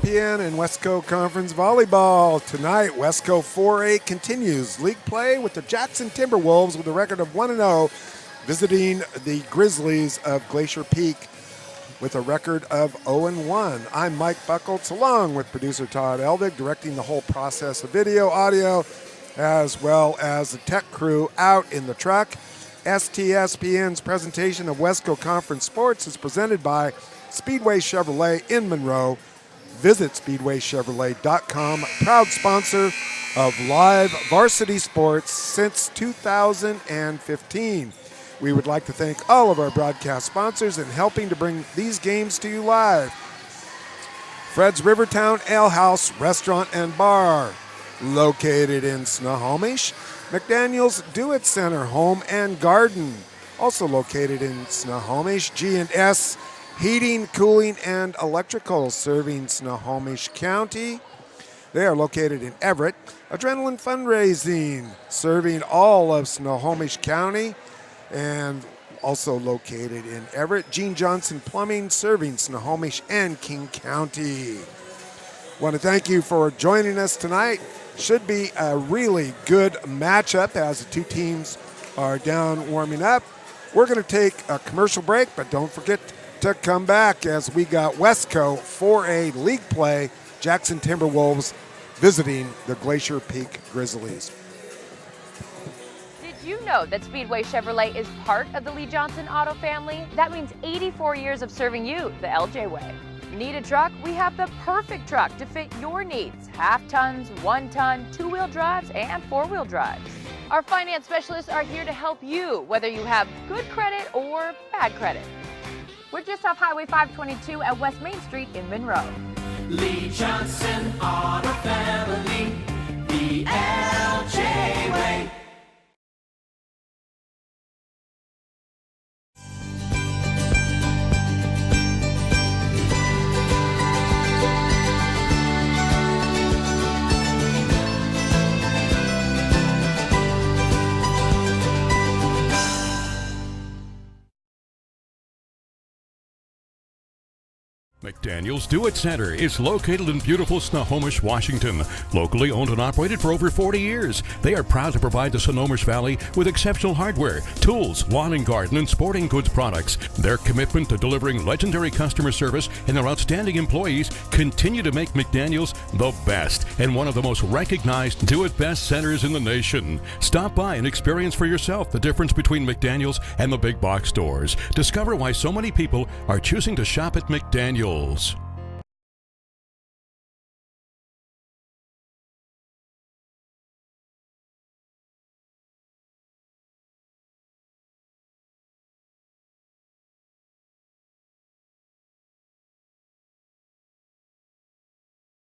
STSPN and Wesco Conference Volleyball. Tonight, Wesco 4A continues league play with the Jackson Timberwolves with a record of 1-0, visiting the Grizzlies of Glacier Peak with a record of 0-1. I'm Mike Buckles, along with producer Todd Elvig, directing the whole process of video, audio, as well as the tech crew out in the truck. STSPN's presentation of Wesco Conference Sports is presented by Speedway Chevrolet in Monroe. Visit speedwaychevrolet.com, proud sponsor of live varsity sports since 2015. We would like to thank all of our broadcast sponsors in helping to bring these games to you live. Fred's Rivertown Ale House Restaurant and Bar, located in Snohomish. McDaniel's Do-It Center Home and Garden, also located in Snohomish. G&S Heating, Cooling, and Electrical, serving Snohomish County. They are located in Everett. Adrenaline Fundraising, serving all of Snohomish County and also located in Everett. Gene Johnson Plumbing, serving Snohomish and King County. Want to thank you for joining us tonight. Should be a really good matchup as the two teams are down warming up. We're going to take a commercial break, but don't forget to come back as we got Wesco 4A league play, Jackson Timberwolves visiting the Glacier Peak Grizzlies. Did you know that Speedway Chevrolet is part of the Lee Johnson Auto family? That means 84 years of serving you the LJ way. Need a truck? We have the perfect truck to fit your needs. Half tons, 1 ton, 2-wheel drives, and 4-wheel drives. Our finance specialists are here to help you, whether you have good credit or bad credit. We're just off Highway 522 at West Main Street in Monroe. Lee Johnson Auto Family, the LJ way. McDaniel's Do-It Center is located in beautiful Snohomish, Washington. Locally owned and operated for over 40 years, they are proud to provide the Snohomish Valley with exceptional hardware, tools, lawn and garden, and sporting goods products. Their commitment to delivering legendary customer service and their outstanding employees continue to make McDaniel's the best and one of the most recognized do-it-best centers in the nation. Stop by and experience for yourself the difference between McDaniel's and the big box stores. Discover why so many people are choosing to shop at McDaniel's.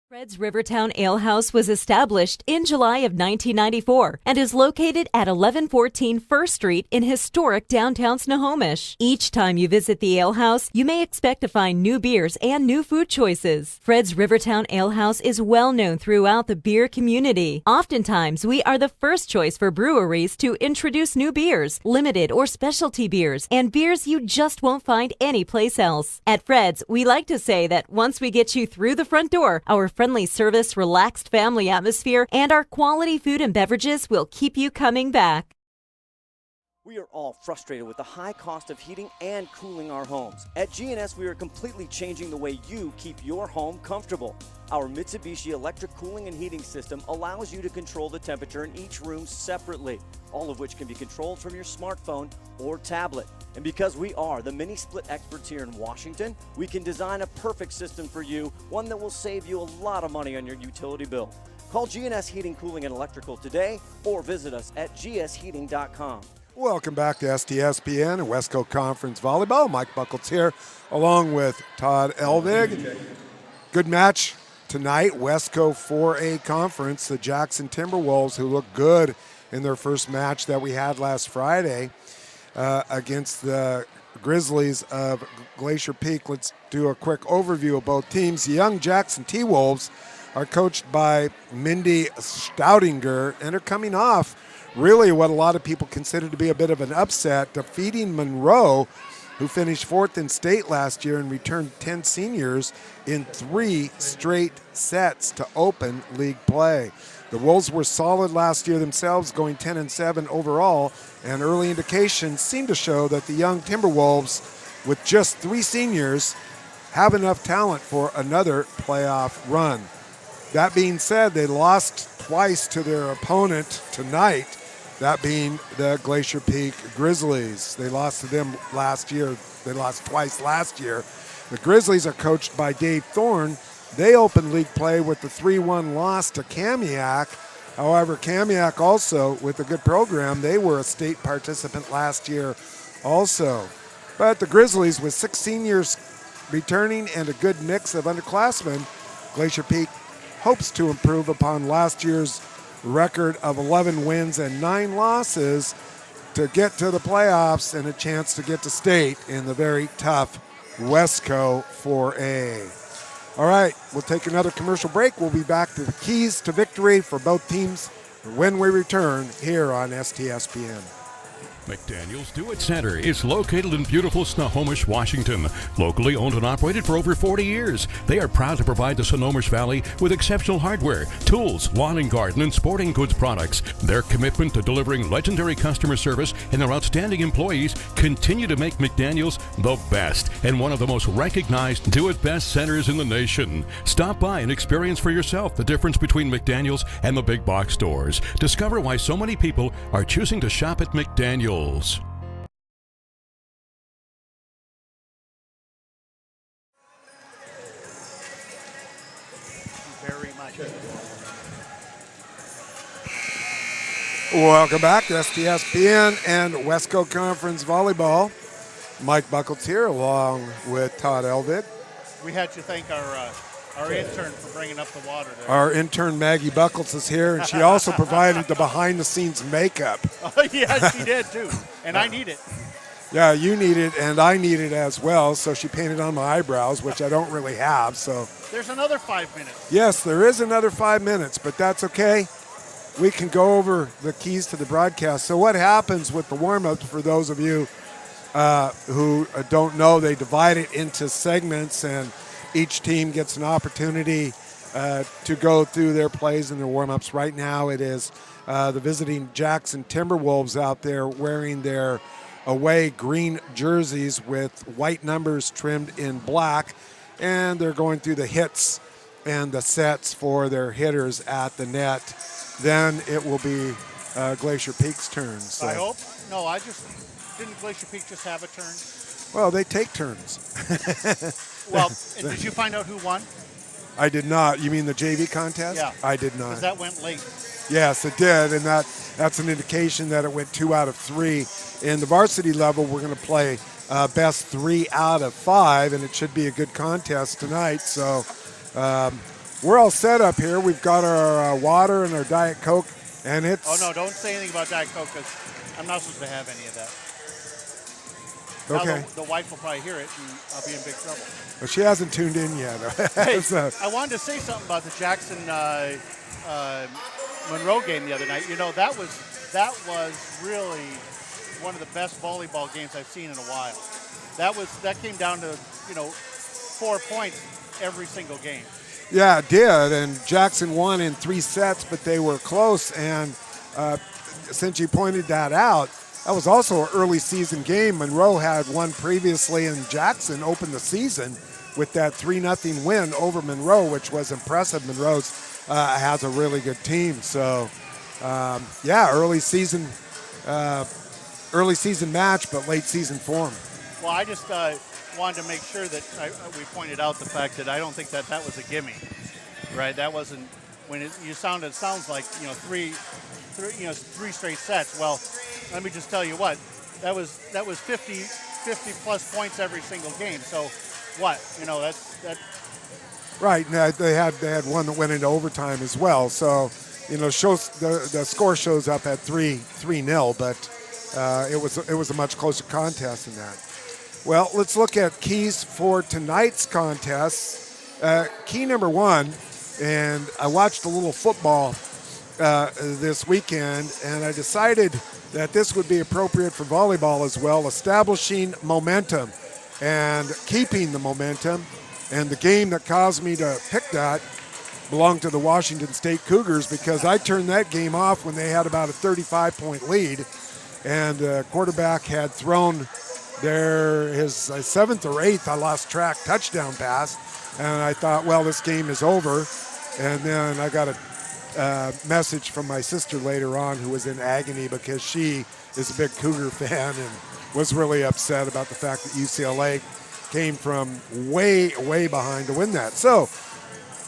Fred's Rivertown Ale House was established in July of 1994 and is located at 1114 First Street in historic downtown Snohomish. Each time you visit the ale house, you may expect to find new beers and new food choices. Fred's Rivertown Ale House is well known throughout the beer community. Oftentimes, we are the first choice for breweries to introduce new beers, limited or specialty beers, and beers you just won't find anyplace else. At Fred's, we like to say that once we get you through the front door, our friendly service, relaxed family atmosphere, and our quality food and beverages will keep you coming back. We are all frustrated with the high cost of heating and cooling our homes. At G&S, we are completely changing the way you keep your home comfortable. Our Mitsubishi electric cooling and heating system allows you to control the temperature in each room separately, all of which can be controlled from your smartphone or tablet. And because we are the mini split experts here in Washington, we can design a perfect system for you, one that will save you a lot of money on your utility bill. Call G&S Heating, Cooling, and Electrical today or visit us at gsheating.com. Welcome back to STSPN and Wesco Conference Volleyball. Mike Buckles here, along with Todd Elvig. Good match tonight, Wesco 4A Conference. The Jackson Timberwolves, who looked good in their first match that we had last Friday against the Grizzlies of Glacier Peak. Let's do a quick overview of both teams. The young Jackson T-Wolves are coached by Mindy Stoudinger and are coming off really what a lot of people consider to be a bit of an upset, defeating Monroe who finished fourth in state last year and returned 10 seniors in 3 straight sets to open league play. The Wolves were solid last year themselves, going 10-7 overall, and early indications seem to show that the young Timberwolves, with just 3 seniors, have enough talent for another playoff run. That being said, they lost twice to their opponent tonight, that being the Glacier Peak Grizzlies. They lost to them last year. They lost twice last year. The Grizzlies are coached by Dave Thorne. They opened league play with the 3-1 loss to Kamiak. However, Kamiak also, with a good program, they were a state participant last year also. But the Grizzlies, with 6 seniors returning and a good mix of underclassmen, Glacier Peak hopes to improve upon last year's record of 11 wins and 9 losses to get to the playoffs and a chance to get to state in the very tough Wesco 4A. All right, we'll take another commercial break. We'll be back to the keys to victory for both teams when we return here on STSPN. McDaniel's Do It Center is located in beautiful Snohomish, Washington. Locally owned and operated for over 40 years, they are proud to provide the Snohomish Valley with exceptional hardware, tools, lawn and garden, and sporting goods products. Their commitment to delivering legendary customer service and their outstanding employees continue to make McDaniel's the best and one of the most recognized Do It Best centers in the nation. Stop by and experience for yourself the difference between McDaniel's and the big box stores. Discover why so many people are choosing to shop at McDaniel's. Very much. Welcome back to STSPN and Wesco Conference Volleyball. Mike Buckles here along with Todd Elvid. We had to thank our intern for bringing up the water there. Our intern Maggie Buckles is here, and she also provided the behind-the-scenes makeup. Oh, yeah, she did too. And I need it. Yeah, you need it, and I need it as well, so she painted on my eyebrows, which I don't really have. So There's another 5 minutes. yes, there is another 5 minutes, but that's okay. We can go over the keys to the broadcast. So what happens with the warm-ups, for those of you who don't know, they divide it into segments, and each team gets an opportunity to go through their plays and their warm-ups. Right now it is the visiting Jackson Timberwolves out there wearing their away green jerseys with white numbers trimmed in black, and they're going through the hits and the sets for their hitters at the net. Then it will be Glacier Peak's turn. So. I hope. No, didn't Glacier Peak just have a turn? Well, they take turns. Well, and did you find out who won? I did not. You mean the JV contest? Yeah. I did not. Because that went late. Yes, it did, and that's an indication that it went 2 out of 3. In the varsity level, we're going to play best 3 out of 5, and it should be a good contest tonight. So we're all set up here. We've got our water and our Diet Coke, and it's... Oh, no, don't say anything about Diet Coke because I'm not supposed to have any of that. Okay. Now the wife will probably hear it, and I'll be in big trouble. Well, she hasn't tuned in yet. Hey, So- I wanted to say something about the Jackson Monroe game the other night. You know, that was really one of the best volleyball games I've seen in a while. That came down to 4 points every single game. Yeah, it did, and Jackson won in 3 sets, but they were close, and since you pointed that out, that was also an early season game. Monroe had won previously, and Jackson opened the season with that 3-0 win over Monroe, which was impressive. Monroe's has a really good team. So, early season match, but late season form. Well, I just wanted to make sure that we pointed out the fact that I don't think that was a gimme, right? That wasn't when it sounds like 3 straight sets. Well, let me just tell you what, that was 50 plus points every single game. So what, that's Right, and they had one that went into overtime as well. So, shows the score shows up at 3-0, but it was a much closer contest than that. Well, let's look at keys for tonight's contest. Key number 1, and I watched a little football this weekend, and I decided that this would be appropriate for volleyball as well, establishing momentum and keeping the momentum. And the game that caused me to pick that belonged to the Washington State Cougars, because I turned that game off when they had about a 35-point lead, and the quarterback had thrown his seventh or eighth, I lost track, touchdown pass, and I thought, well, this game is over. And then I got a message from my sister later on, who was in agony because she is a big Cougar fan and was really upset about the fact that UCLA came from way, way behind to win that. So,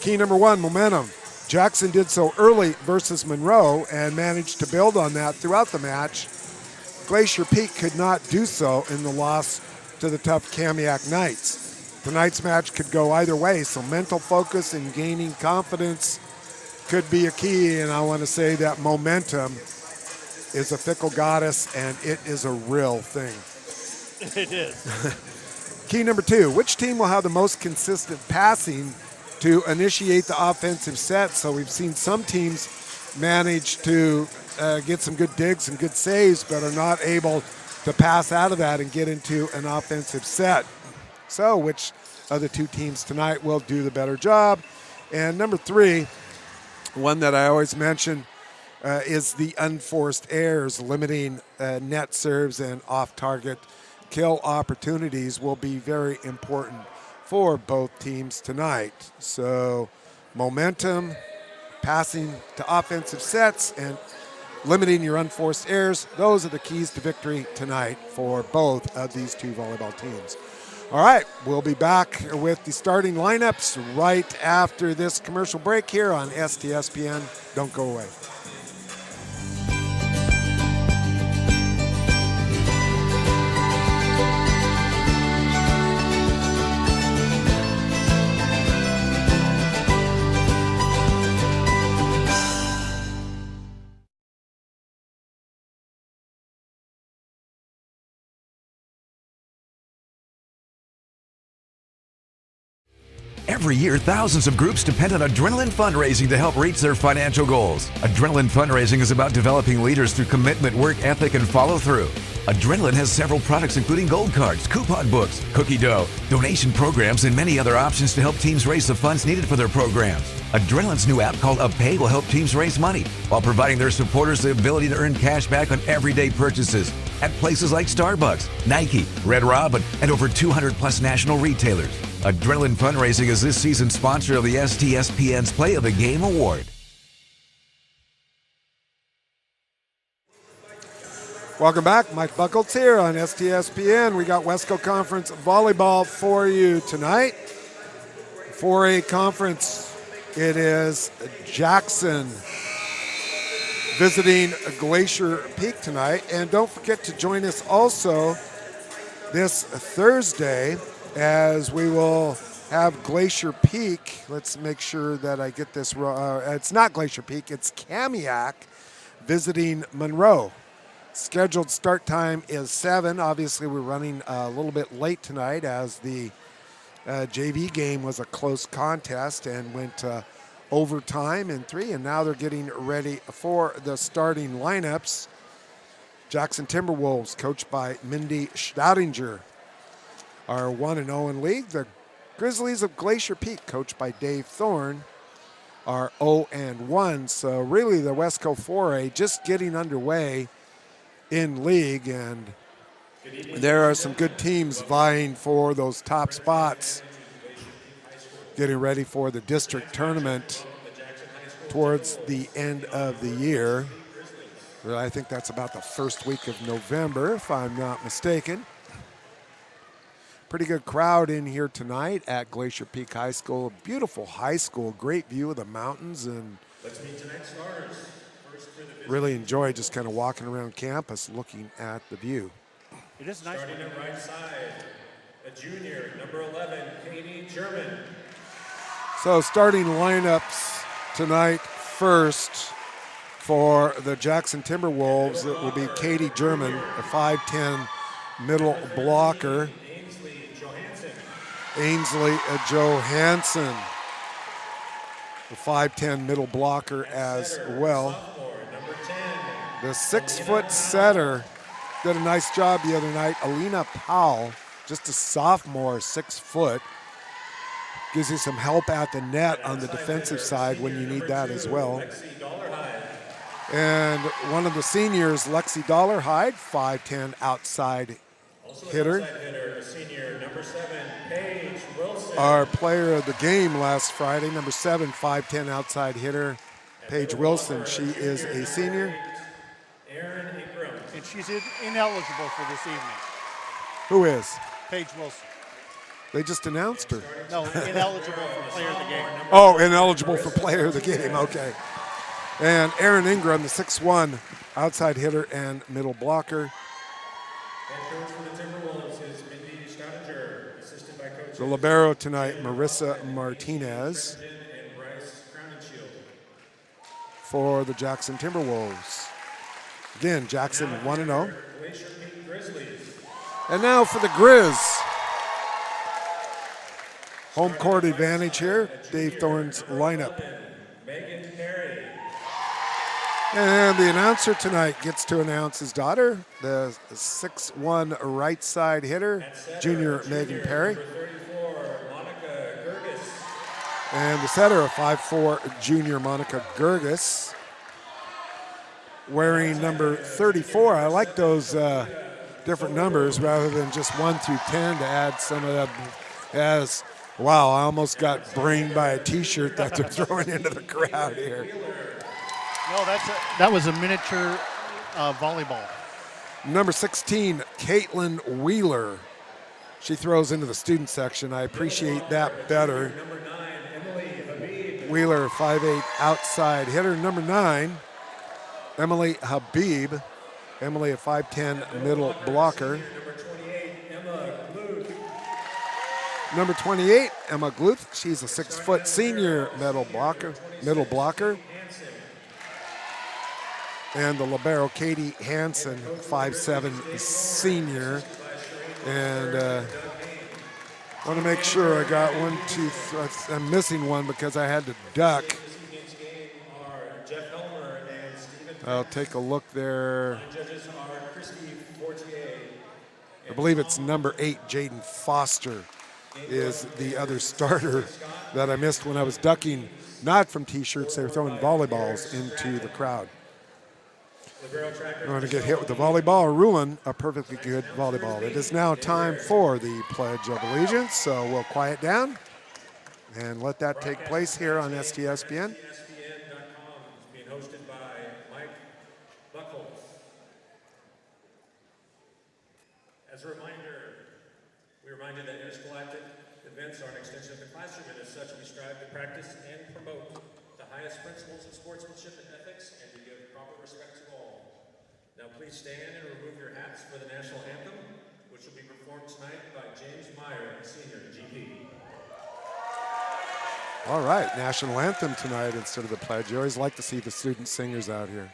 key number one, momentum. Jackson did so early versus Monroe and managed to build on that throughout the match. Glacier Peak could not do so in the loss to the tough Kamiak Knights. Tonight's match could go either way, so mental focus and gaining confidence could be a key, and I want to say that momentum is a fickle goddess, and it is a real thing. It is. Key number two, which team will have the most consistent passing to initiate the offensive set? So we've seen some teams manage to get some good digs and good saves, but are not able to pass out of that and get into an offensive set. So which of the two teams tonight will do the better job? And number three, one that I always mention, is the unforced errors. Limiting net serves and off-target kill opportunities will be very important for both teams tonight. So momentum, passing to offensive sets, and limiting your unforced errors, those are the keys to victory tonight for both of these two volleyball teams. All right, we'll be back with the starting lineups right after this commercial break here on STSPN. Don't go away. Every year, thousands of groups depend on Adrenaline Fundraising to help reach their financial goals. Adrenaline Fundraising is about developing leaders through commitment, work ethic, and follow-through. Adrenaline has several products including gold cards, coupon books, cookie dough, donation programs, and many other options to help teams raise the funds needed for their programs. Adrenaline's new app called UpPay will help teams raise money while providing their supporters the ability to earn cash back on everyday purchases at places like Starbucks, Nike, Red Robin, and over 200 plus national retailers. Adrenaline Fundraising is this season's sponsor of the STSPN's Play of the Game Award. Welcome back. Mike Buckles here on STSPN. We got Wesco Conference Volleyball for you tonight. 4A Conference, it is Jackson visiting Glacier Peak tonight. And don't forget to join us also this Thursday, as we will have Glacier Peak. Let's make sure that I get this wrong. It's not Glacier Peak, it's Kamiak visiting Monroe. Scheduled start time is 7. Obviously, we're running a little bit late tonight as the JV game was a close contest and went overtime in 3, and now they're getting ready for the starting lineups. Jackson Timberwolves, coached by Mindy Staudinger, are 1-0 in league. The Grizzlies of Glacier Peak, coached by Dave Thorne, are 0-1. So really the Wesco 4A just getting underway in league, and there are some good teams vying for those top spots, getting ready for the district tournament towards the end of the year. I think that's about the first week of November, if I'm not mistaken. Pretty good crowd in here tonight at Glacier Peak High School. Beautiful high school, great view of the mountains, and really enjoy just kind of walking around campus looking at the view. It is nice. Starting at right side, a junior, number 11, Katie German. So starting lineups tonight, first for the Jackson Timberwolves, it will be Katie German, a 5'10" middle blocker. Ainsley Johansson. the 5'10" middle blocker as well. Sophomore, number 10. The 6-foot setter did a nice job the other night. Alina Powell, just a sophomore, 6 foot. Gives you some help at the net on the defensive side when you need that as well. And one of the seniors, Lexi Dollarhide, 5'10" outside hitter. Outside hitter, the senior, number 7, Paige Wilson. Our player of the game last Friday, number 7, 5'10" outside hitter, Paige Wilson. She is a senior. Aaron Ingram. And she's ineligible for this evening. Who is? Paige Wilson. They just announced her. No, ineligible for player of the game. Oh, ineligible for player of the game. Okay. And Aaron Ingram, the 6'1", outside hitter and middle blocker. Head coach for the Timberwolves is Mindy Stottinger, assisted by coaches The libero tonight, Marissa Martinez. and Bryce Crowninshield. For the Jackson Timberwolves. Again, Jackson 1-0. Glacier Peak Grizzlies. And now for the Grizz. Home court advantage here, Dave Thorne's lineup. Megan Perry. And the announcer tonight gets to announce his daughter, the 6'1" right side hitter, junior Megan Perry. Number 34, Monica Gerges. And the setter, a 5'4" junior Monica Gerges. Wearing number 34. I like those different numbers rather than just 1 through 10 to add some of that. As wow, I almost got brained by a T-shirt that they're throwing into the crowd here. No, that was a miniature volleyball. Number 16, Caitlin Wheeler. She throws into the student section. I appreciate that better. Number 9, Emily Habib. Wheeler, 5'8" outside hitter. Number 9, Emily Habib. Emily, a 5'10" middle blocker. Number 28, Emma Gluth. Number 28, Emma Gluth. She's a 6-foot senior middle blocker. And the libero, Katie Hansen, 5'7" senior. And want to make sure I got 1, 2, 3. I'm missing one because I had to duck. Jeff Helmer and Stephen. I'll take a look there. Judges are Christy Fortier. I believe it's number 8, Jaden Foster, is the other starter that I missed when I was ducking, not from T-shirts. They were throwing volleyballs into the crowd. I'm going to get hit with the volleyball, ruin a perfectly good volleyball. It is now time for the Pledge of Allegiance, so we'll quiet down and let that take place here on STSPN. STSPN.com is being hosted by Mike Buckholz. As a reminder, we remind you that interscholastic events are an extension of the classroom, and as such, we strive to practice and promote the highest principles of sportsmanship and ethics and to give proper respect to all. Now please stand and remove your hats for the national anthem, which will be performed tonight by James Meyer, Senior, GP. All right, national anthem tonight instead of the pledge. You always like to see the student singers out here.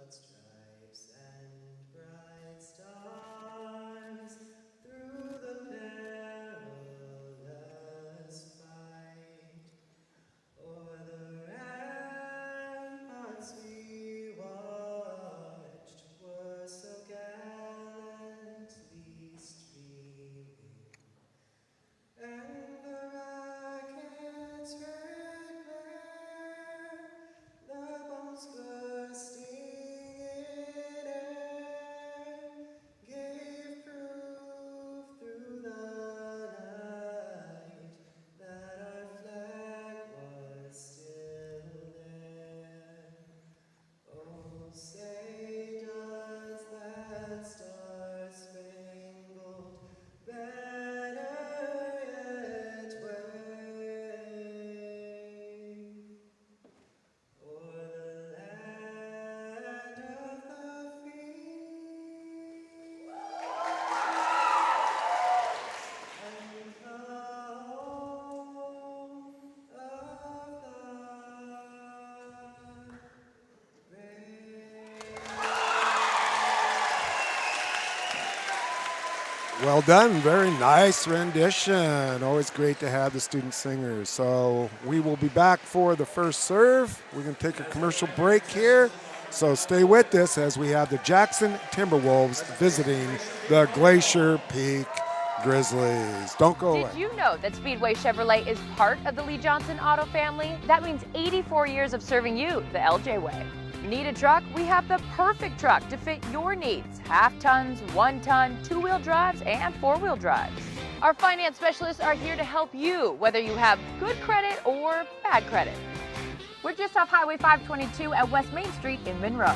Stripes and bright stars. Well done. Very nice rendition. Always great to have the student singers. So we will be back for the first serve. We're going to take a commercial break here. So stay with us as we have the Jackson Timberwolves visiting the Glacier Peak Grizzlies. Don't go away. Did you know that Speedway Chevrolet is part of the Lee Johnson Auto family? That means 84 years of serving you the LJ way. Need a truck? We have the perfect truck to fit your needs. Half tons, 1 ton, 2-wheel drives, and 4-wheel drives. Our finance specialists are here to help you, whether you have good credit or bad credit. We're just off Highway 522 at West Main Street in Monroe.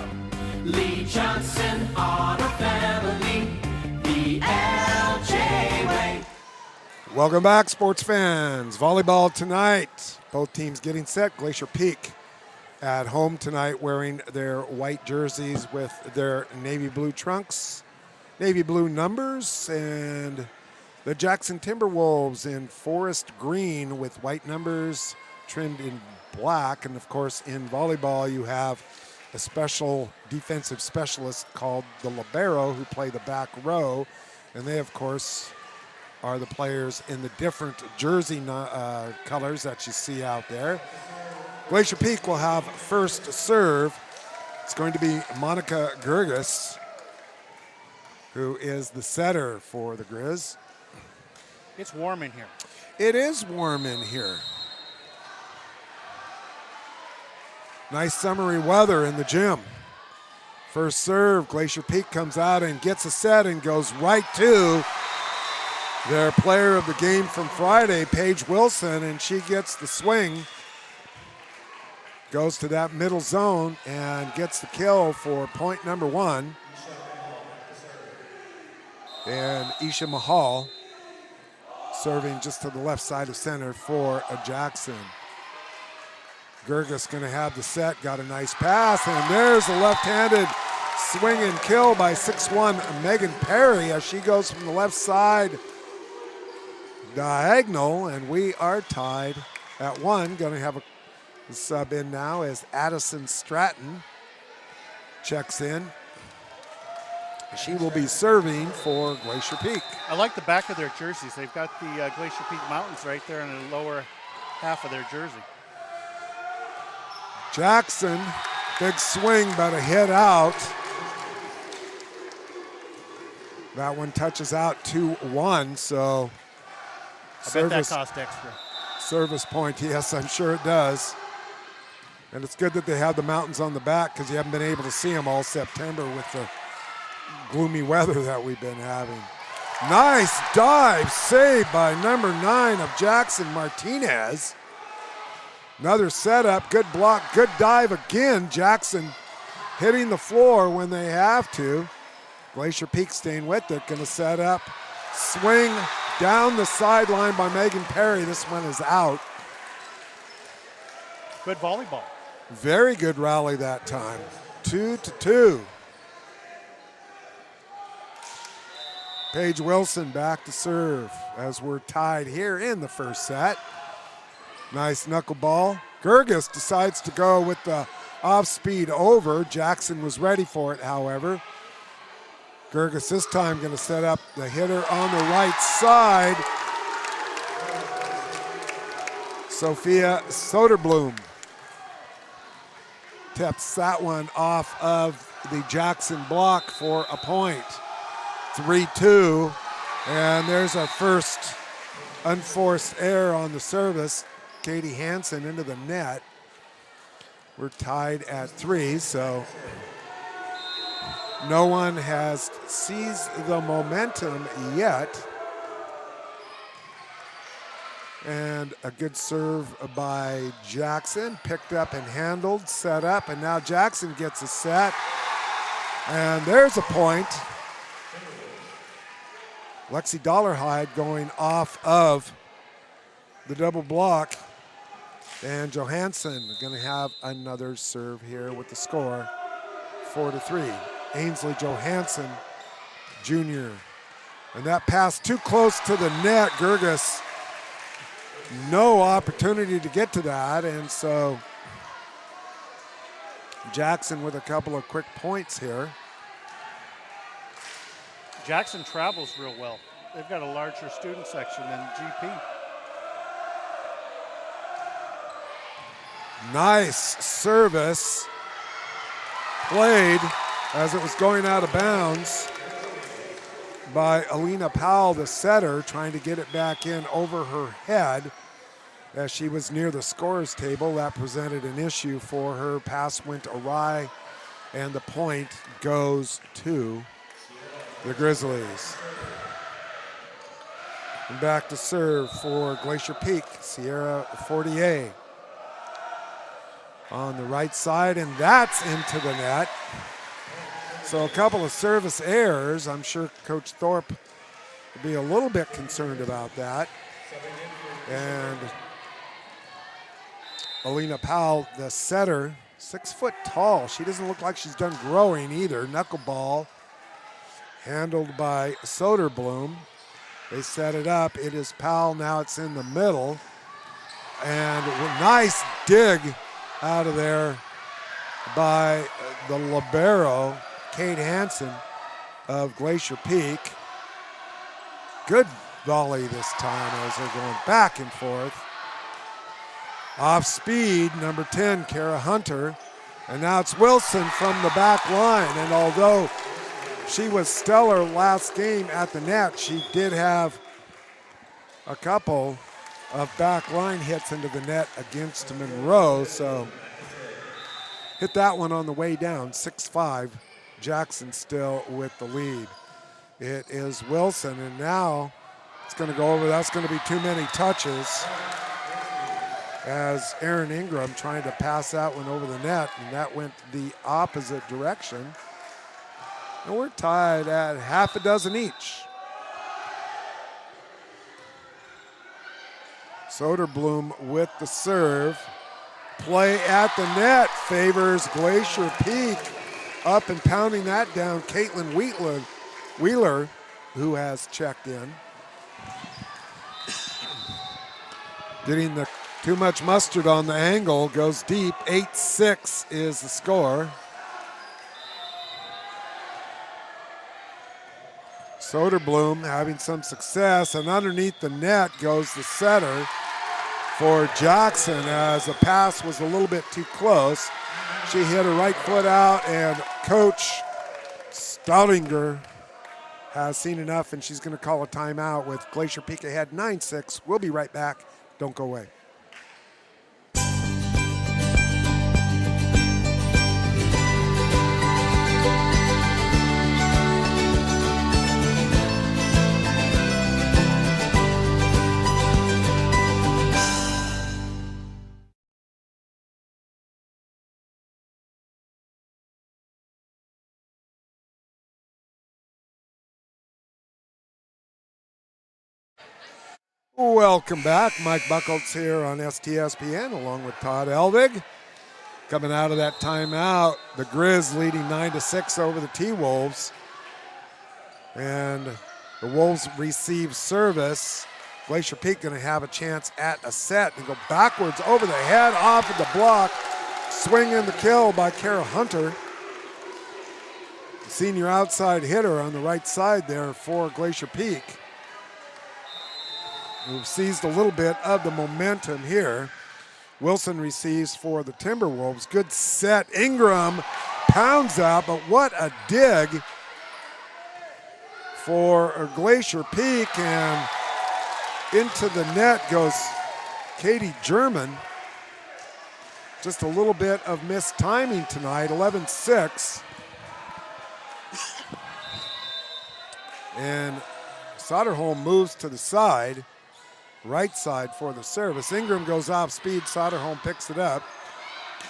Lee Johnson Auto Family, the LJ way. Welcome back, sports fans. Volleyball tonight. Both teams getting set. Glacier Peak at home tonight wearing their white jerseys with their navy blue trunks, navy blue numbers, and the Jackson Timberwolves in forest green with white numbers trimmed in black. And of course, in volleyball, you have a special defensive specialist called the libero who play the back row. And they, of course, are the players in the different jersey colors that you see out there. Glacier Peak will have first serve. It's going to be Monica Gerges, who is the setter for the Grizz. It's warm in here. It is warm in here. Nice summery weather in the gym. First serve, Glacier Peak comes out and gets a set and goes right to their player of the game from Friday, Paige Wilson, and she gets the swing. Goes to that middle zone and gets the kill for point number 1. And Isha Mahal serving just to the left side of center for a Jackson. Gerges going to have the set, got a nice pass, and there's a left-handed swing and kill by 6'1" Megan Perry as she goes from the left side diagonal, and we are tied at 1. Going to have a sub in now as Addison Stratton checks in. She will be serving for Glacier Peak. I like the back of their jerseys. They've got the Glacier Peak Mountains right there in the lower half of their jersey. Jackson, big swing, but a hit out. That one touches out 2-1, so I bet that cost extra. Service point, yes, I'm sure it does. And it's good that they have the mountains on the back because you haven't been able to see them all September with the gloomy weather that we've been having. Nice dive save by number 9 of Jackson Martinez. Another setup, good block, good dive again. Jackson hitting the floor when they have to. Glacier Peak staying with it, gonna set up. Swing down the sideline by Megan Perry. This one is out. Good volleyball. Very good rally that time. 2-2. Paige Wilson back to serve as we're tied here in the first set. Nice knuckleball. Gerges decides to go with the off-speed over. Jackson was ready for it, however. Gerges this time going to set up the hitter on the right side. Sophia Soderblom tips that one off of the Jackson block for a point. 3-2, and there's our first unforced error on the service. Katie Hansen into the net. We're tied at 3, so no one has seized the momentum yet. And a good serve by Jackson, picked up and handled, set up, and now Jackson gets a set. And there's a point. Lexi Dollarhide going off of the double block. And Johansson going to have another serve here with the score, 4-3. Ainsley Johansson Jr. And that pass too close to the net. Gerges, no opportunity to get to that. And so Jackson with a couple of quick points here. Jackson travels real well. they've got a larger student section than GP. Nice service played as it was going out of bounds by Alina Powell, the setter, trying to get it back in over her head as she was near the scorer's table. That presented an issue for her. Pass went awry, and the point goes to the Grizzlies. And back to serve for Glacier Peak, Sierra Fortier on the right side, and that's into the net. So a couple of service errors. I'm sure Coach Thorpe will be a little bit concerned about that. And Alina Powell, the setter, 6 foot tall. She doesn't look like she's done growing either. Knuckleball handled by Soderblom. They set it up. It is Powell. Now it's in the middle. And nice dig out of there by the libero, Kate Hansen of Glacier Peak. Good volley this time as they're going back and forth. Off speed, number 10, Kara Hunter. And now it's Wilson from the back line. And although she was stellar last game at the net, she did have a couple of back line hits into the net against Monroe. So hit that one on the way down, 6-5. Jackson still with the lead. It is Wilson, and now it's going to go over. That's going to be too many touches as Aaron Ingram trying to pass that one over the net, and that went the opposite direction. And we're tied at half a dozen each. Soderblom with the serve. Play at the net favors Glacier Peak. Up and pounding that down, Caitlin Wheeler, who has checked in. Getting the too much mustard on the angle, goes deep. 8-6 is the score. Soderblom having some success, and underneath the net goes the setter for Jackson as the pass was a little bit too close. She hit her right foot out, and Coach Staudinger has seen enough, and she's going to call a timeout with Glacier Peak ahead 9-6. We'll be right back. Don't go away. Welcome back. Mike Buchholz here on STSPN along with Todd Elvig. Coming out of that timeout, the Grizz leading 9-6 over the T-Wolves. And the Wolves receive service. Glacier Peak going to have a chance at a set and go backwards over the head, off of the block. Swing in the kill by Kara Hunter. Senior outside hitter on the right side there for Glacier Peak. We've seized a little bit of the momentum here. Wilson receives for the Timberwolves. Good set. Ingram pounds out, but what a dig for Glacier Peak, and into the net goes Katie German. Just a little bit of missed timing tonight, 11-6. And Soderholm moves to the side. Right side for the service. Ingram goes off speed. Soderholm picks it up.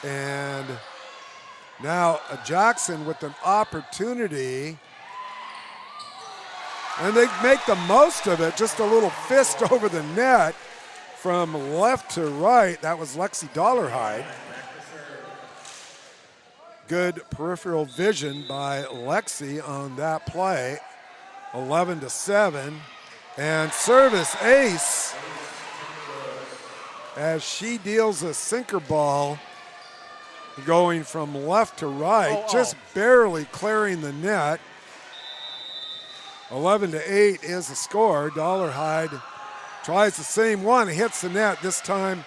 And now Jackson with an opportunity. And they make the most of it. Just a little fist over the net from left to right. That was Lexi Dollarhide. Good peripheral vision by Lexi on that play. 11-7. And service ace as she deals a sinker ball going from left to right, just barely clearing the net. 11-8 is the score. Dollarhide tries the same one, hits the net. This time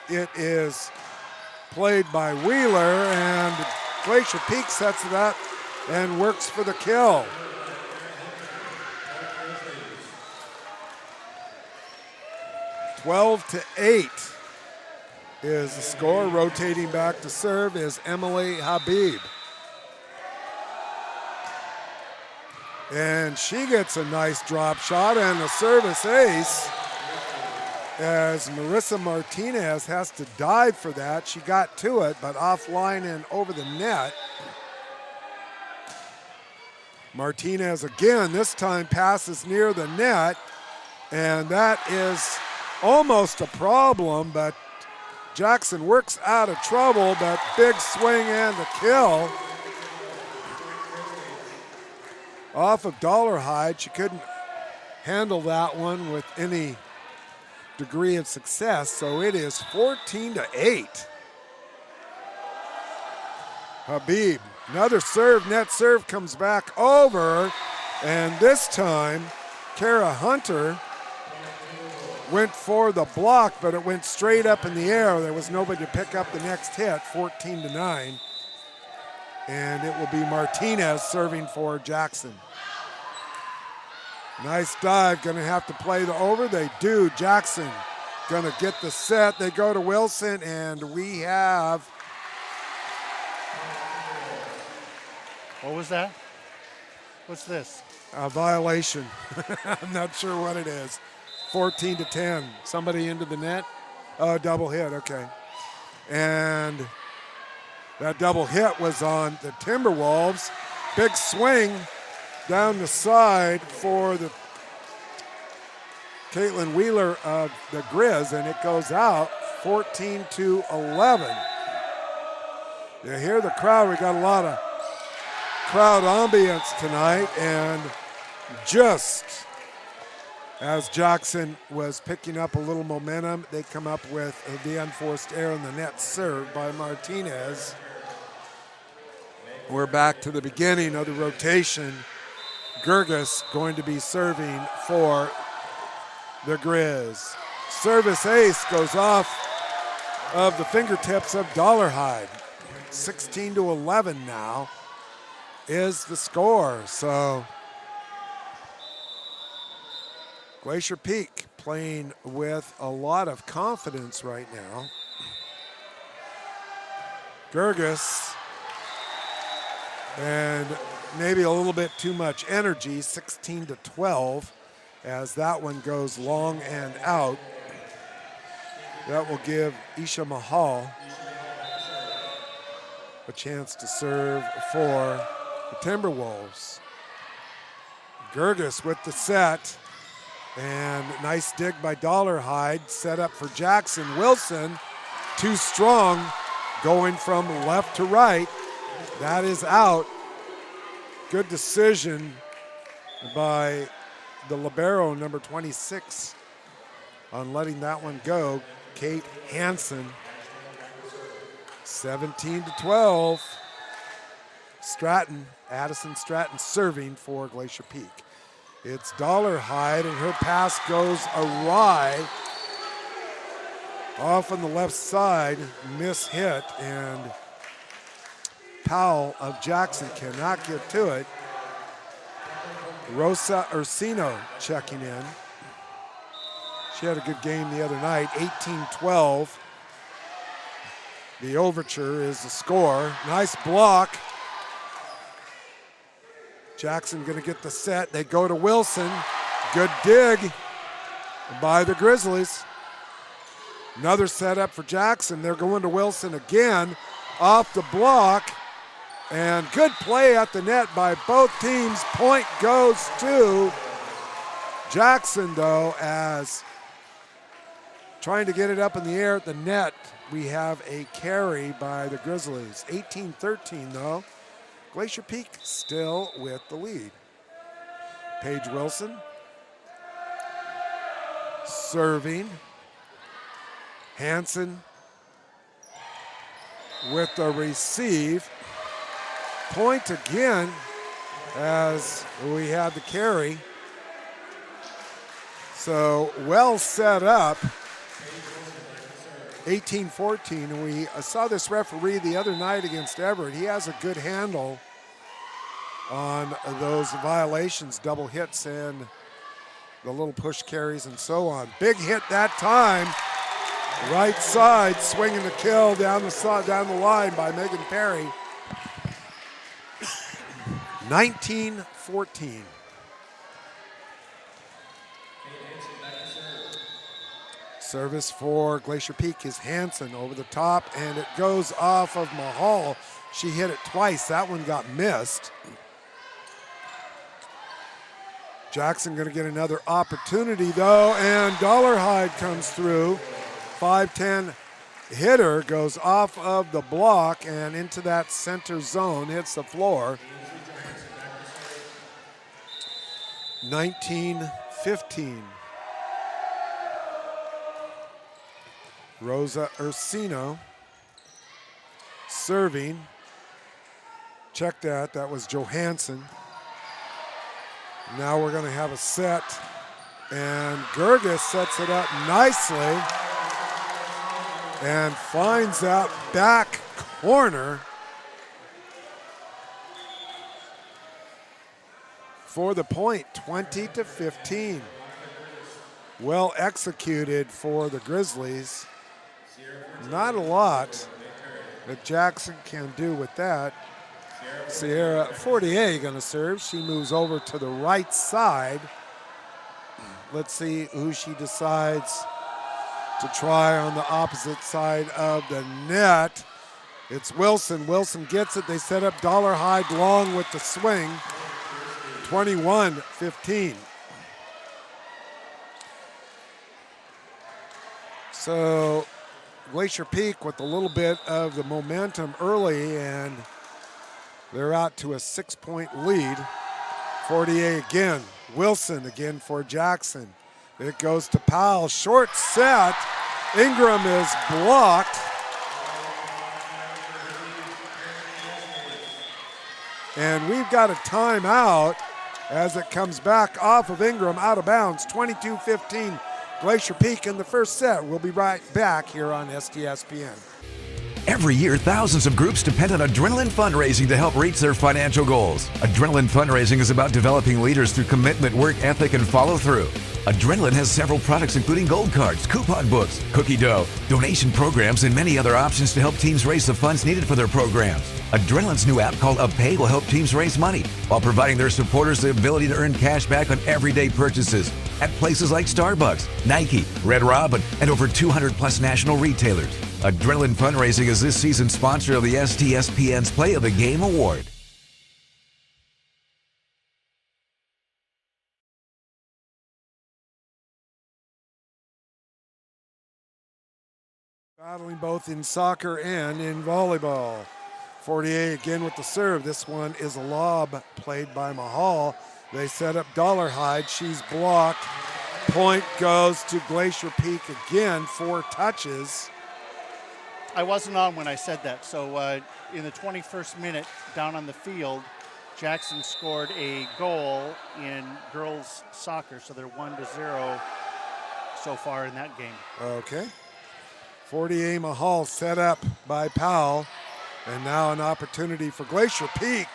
it is played by Wheeler, and Glacier Peak sets it up and works for the kill. (12-8) is the score. Rotating back to serve is Emily Habib. And she gets a nice drop shot and a service ace as Marissa Martinez has to dive for that. She got to it, but offline and over the net. Martinez again, this time passes near the net, and that is almost a problem, but Jackson works out of trouble, but big swing and the kill. Off of Dollarhide, she couldn't handle that one with any degree of success, so it is 14-8. Habib, another serve, net serve comes back over, and this time Kara Hunter went for the block, but it went straight up in the air. There was nobody to pick up the next hit, 14-9. And it will be Martinez serving for Jackson. Nice dive, gonna have to play the over. They do, Jackson gonna get the set. They go to Wilson, and we have... What was that? What's this? a violation. I'm not sure what it is. 14-10, somebody into the net. Oh, double hit, okay. And that double hit was on the Timberwolves. Big swing down the side for the Caitlin Wheeler of the Grizz, and it goes out 14-11. You hear the crowd. We got a lot of crowd ambience tonight, and just as Jackson was picking up a little momentum, they come up with the unforced error in the net served by Martinez. We're back to the beginning of the rotation. Gerges going to be serving for the Grizz. Service ace goes off of the fingertips of Dollarhide. 16-11 now is the score. So Glacier Peak playing with a lot of confidence right now. Gerges, and maybe a little bit too much energy, 16-12, as that one goes long and out. That will give Isha Mahal a chance to serve for the Timberwolves. Gerges with the set, and nice dig by Dollarhide, set up for Jackson. Wilson, too strong, going from left to right. That is out. Good decision by the libero, number 26, on letting that one go. Kate Hansen. 17-12. Stratton, Addison Stratton serving for Glacier Peak. It's Dollarhide, and her pass goes awry. Off on the left side, miss hit, and Powell of Jackson cannot get to it. Rosa Ursino checking in. She had a good game the other night, 18-12. The overture is the score. Nice block. Jackson gonna get the set. They go to Wilson. Good dig by the Grizzlies. Another setup for Jackson. They're going to Wilson again. Off the block. And good play at the net by both teams. Point goes to Jackson, though, as trying to get it up in the air at the net. We have a carry by the Grizzlies. 18-13, though. Glacier Peak still with the lead. Paige Wilson serving. Hansen with the receive. Point again as we had the carry. So well set up. 18-14, and we saw this referee the other night against Everett. He has a good handle on those violations, double hits and the little push carries and so on. Big hit that time. Right side, swinging the kill down the line by Megan Perry. 19-14. Service for Glacier Peak is Hansen over the top, and it goes off of Mahal. She hit it twice. That one got missed. Jackson going to get another opportunity, though, and Dollarhide comes through. 5'10" hitter goes off of the block and into that center zone, hits the floor. 19-15. Rosa Ursino serving. Check that. That was Johansson. Now we're going to have a set. And Gerges sets it up nicely and finds that back corner for the point, 20-15. Well executed for the Grizzlies. Not a lot that Jackson can do with that. Sierra Fortier going to serve. She moves over to the right side. Let's see who she decides to try on the opposite side of the net. It's Wilson. Wilson gets it. They set up Dollarhide long with the swing. 21-15. So Glacier Peak with a little bit of the momentum early, and they're out to a 6-point lead. Fortier again. Wilson again for Jackson. It goes to Powell. Short set. Ingram is blocked. And we've got a timeout as it comes back off of Ingram, out of bounds. 22-15. Glacier Peak in the first set. We'll be right back here on STSPN. Every year, thousands of groups depend on Adrenaline Fundraising to help reach their financial goals. Adrenaline Fundraising is about developing leaders through commitment, work ethic, and follow-through. Adrenaline has several products including gold cards, coupon books, cookie dough, donation programs, and many other options to help teams raise the funds needed for their programs. Adrenaline's new app called UpPay will help teams raise money while providing their supporters the ability to earn cash back on everyday purchases at places like Starbucks, Nike, Red Robin, and over 200 plus national retailers. Adrenaline Fundraising is this season's sponsor of the STSPN's Play of the Game Award. Battling both in soccer and in volleyball. Fortier again with the serve. This one is a lob played by Mahal. They set up Dollarhide. She's blocked. Point goes to Glacier Peak again. 4 touches. I wasn't on when I said that. So in the 21st minute down on the field, Jackson scored a goal in girls soccer. So they're 1-0 so far in that game. Okay. Fortier Mahal set up by Powell. And now an opportunity for Glacier Peak.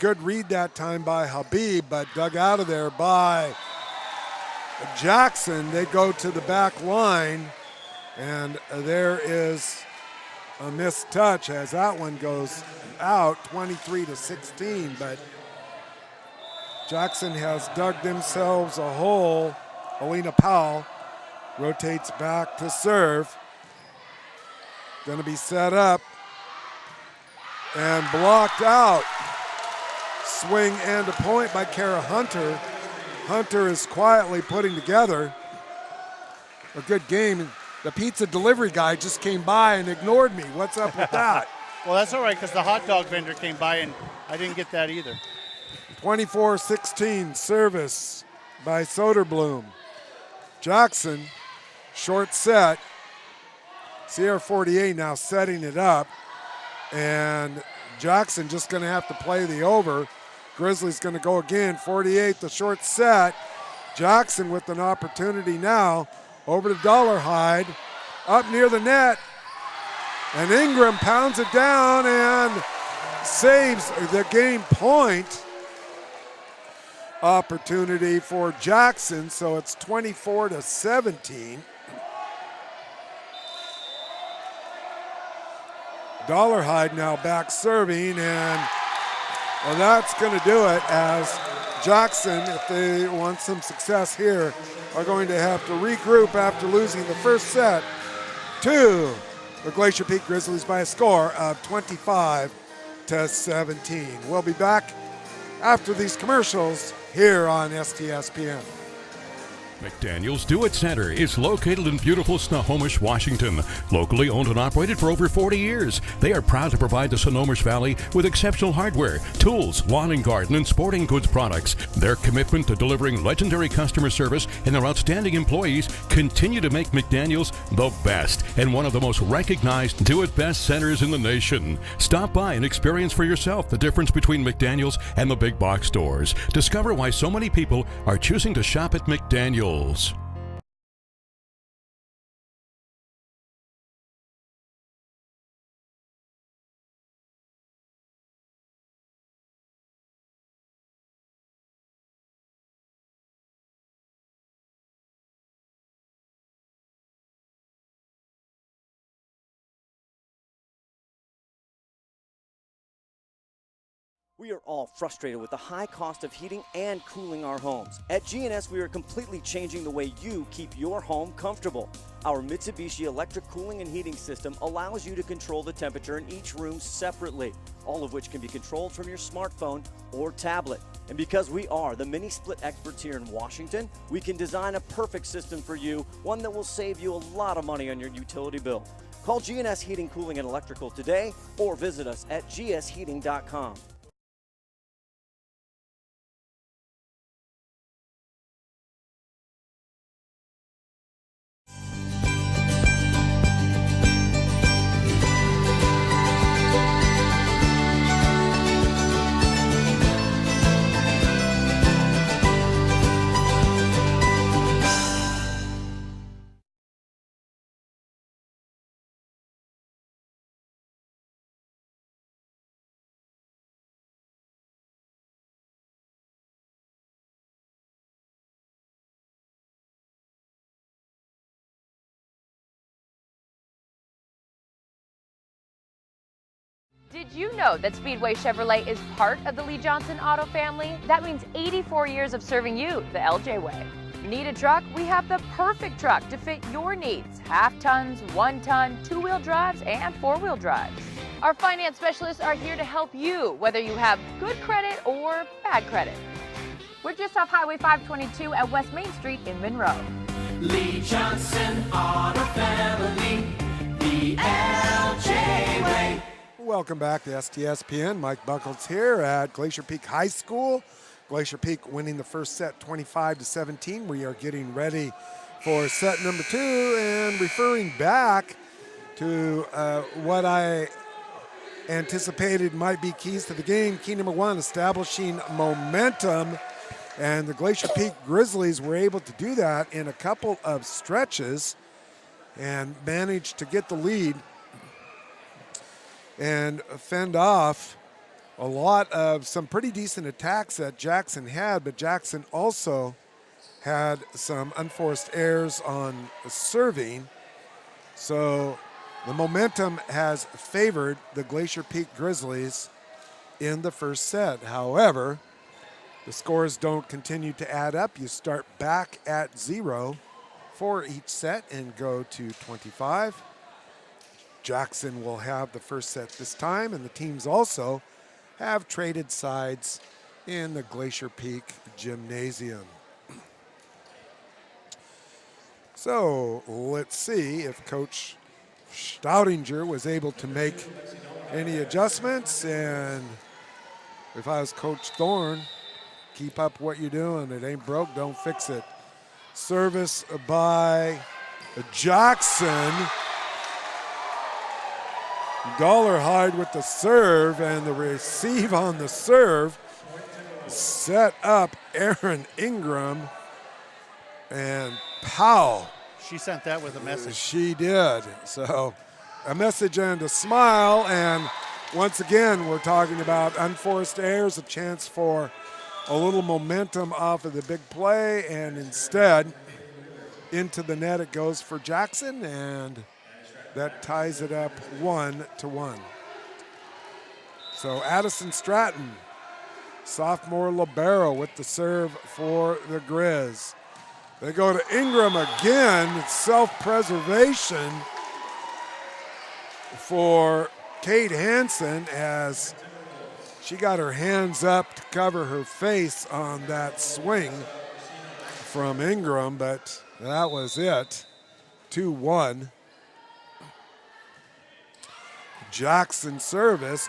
Good read that time by Habib, but dug out of there by Jackson. They go to the back line, and there is a missed touch as that one goes out, 23-16. But Jackson has dug themselves a hole. Alina Powell rotates back to serve. Going to be set up and blocked out. Swing and a point by Kara Hunter. Hunter is quietly putting together a good game. The pizza delivery guy just came by and ignored me. What's up with that? Well, that's all right, because the hot dog vendor came by and I didn't get that either. 24-16 service by Soderblom. Jackson, short set. Sierra Fortier now setting it up. And Jackson just going to have to play the over. Grizzlies going to go again. 48, the short set. Jackson with an opportunity now. Over to Dollarhide. Up near the net. And Ingram pounds it down and saves the game point. Opportunity for Jackson, so it's 24-17. Dollarhide now back serving, and well, that's going to do it, as Jackson, if they want some success here, are going to have to regroup after losing the first set to the Glacier Peak Grizzlies by a score of 25-17. We'll be back after these commercials here on STSPN. McDaniel's Do-It Center is located in beautiful Snohomish, Washington. Locally owned and operated for over 40 years, they are proud to provide the Snohomish Valley with exceptional hardware, tools, lawn and garden, and sporting goods products. Their commitment to delivering legendary customer service and their outstanding employees continue to make McDaniel's the best and one of the most recognized Do-It-Best centers in the nation. Stop by and experience for yourself the difference between McDaniel's and the big box stores. Discover why so many people are choosing to shop at McDaniel's. We are all frustrated with the high cost of heating and cooling our homes. At GNS, we are completely changing the way you keep your home comfortable. Our Mitsubishi electric cooling and heating system allows you to control the temperature in each room separately, all of which can be controlled from your smartphone or tablet. And because we are the mini split experts here in Washington, we can design a perfect system for you, one that will save you a lot of money on your utility bill. Call GNS Heating, Cooling, and Electrical today or visit us at gsheating.com. Did you know that Speedway Chevrolet is part of the Lee Johnson Auto family? That means 84 years of serving you the LJ way. Need a truck? We have the perfect truck to fit your needs. Half tons, 1 ton, 2-wheel drives, and 4-wheel drives. Our finance specialists are here to help you, whether you have good credit or bad credit. We're just off Highway 522 at West Main Street in Monroe. Lee Johnson Auto Family, the LJ way. Welcome back to STSPN. Mike Buckles here at Glacier Peak High School. Glacier Peak winning the first set 25-17. We are getting ready for set number 2 and referring back to what I anticipated might be keys to the game. Key number 1, establishing momentum. And the Glacier Peak Grizzlies were able to do that in a couple of stretches and managed to get the lead and fend off a lot of some pretty decent attacks that Jackson had, but Jackson also had some unforced errors on serving. So the momentum has favored the Glacier Peak Grizzlies in the first set. However, the scores don't continue to add up. You start back at 0 for each set and go to 25. Jackson will have the first set this time, and the teams also have traded sides in the Glacier Peak Gymnasium. So let's see if Coach Staudinger was able to make any adjustments, and if I was Coach Thorne, keep up what you're doing. It ain't broke, don't fix it. Service by Jackson. Dollarhide with the serve and the receive on the serve. set up Aaron Ingram, and Powell. She sent that with a message. She did. So a message and a smile, and once again, we're talking about unforced errors, a chance for a little momentum off of the big play, and instead, into the net it goes for Jackson, and that ties it up 1-1. So Addison Stratton, sophomore libero, with the serve for the Grizz. They go to Ingram again. It's self-preservation for Kate Hansen as she got her hands up to cover her face on that swing from Ingram, but that was it. 2-1. Jackson service.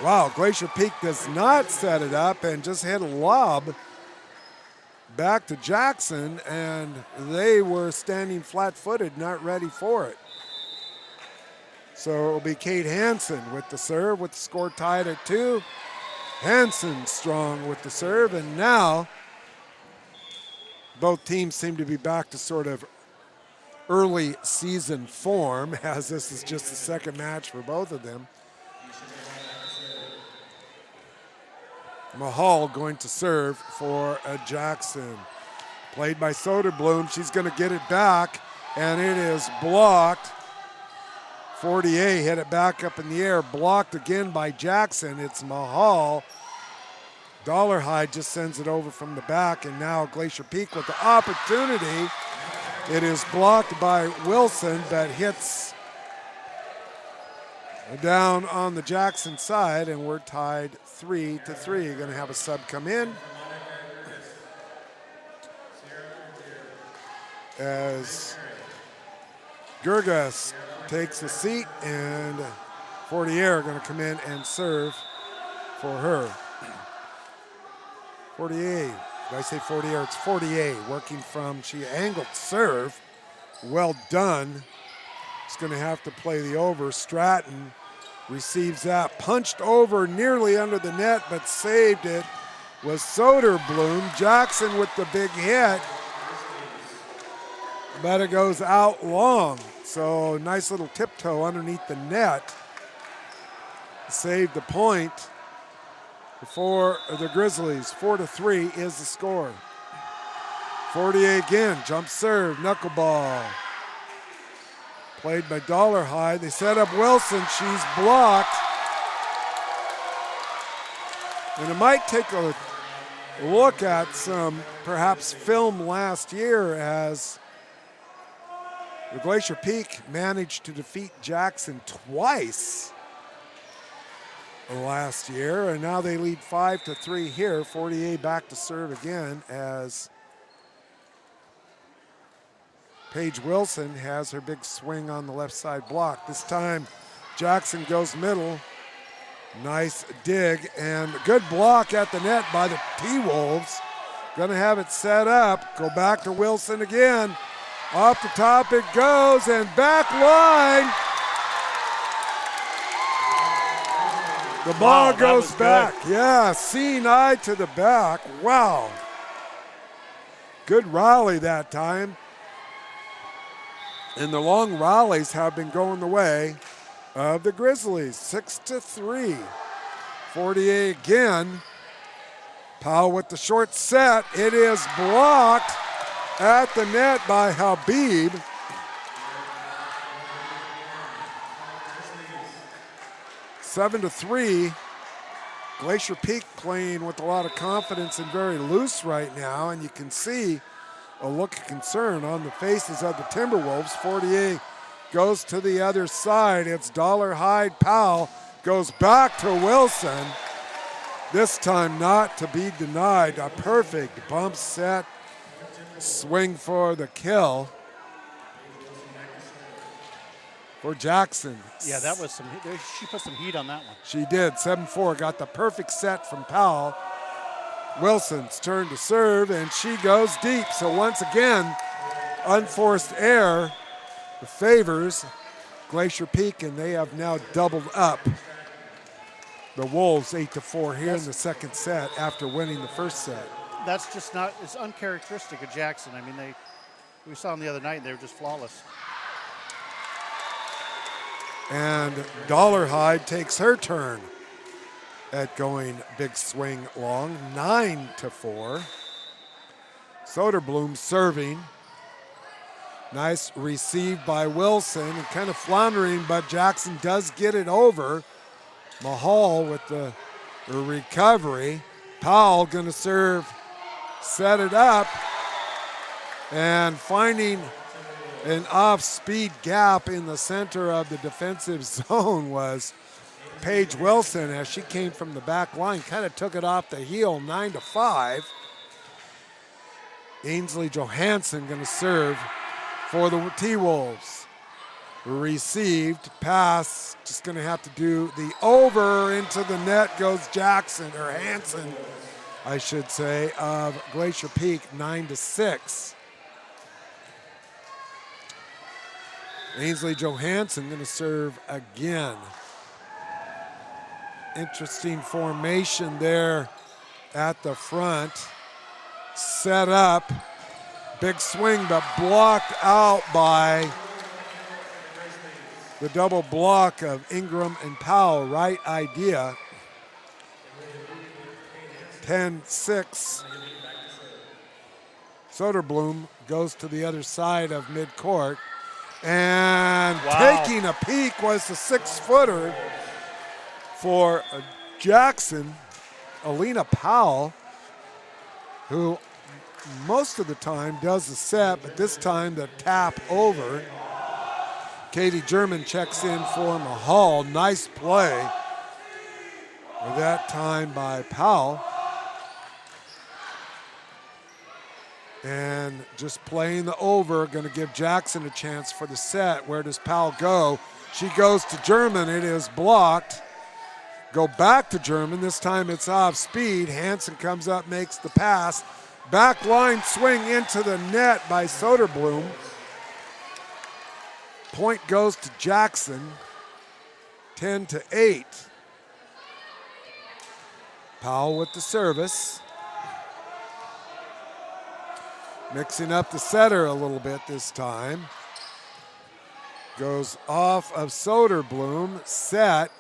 Wow, Glacier Peak does not set it up and just hit a lob back to Jackson, and they were standing flat-footed, not ready for it. So it will be Kate Hansen with the serve, with the score tied at 2. Hansen strong with the serve, and now both teams seem to be back to sort of early season form, as this is just the second match for both of them. Mahal going to serve for Jackson. Played by Soderblom. She's going to get it back, and it is blocked. Fortier hit it back up in the air, blocked again by Jackson. It's Mahal. Dollarhide just sends it over from the back, and now Glacier Peak with the opportunity. It is blocked by Wilson, but hits down on the Jackson side, and we're tied 3-3. You're going to have a sub come in as Gurgas takes a seat, and Fortier are going to come in and serve for her. Fortier, did I say Fortier? It's Fortier working from, she angled serve. Well done. It's going to have to play the over. Stratton receives that, punched over nearly under the net, but saved it was Soderblom. Jackson with the big hit, but it goes out long. So nice little tiptoe underneath the net. Saved the point for the Grizzlies. 4-3 is the score. Fortier again, jump serve, knuckleball. Played by Dollarhide. They set up Wilson. She's blocked. And it might take a look at some perhaps film last year, as the Glacier Peak managed to defeat Jackson twice last year, and now they lead 5-3 here. Fortier back to serve again as Paige Wilson has her big swing on the left side block. This time Jackson goes middle. Nice dig and good block at the net by the T-Wolves. Gonna have it set up. Go back to Wilson again. Off the top it goes, and back line. The ball goes back. Good. Yeah, seeing eye to the back. Wow. Good rally that time. And the long rallies have been going the way of the Grizzlies. 6-3. Fortier again. Powell with the short set. It is blocked at the net by Habib. 7-3. Glacier Peak playing with a lot of confidence and very loose right now, and you can see a look of concern on the faces of the Timberwolves. Fortier goes to the other side. It's Dollarhide. Powell goes back to Wilson. This time not to be denied. A perfect bump set swing for the kill for Jackson. Yeah, that was she put some heat on that one. She did. 7-4, got the perfect set from Powell. Wilson's turn to serve, and she goes deep. So once again, unforced error favors Glacier Peak, and they have now doubled up the Wolves 8-4 here in the second set after winning the first set. That's just not, it's uncharacteristic of Jackson. I mean, we saw them the other night and they were just flawless. And Dollarhide takes her turn at going big swing long, 9-4. Soderblom serving. Nice receive by Wilson and kind of floundering, but Jackson does get it over. Mahal with the recovery. Powell going to serve, set it up, and finding an off-speed gap in the center of the defensive zone was Paige Wilson as she came from the back line, kind of took it off the heel, 9-5. Ainsley Johansson going to serve for the T-Wolves. Received, pass, just going to have to do the over. Into the net goes Jackson, or Hanson, I should say, of Glacier Peak, 9-6. Ainsley Johansson going to serve again. Interesting formation there at the front. Set up, big swing, but blocked out by the double block of Ingram and Powell. Right idea. 10-6. Soderblom goes to the other side of midcourt. And taking a peek was the 6-footer for Jackson, Alina Powell, who most of the time does the set, but this time the tap over. Katie German checks in for Mahal. Nice play with that time by Powell. And just playing the over, going to give Jackson a chance for the set. Where does Powell go? She goes to German. It is blocked. Go back to German. This time it's off speed. Hanson comes up, makes the pass. Back line swing into the net by Soderblom. Point goes to Jackson, 10-8. Powell with the service. Mixing up the setter a little bit this time. Goes off of Soderblom, set.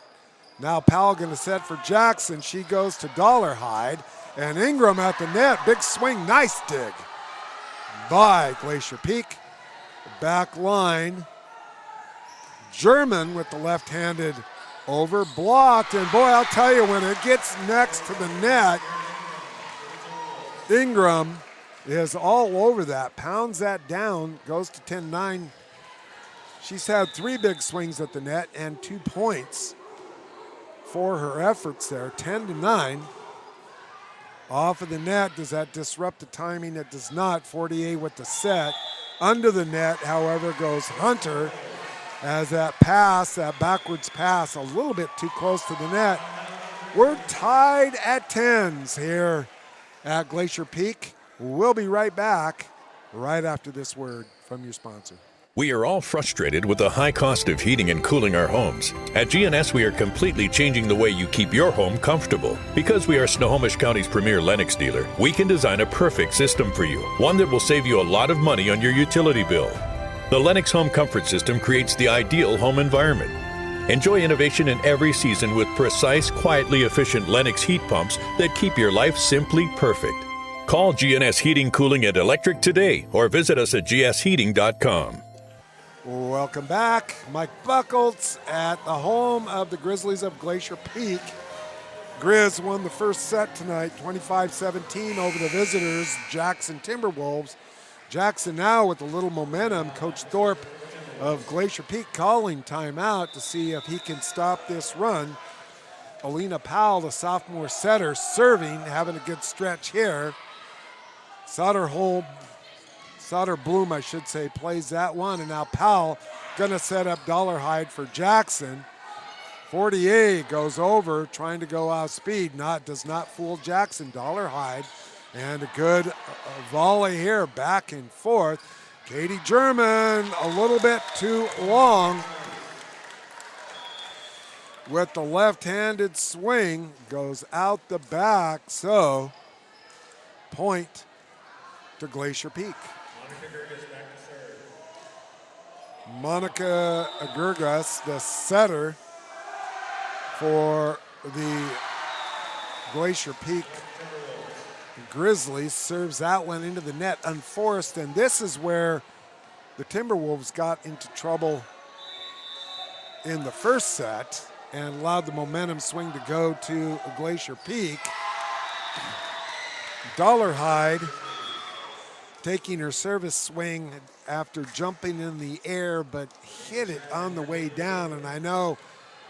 Now Powell going to set for Jackson. She goes to Dollarhide. And Ingram at the net, big swing, nice dig by Glacier Peak. Back line. German with the left-handed over, blocked, and boy, I'll tell you, when it gets next to the net, Ingram is all over that, pounds that down, goes to 10-9. She's had 3 big swings at the net and 2 points for her efforts there, 10-9. Off of the net, does that disrupt the timing? It does not. 48 with the set. Under the net, however, goes Hunter as that pass, that backwards pass, a little bit too close to the net. We're tied at 10s here at Glacier Peak. We'll be right back right after this word from your sponsor. We are all frustrated with the high cost of heating and cooling our homes. At GNS, we are completely changing the way you keep your home comfortable. Because we are Snohomish County's premier Lennox dealer, we can design a perfect system for you, one that will save you a lot of money on your utility bill. The Lennox Home Comfort System creates the ideal home environment. Enjoy innovation in every season with precise, quietly efficient Lennox heat pumps that keep your life simply perfect. Call GNS Heating, Cooling, and Electric today or visit us at gsheating.com. Welcome back. Mike Buckles at the home of the Grizzlies of Glacier Peak. Grizz won the first set tonight, 25-17 over the visitors, Jackson Timberwolves. Jackson now with a little momentum. Coach Thorpe of Glacier Peak calling timeout to see if he can stop this run. Alina Powell, the sophomore setter, serving, having a good stretch here. Soderblom, I should say, plays that one, and now Powell gonna set up Dollarhide for Jackson. 48 goes over, trying to go off speed. Does not fool Jackson. Dollarhide, and a good volley here, back and forth. Katie German, a little bit too long. with the left-handed swing, goes out the back, so point to Glacier Peak. Monica Gurgas, the setter for the Glacier Peak Grizzlies, serves that one into the net unforced, and this is where the Timberwolves got into trouble in the first set and allowed the momentum swing to go to Glacier Peak. Dollarhide taking her service swing after jumping in the air, but hit it on the way down. And I know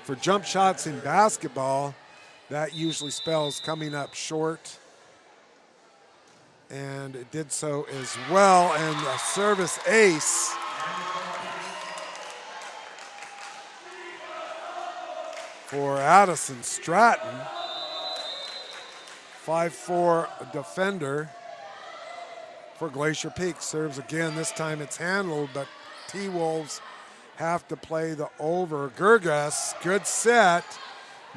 for jump shots in basketball, that usually spells coming up short. And it did so as well. And a service ace for Addison Stratton. 5'4" defender for Glacier Peak. Serves again, this time it's handled, but T-Wolves have to play the over. Gurgas, good set.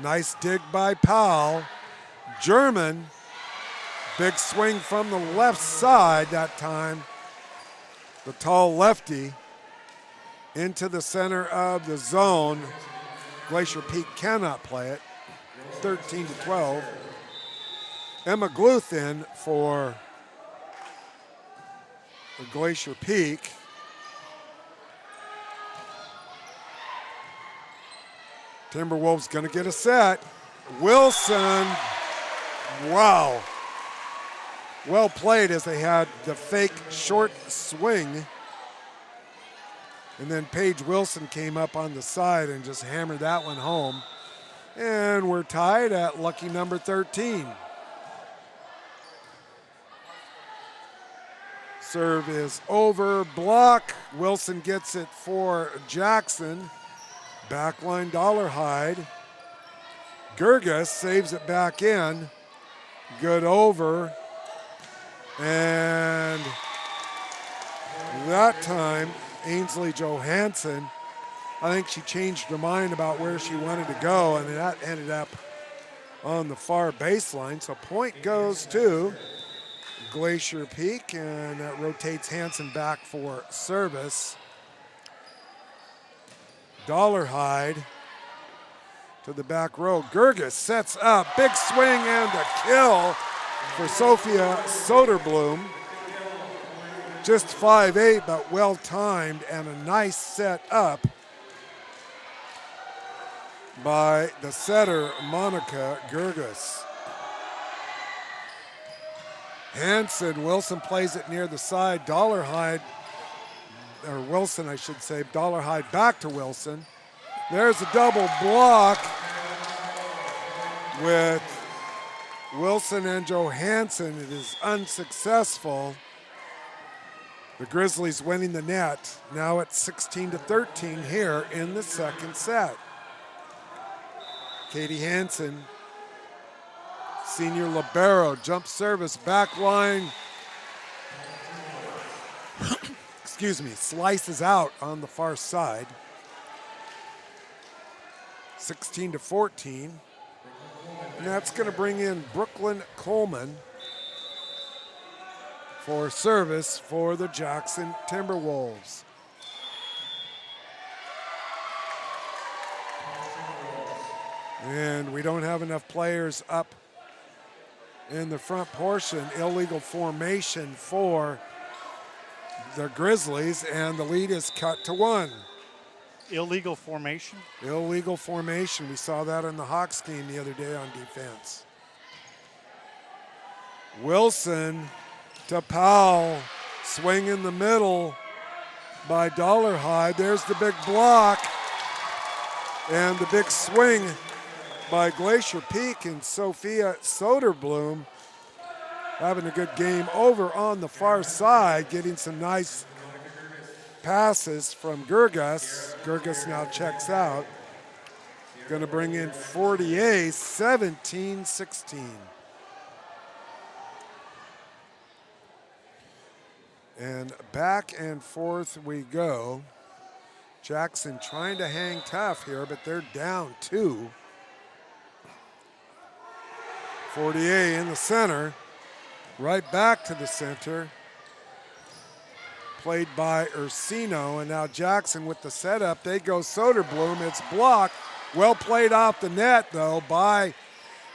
Nice dig by Powell. German, big swing from the left side that time. The tall lefty into the center of the zone. Glacier Peak cannot play it. 13-12. Emma Gluthin for the Glacier Peak. Timberwolves going to get a set. Wilson, wow. Well played as they had the fake short swing. And then Paige Wilson came up on the side and just hammered that one home. And we're tied at lucky number 13. Serve is over, block. Wilson gets it for Jackson. Backline Dollarhide. Gurgas saves it back in. Good over. And that time, Ainsley Johansson, I think she changed her mind about where she wanted to go, and that ended up on the far baseline. So point goes to Glacier Peak, and that rotates Hansen back for service. Dollarhide to the back row. Gurgas sets up, big swing and a kill for Sophia Soderblom. Just 5'8", but well timed, and a nice set up by the setter, Monica Gurgas. Hansen, Wilson plays it near the side. Dollarhide, or Wilson, I should say. Dollarhide back to Wilson. There's a double block with Wilson and Johansson. It is unsuccessful. The Grizzlies winning the net. Now it's 16-13 here in the second set. Katie Hansen, senior libero, jump service, back line. Excuse me, slices out on the far side. 16-14. And that's going to bring in Brooklyn Coleman for service for the Jackson Timberwolves. And we don't have enough players up in the front portion. Illegal formation for the Grizzlies, and the lead is cut to 1. Illegal formation? Illegal formation. We saw that in the Hawks game the other day on defense. Wilson to Powell. Swing in the middle by Dollarhide. There's the big block. And the big swing by Glacier Peak, and Sophia Soderblom having a good game over on the far side, getting some nice passes from Gurgas. Gurgas now checks out. Going to bring in 48, 17-16. And back and forth we go. Jackson trying to hang tough here, but they're down 2. 48 in the center, right back to the center. Played by Ursino, and now Jackson with the setup. They go Soderblom. It's blocked. Well played off the net, though, by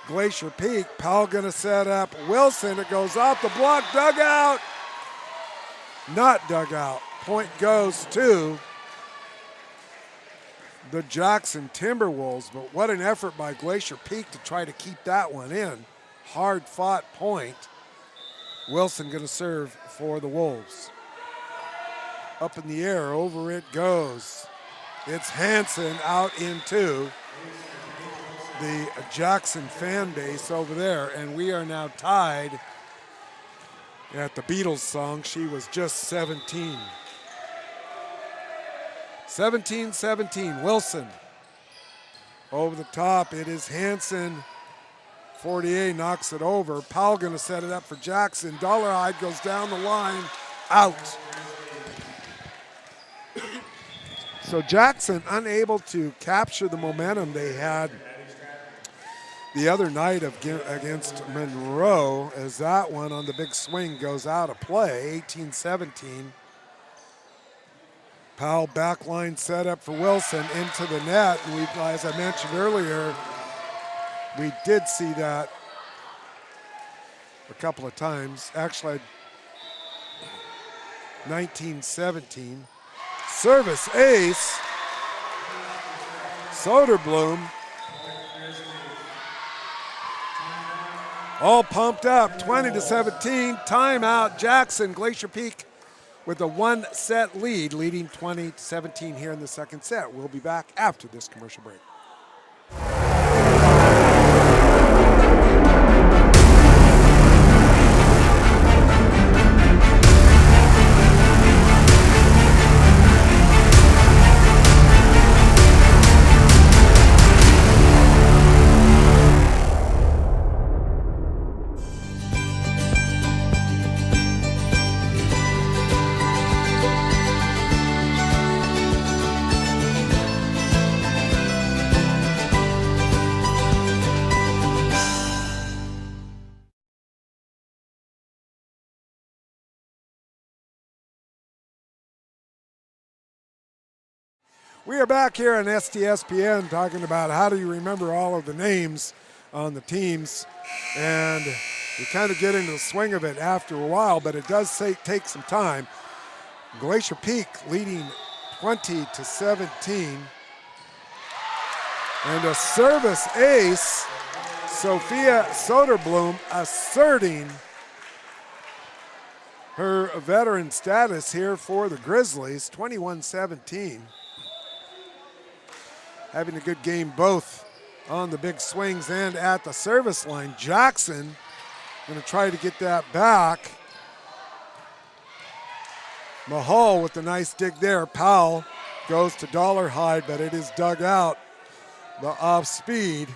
Glacier Peak. Powell going to set up Wilson. It goes off the block. Dugout. Not dugout. Point goes to the Jackson Timberwolves, but what an effort by Glacier Peak to try to keep that one in. Hard-fought point. Wilson going to serve for the Wolves. Up in the air, over it goes. It's Hansen out into the Jackson fan base over there, and we are now tied at the Beatles song. She was just 17. 17-17, Wilson. Over the top, it is Hansen. 48 knocks it over. Powell gonna set it up for Jackson. Dollarhide goes down the line, out. So Jackson unable to capture the momentum they had the other night against Monroe, as that one on the big swing goes out of play, 18-17. Powell backline set up for Wilson into the net. And we, as I mentioned earlier, we did see that a couple of times. Actually, 19-17. Service ace. Soderblom. All pumped up, 20-17. Timeout, Jackson. Glacier Peak with a 1-set lead, leading 20-17 here in the second set. We'll be back after this commercial break. We are back here on STSPN talking about how do you remember all of the names on the teams, and you kind of get into the swing of it after a while, but it does take some time. Glacier Peak leading 20-17. And a service ace, Sophia Soderblom asserting her veteran status here for the Grizzlies, 21-17. Having a good game both on the big swings and at the service line. Jackson going to try to get that back. Mahal with the nice dig there. Powell goes to Dollarhide, but it is dug out. The off speed.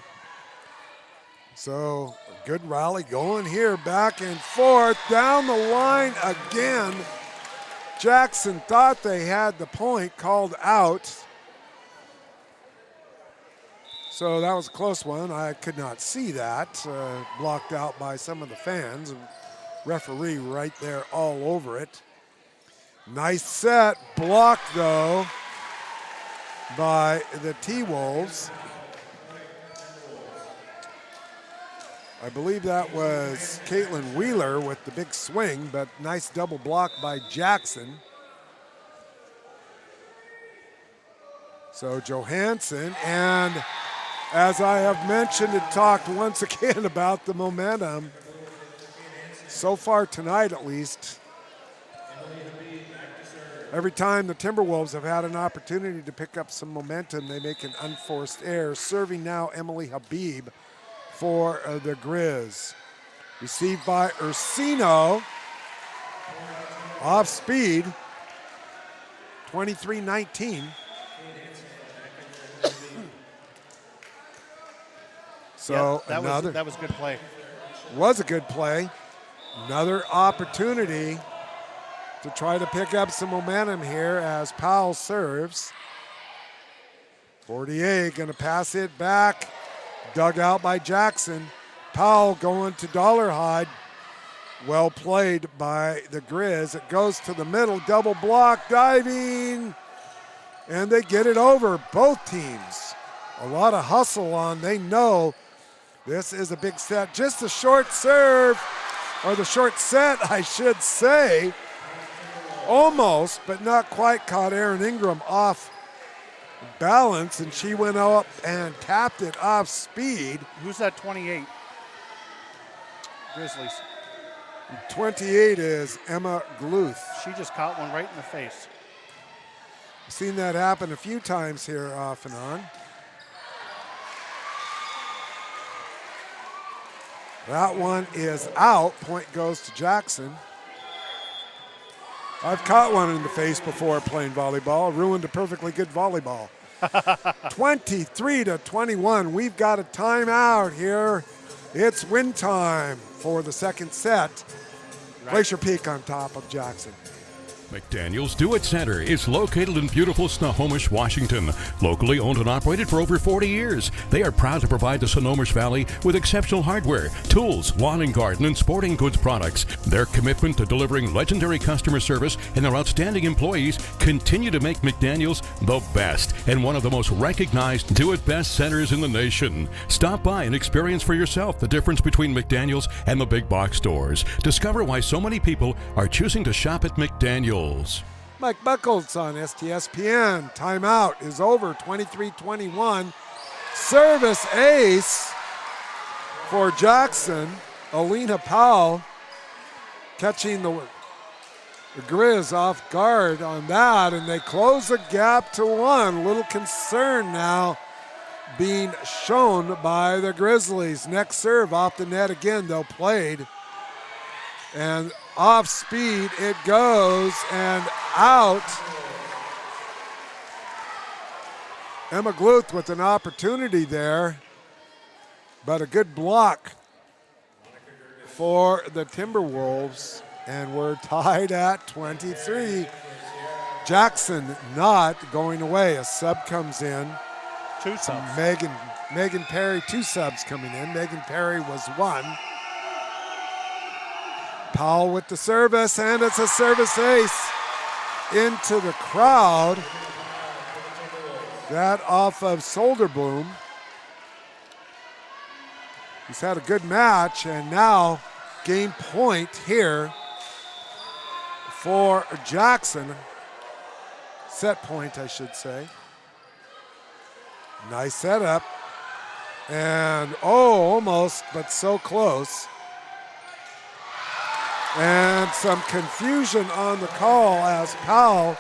So a good rally going here, back and forth, down the line again. Jackson thought they had the point called out. So that was a close one. I could not see that. Blocked out by some of the fans. Referee right there all over it. Nice set. Blocked, though, by the T-Wolves. I believe that was Caitlin Wheeler with the big swing, but nice double block by Jackson. So Johansson, and as I have mentioned and talked once again about the momentum, so far tonight at least, every time the Timberwolves have had an opportunity to pick up some momentum, they make an unforced error. Serving now Emily Habib for the Grizz. Received by Ursino. Off speed, 23-19. So yeah, that was a good play. Was a good play. Another opportunity to try to pick up some momentum here as Powell serves. Fortier going to pass it back. Dug out by Jackson. Powell going to Dollarhide. Well played by the Grizz. It goes to the middle, double block, diving, and they get it over, both teams. A lot of hustle on. They know this is a big set. Just a short serve, or the short set, I should say. Almost, but not quite, caught Erin Ingram off balance, and she went up and tapped it off speed. Who's that 28? Grizzlies. 28 is Emma Gluth. She just caught one right in the face. Seen that happen a few times here off and on. That one is out. Point goes to Jackson. I've caught one in the face before playing volleyball. Ruined a perfectly good volleyball. 23-21. We've got a timeout here. It's win time for the second set. Glacier Peak on top of Jackson. McDaniel's Do-It Center is located in beautiful Snohomish, Washington. Locally owned and operated for over 40 years. They are proud to provide the Snohomish Valley with exceptional hardware, tools, lawn and garden, and sporting goods products. Their commitment to delivering legendary customer service and their outstanding employees continue to make McDaniel's the best and one of the most recognized Do-It-Best centers in the nation. Stop by and experience for yourself the difference between McDaniel's and the big box stores. Discover why so many people are choosing to shop at McDaniel's. Mike Buckles on STSPN. Timeout is over, 23-21. Service ace for Jackson. Alina Powell catching the Grizz off guard on that, and they close the gap to one. Little concern now being shown by the Grizzlies. Next serve off the net again, though, played. And off speed it goes and out. Emma Gluth with an opportunity there, but a good block for the Timberwolves, and we're tied at 23. Jackson not going away. A sub comes in. Two subs. Megan Perry, two subs coming in. Megan Perry was one. Powell with the service, and it's a service ace into the crowd. That off of Soderblom. He's had a good match, and now game point here for Jackson. Set point, I should say. Nice setup. And, almost, but so close. And some confusion on the call as Powell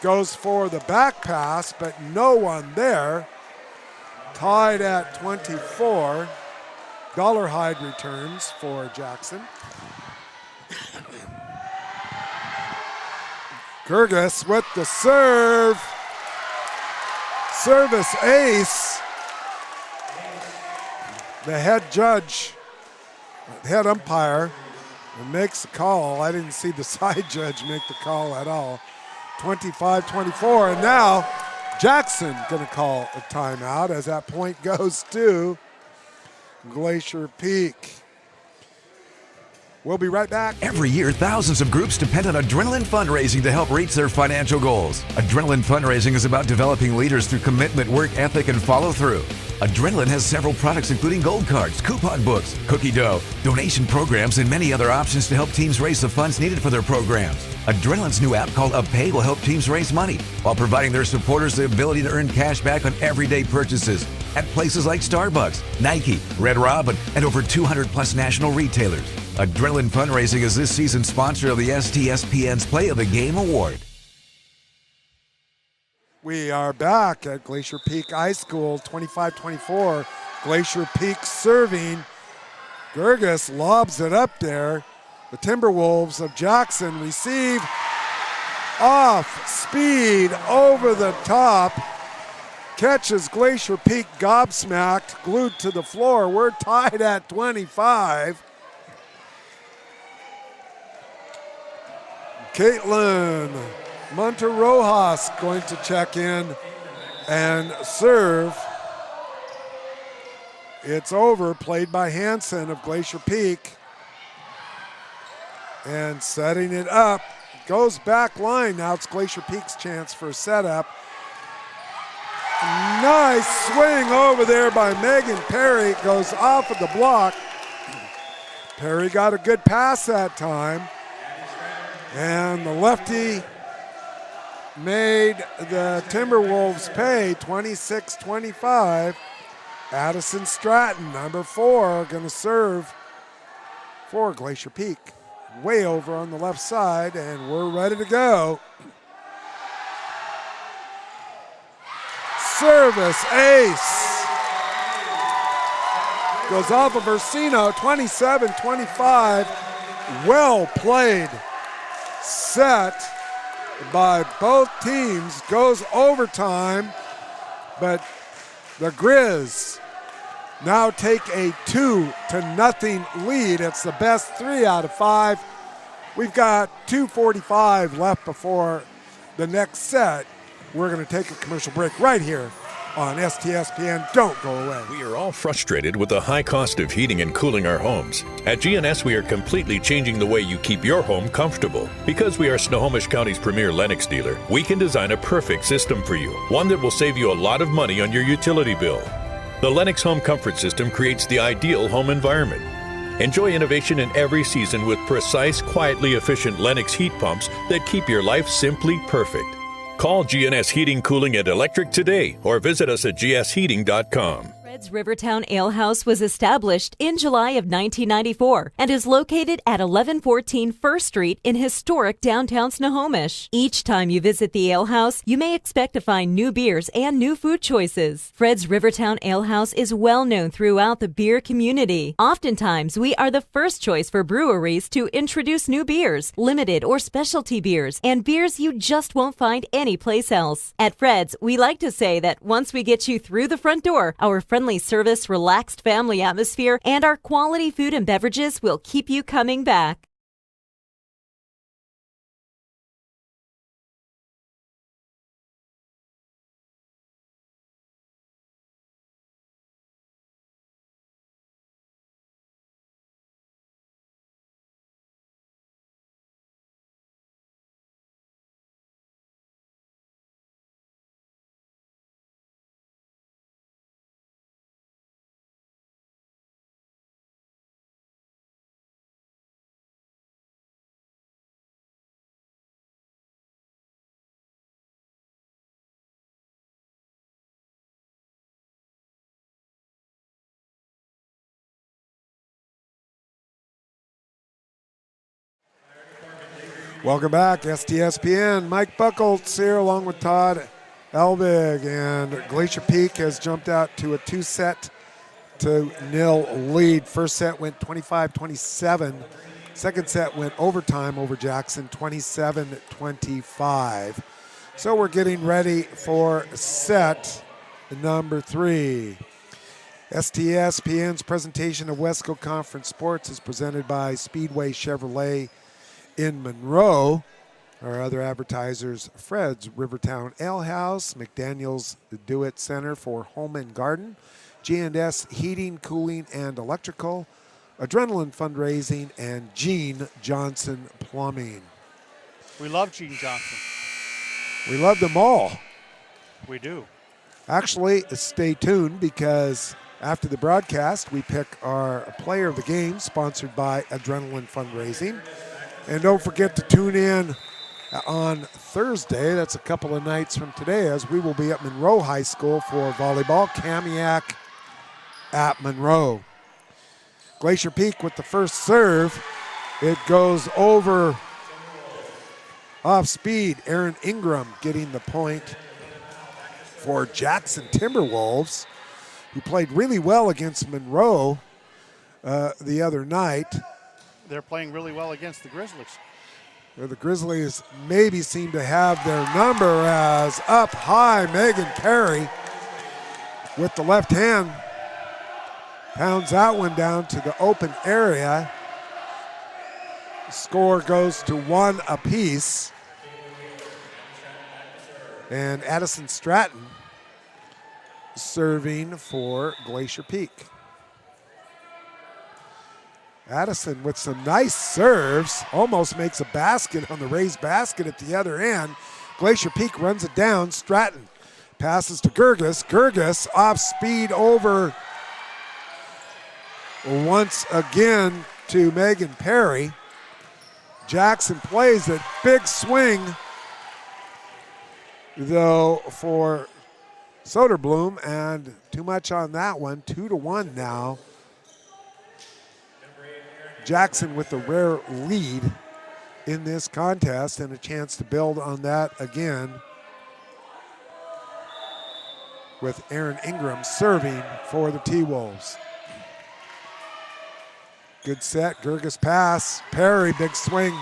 goes for the back pass, but no one there. Tied at 24. Dollarhide returns for Jackson. Gerges with the serve. Service ace. The head judge, head umpire, makes the call. I didn't see the side judge make the call at all. 25-24, and now Jackson going to call a timeout as that point goes to Glacier Peak. We'll be right back. Every year, thousands of groups depend on Adrenaline Fundraising to help reach their financial goals. Adrenaline Fundraising is about developing leaders through commitment, work ethic, and follow through. Adrenaline has several products including gold cards, coupon books, cookie dough, donation programs, and many other options to help teams raise the funds needed for their programs. Adrenaline's new app called UpPay will help teams raise money while providing their supporters the ability to earn cash back on everyday purchases at places like Starbucks, Nike, Red Robin, and over 200 plus national retailers. Adrenaline Fundraising is this season's sponsor of the STSPN's Play of the Game Award. We are back at Glacier Peak High School, 25-24. Glacier Peak serving. Gerges lobs it up there. The Timberwolves of Jackson receive off speed over the top. Catches Glacier Peak gobsmacked, glued to the floor. We're tied at 25. Caitlin Monterojas going to check in And serve. It's over, played by Hansen of Glacier Peak. And setting it up, goes back line. Now it's Glacier Peak's chance for a setup. Nice swing over there by Megan Perry. Goes off of the block. Perry got a good pass that time. And the lefty made the Timberwolves pay 26-25. Addison Stratton, number 4, going to serve for Glacier Peak. Way over on the left side, and we're ready to go. Service ace. Goes off of Ursino, 27-25. Well played set by both teams. Goes overtime, but the Grizz now take a 2-0 lead. It's the best 3 out of 5. We've got 2:45 left before the next set. We're going to take a commercial break right here on STSPN. Don't go away. We are all frustrated with the high cost of heating and cooling our homes. At GNS, we are completely changing the way you keep your home comfortable. Because we are Snohomish County's premier Lennox dealer, we can design a perfect system for you, one that will save you a lot of money on your utility bill. The Lennox Home Comfort System creates the ideal home environment. Enjoy innovation in every season with precise, quietly efficient Lennox heat pumps that keep your life simply perfect. Call GNS Heating, Cooling, and Electric today or visit us at gsheating.com. Fred's Rivertown Ale House was established in July of 1994 and is located at 1114 First Street in historic downtown Snohomish. Each time you visit the ale house, you may expect to find new beers and new food choices. Fred's Rivertown Ale House is well known throughout the beer community. Oftentimes, we are the first choice for breweries to introduce new beers, limited or specialty beers, and beers you just won't find anyplace else. At Fred's, we like to say that once we get you through the front door, our friendly service, relaxed family atmosphere, and our quality food and beverages will keep you coming back. Welcome back, STSPN. Mike Buckholtz here along with Todd Elvig, and Glacier Peak has jumped out to a 2-0 lead. First set went 25-27. Second set went overtime over Jackson, 27-25. So we're getting ready for set number 3. STSPN's presentation of Wesco Conference Sports is presented by Speedway Chevrolet in Monroe. Our other advertisers: Fred's Rivertown Ale House, McDaniel's Do-It Center for Home and Garden, G&S Heating, Cooling, and Electrical, Adrenaline Fundraising, and Gene Johnson Plumbing. We love Gene Johnson. We love them all. We do. Actually, stay tuned, because after the broadcast, we pick our player of the game, sponsored by Adrenaline Fundraising. And don't forget to tune in on Thursday. That's a couple of nights from today, as we will be at Monroe High School for volleyball. Kamiak at Monroe. Glacier Peak with the first serve. It goes over off speed. Aaron Ingram getting the point for Jackson Timberwolves, who played really well against Monroe the other night. They're playing really well against the Grizzlies. The Grizzlies maybe seem to have their number, as up high Megan Perry with the left hand pounds that one down to the open area. Score goes to 1 apiece. And Addison Stratton serving for Glacier Peak. Addison with some nice serves, almost makes a basket on the raised basket at the other end. Glacier Peak runs it down. Stratton passes to Gerges. Gerges off speed over once again to Megan Perry. Jackson plays it. Big swing, though, for Soderblom, and too much on that one. 2-1 now. Jackson with the rare lead in this contest and a chance to build on that again with Aaron Ingram serving for the T-Wolves. Good set, Gerges pass, Perry, big swing,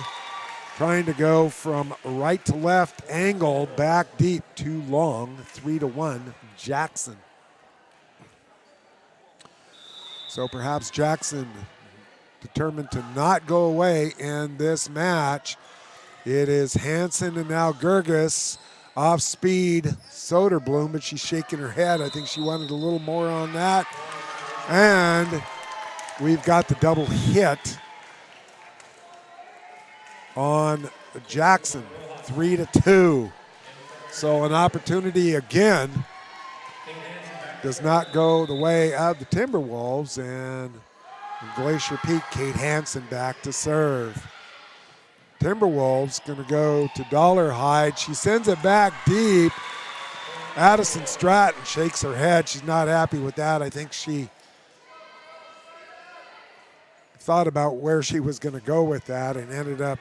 trying to go from right to left, angle, back deep, too long, 3-1, Jackson. So perhaps Jackson determined to not go away in this match. It is Hansen and now Gerges off speed, Soderblom, but she's shaking her head. I think she wanted a little more on that. And we've got the double hit on Jackson, 3-2. So an opportunity again does not go the way of the Timberwolves, and Glacier Peak, Kate Hansen back to serve. Timberwolves going to go to Dollarhide. She sends it back deep. Addison Stratton shakes her head. She's not happy with that. I think she thought about where she was going to go with that and ended up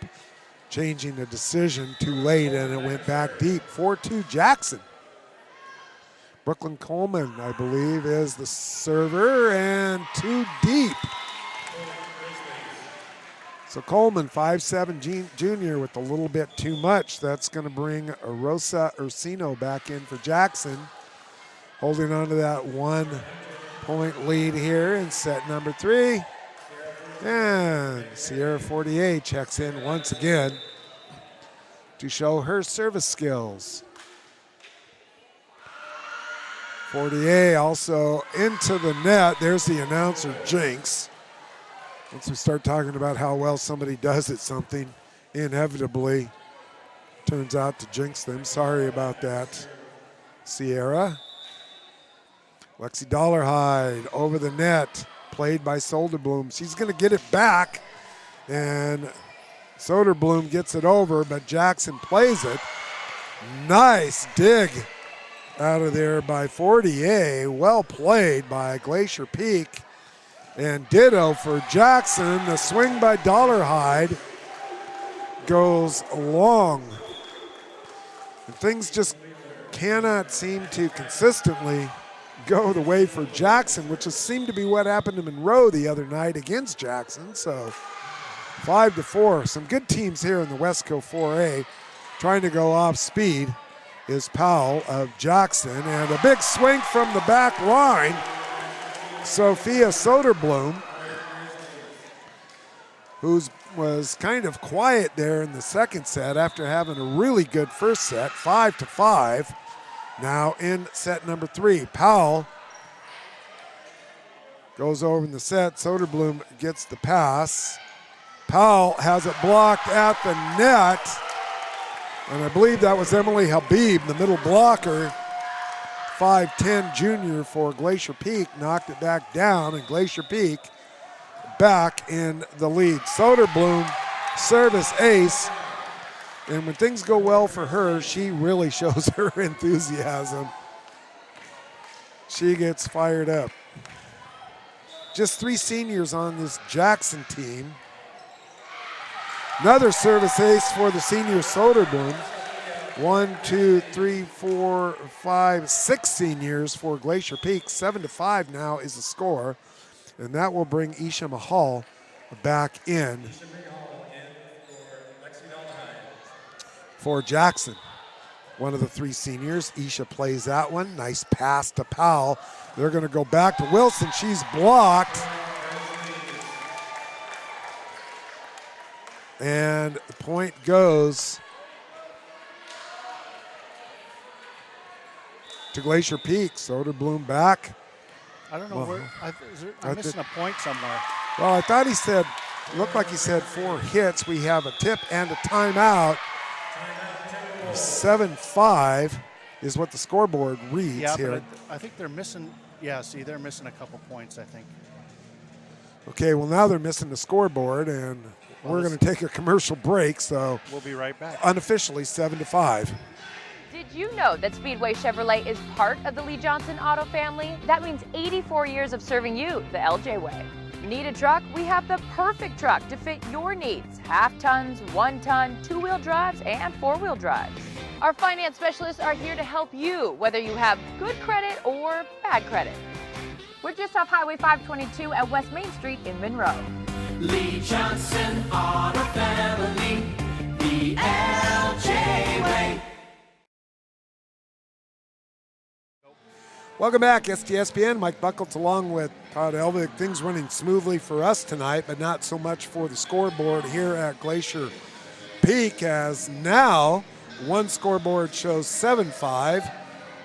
changing the decision too late, and it went back deep. 4-2 Jackson. Brooklyn Coleman, I believe, is the server, and too deep. So Coleman, 5'7" junior with a little bit too much. That's going to bring Rosa Ursino back in for Jackson, holding on to that 1-point lead here in set number 3. And Sierra Fortier checks in once again to show her service skills. Fortier also into the net. There's the announcer jinx. Once we start talking about how well somebody does at something, inevitably turns out to jinx them. Sorry about that, Sierra. Lexi Dollarhide over the net, played by Soderblom. She's going to get it back, and Soderblom gets it over, but Jackson plays it. Nice dig out of there by Fortier. Well played by Glacier Peak. And ditto for Jackson. The swing by Dollarhide goes long. And things just cannot seem to consistently go the way for Jackson, which has seemed to be what happened to Monroe the other night against Jackson. So 5-4. Some good teams here in the Wesco 4A. Trying to go off speed is Powell of Jackson. And a big swing from the back line. Sophia Soderblom, who was kind of quiet there in the second set after having a really good first set, 5-5. Now in set number 3, Powell goes over in the set. Soderblom gets the pass. Powell has it blocked at the net, and I believe that was Emily Habib, the middle blocker. 5'10" junior for Glacier Peak, knocked it back down, and Glacier Peak back in the lead. Soderblom, service ace, and when things go well for her, she really shows her enthusiasm. She gets fired up. Just 3 seniors on this Jackson team. Another service ace for the senior Soderblom. 1, 2, 3, 4, 5, 6 seniors for Glacier Peak. 7-5 now is the score, and that will bring Isha Mahal back in for Jackson. One of the 3 seniors. Isha plays that one. Nice pass to Powell. They're going to go back to Wilson. She's blocked. And the point goes to Glacier Peak. Soderblom back. I don't know where. I'm missing a point somewhere. Well, I thought he said, looked like he said 4 hits. We have a tip and a timeout. 7-5 is what the scoreboard reads here. But I think they're missing. Yeah, see, they're missing a couple points, I think. Okay, well, now they're missing the scoreboard, and we're going to take a commercial break, so we'll be right back. Unofficially 7-5. Did you know that Speedway Chevrolet is part of the Lee Johnson Auto family? That means 84 years of serving you the LJ way. Need a truck? We have the perfect truck to fit your needs. Half tons, 1 ton, 2-wheel drives, and 4-wheel drives. Our finance specialists are here to help you, whether you have good credit or bad credit. We're just off Highway 522 at West Main Street in Monroe. Lee Johnson Auto Family, the LJ way. Welcome back, STSPN. Mike Buckles along with Todd Elvig. Things running smoothly for us tonight, but not so much for the scoreboard here at Glacier Peak, as now one scoreboard shows 7-5.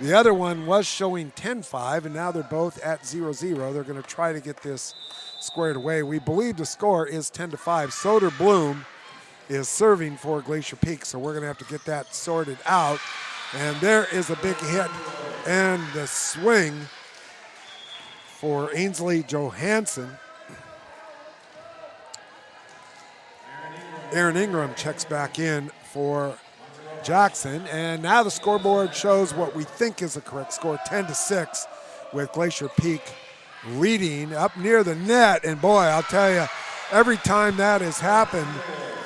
The other one was showing 10-5, and now they're both at 0-0. They're going to try to get this squared away. We believe the score is 10-5. Soderblom is serving for Glacier Peak, so we're going to have to get that sorted out. And there is a big hit and the swing for Ainsley Johansson. Aaron Ingram checks back in for Jackson, and now the scoreboard shows what we think is the correct score, 10-6, with Glacier Peak leading up near the net. And boy, I'll tell you, every time that has happened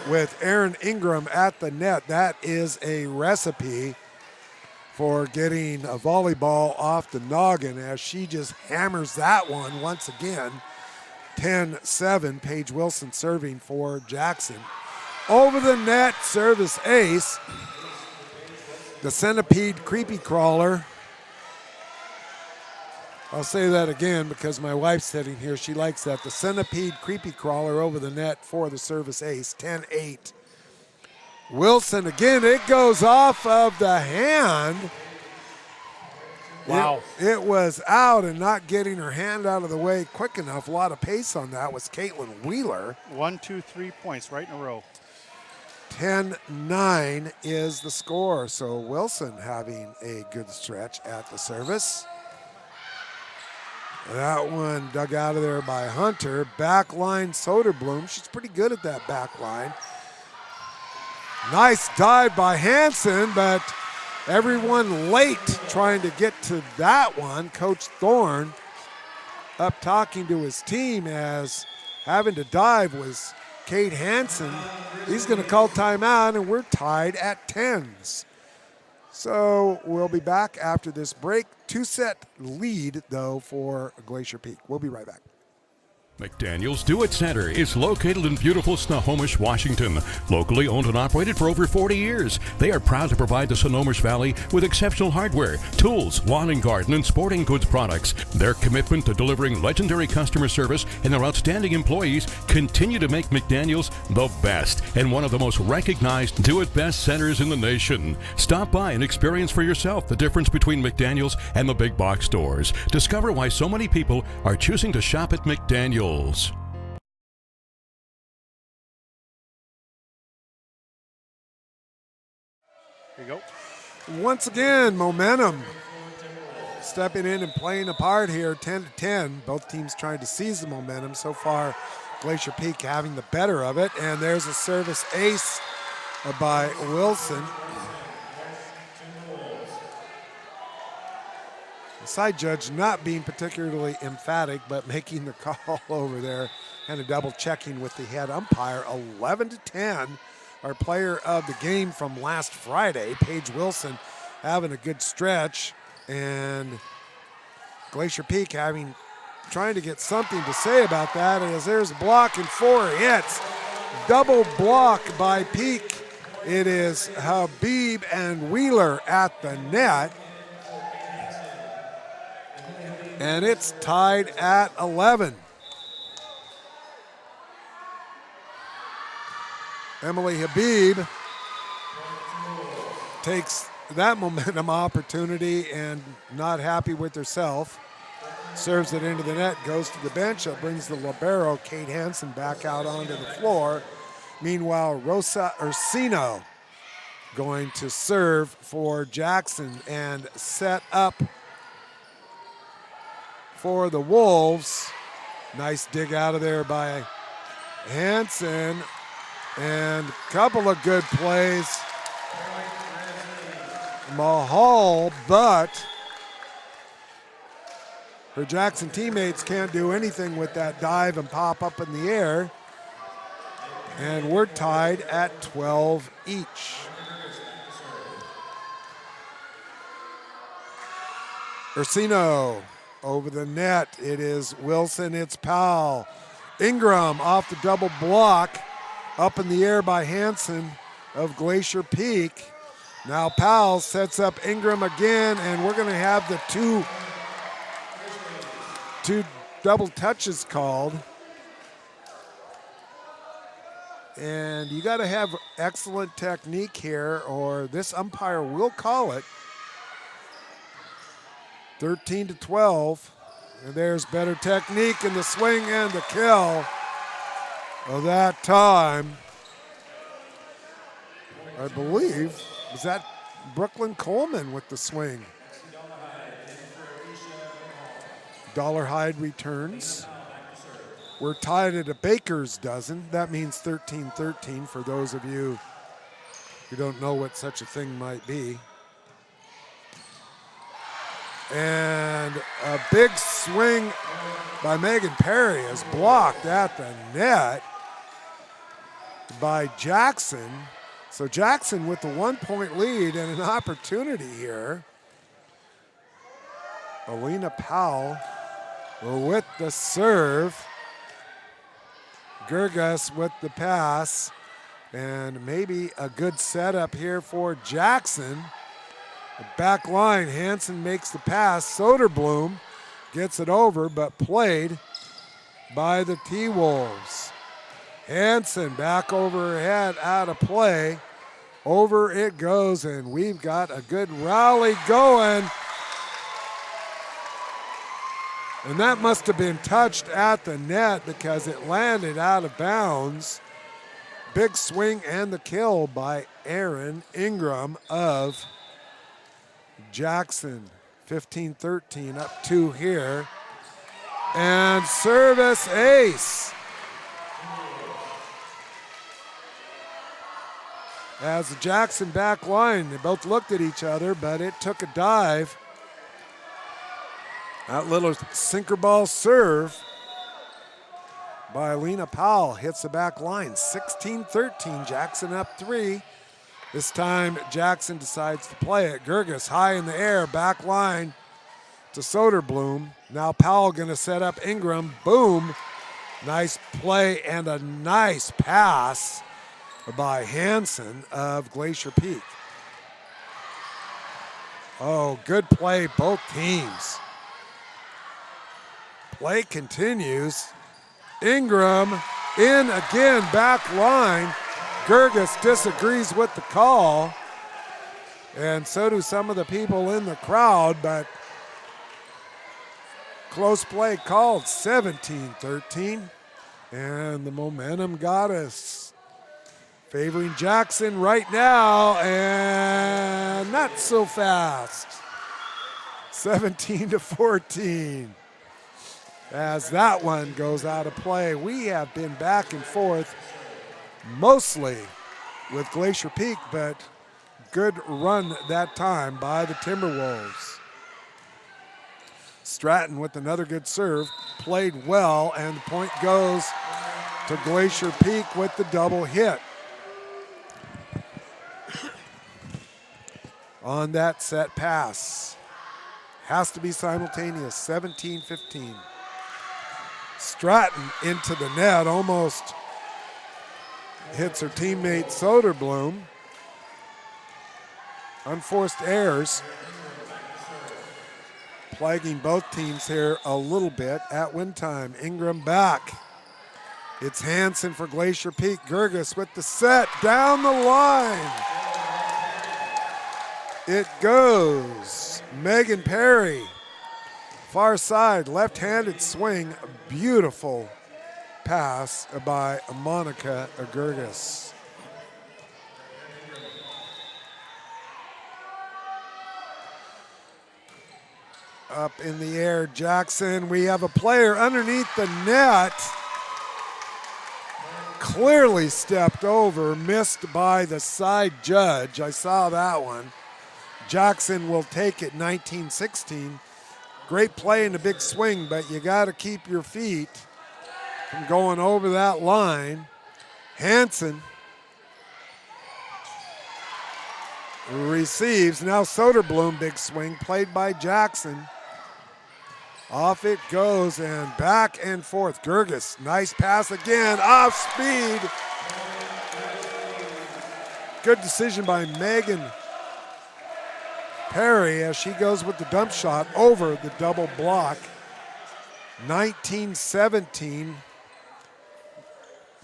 with Aaron Ingram at the net, that is a recipe for getting a volleyball off the noggin, as she just hammers that one once again. 10-7, Paige Wilson serving for Jackson. Over the net, service ace. The centipede creepy crawler. I'll say that again because my wife's sitting here. She likes that. The centipede creepy crawler over the net for the service ace. 10-8. Wilson again. It goes off of the hand. Wow. It was out, and not getting her hand out of the way quick enough. A lot of pace on that was Caitlin Wheeler. 1, 2, 3 points right in a row. 10-9 is the score. So Wilson having a good stretch at the service. That one dug out of there by Hunter. Backline Soderblom. She's pretty good at that backline. Nice dive by Hansen, but everyone late trying to get to that one. Coach Thorne up talking to his team, as having to dive was Kate Hansen. He's going to call timeout, and we're tied at 10s. So we'll be back after this break. 2-set lead, though, for Glacier Peak. We'll be right back. McDaniel's Do-It Center is located in beautiful Snohomish, Washington. Locally owned and operated for over 40 years, they are proud to provide the Snohomish Valley with exceptional hardware, tools, lawn and garden, and sporting goods products. Their commitment to delivering legendary customer service and their outstanding employees continue to make McDaniel's the best and one of the most recognized do-it-best centers in the nation. Stop by and experience for yourself the difference between McDaniel's and the big box stores. Discover why so many people are choosing to shop at McDaniel's. Here you go. Once again, momentum stepping in and playing a part here, 10-10. Both teams trying to seize the momentum. So far, Glacier Peak having the better of it. And there's a service ace by Wilson. The side judge not being particularly emphatic, but making the call over there, and a double checking with the head umpire. 11-10, our player of the game from last Friday, Paige Wilson, having a good stretch, and Glacier Peak trying to get something to say about that, as there's a block and 4 hits. Double block by Peak. It is Habib and Wheeler at the net. And it's tied at 11. Emily Habib takes that momentum opportunity and not happy with herself. Serves it into the net, goes to the bench. It brings the libero, Kate Hansen, back out onto the floor. Meanwhile, Rosa Ursino going to serve for Jackson and set up for the Wolves. Nice dig out of there by Hansen, and a couple of good plays. Mahal, but her Jackson teammates can't do anything with that dive and pop up in the air. And we're tied at 12 each. Ursino over the net. It is Wilson, it's Powell. Ingram off the double block. Up in the air by Hansen of Glacier Peak. Now Powell sets up Ingram again, and we're going to have the two double touches called. And you got to have excellent technique here, or this umpire will call it. 13-12. And there's better technique in the swing and the kill of that time. I believe, was that Brooklyn Coleman with the swing. Dollarhide returns. We're tied at a baker's dozen. That means 13-13 for those of you who don't know what such a thing might be. And a big swing by Megan Perry is blocked at the net by Jackson. So Jackson with the 1-point lead and an opportunity here. Alina Powell with the serve. Gerges with the pass. And maybe a good setup here for Jackson. The back line, Hansen makes the pass. Soderblom gets it over, but played by the T-Wolves. Hansen back over her head, out of play. Over it goes, and we've got a good rally going. And that must have been touched at the net because it landed out of bounds. Big swing and the kill by Erin Ingram of Jackson. 15-13, up 2 here. And service ace. As the Jackson back line, they both looked at each other, but it took a dive. That little sinker ball serve by Alina Powell hits the back line. 16-13, Jackson up 3. This time Jackson decides to play it. Gerges high in the air, back line to Soderblom. Now Powell gonna set up Ingram, boom. Nice play and a nice pass by Hansen of Glacier Peak. Oh, good play, both teams. Play continues. Ingram in again, back line. Gerges disagrees with the call, and so do some of the people in the crowd, but close play called. 17-13, and the momentum got us. Favoring Jackson right now, and not so fast. 17-14. As that one goes out of play. We have been back and forth mostly with Glacier Peak, but good run that time by the Timberwolves. Stratton with another good serve, played well, and the point goes to Glacier Peak with the double hit. On that set pass. Has to be simultaneous, 17-15. Stratton into the net, almost hits her teammate Soderblom. Unforced errors plaguing both teams here a little bit at win time. Ingram back. It's Hansen for Glacier Peak. Gerges with the set down the line. it goes. Megan Perry, far side, left-handed swing, beautiful pass by Monica Gerges. Up in the air, Jackson. We have a player underneath the net. Clearly stepped over, missed by the side judge. I saw that one. Jackson will take it 19-16. Great play and a big swing, but you got to keep your feet from going over that line. Hansen receives. Now Soderblom, big swing, played by Jackson. Off it goes and back and forth. Gerges, nice pass again, off speed. Good decision by Megan Perry as she goes with the dump shot over the double block. 19-17.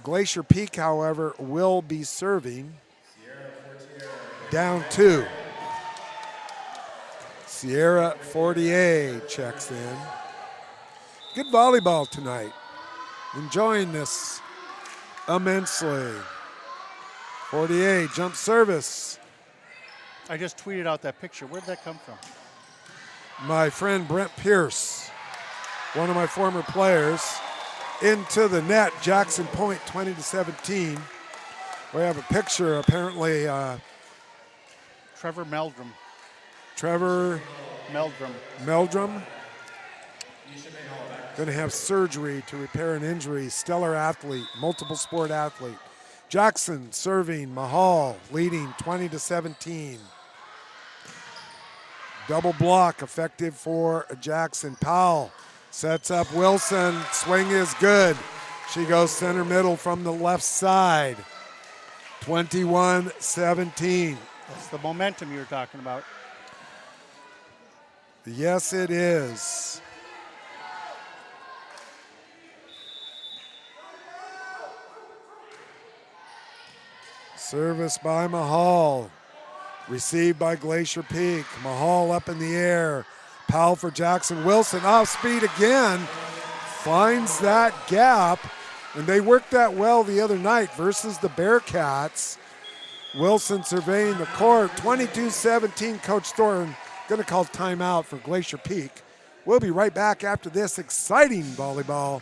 Glacier Peak, however, will be serving. Down 2. Sierra Fortier checks in. Good volleyball tonight. Enjoying this immensely. Fortier, jump service. I just tweeted out that picture. Where'd that come from? My friend Brent Pierce, one of my former players, into the net. Jackson Point, 20-17. We have a picture, apparently. Trevor Meldrum. Meldrum. Going to have surgery to repair an injury. Stellar athlete, multiple sport athlete. Jackson serving, Mahal leading 20-17. Double block effective for Jackson. Powell sets up Wilson. Swing is good. She goes center middle from the left side. 21-17. That's the momentum you were talking about. Yes, it is. Service by Mahal. Received by Glacier Peak. Mahal up in the air. Powell for Jackson. Wilson off speed again. Finds that gap. And they worked that well the other night versus the Bearcats. Wilson surveying the court. 22-17. Coach Thornton going to call timeout for Glacier Peak. We'll be right back after this exciting volleyball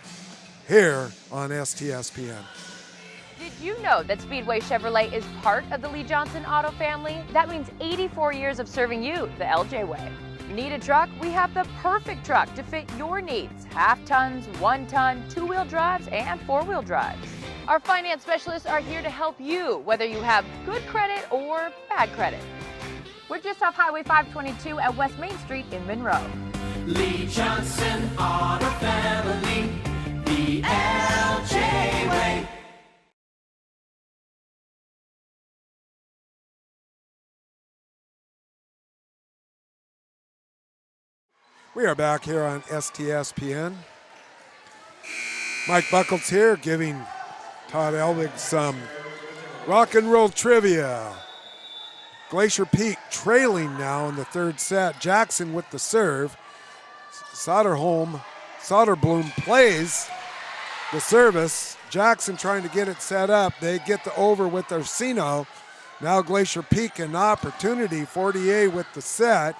here on STSPN. Did you know that Speedway Chevrolet is part of the Lee Johnson Auto family? That means 84 years of serving you the LJ way. Need a truck? We have the perfect truck to fit your needs. Half tons, 1 ton, 2-wheel drives, and 4-wheel drives. Our finance specialists are here to help you, whether you have good credit or bad credit. We're just off Highway 522 at West Main Street in Monroe. Lee Johnson Auto Family, the LJ way. We are back here on STSPN. Mike Buckles here giving Todd Elvig some rock and roll trivia. Glacier Peak trailing now in the third set. Jackson with the serve. Soderblom plays the service. Jackson trying to get it set up. They get the over with Orsino. Now Glacier Peak an opportunity. Fortier with the set.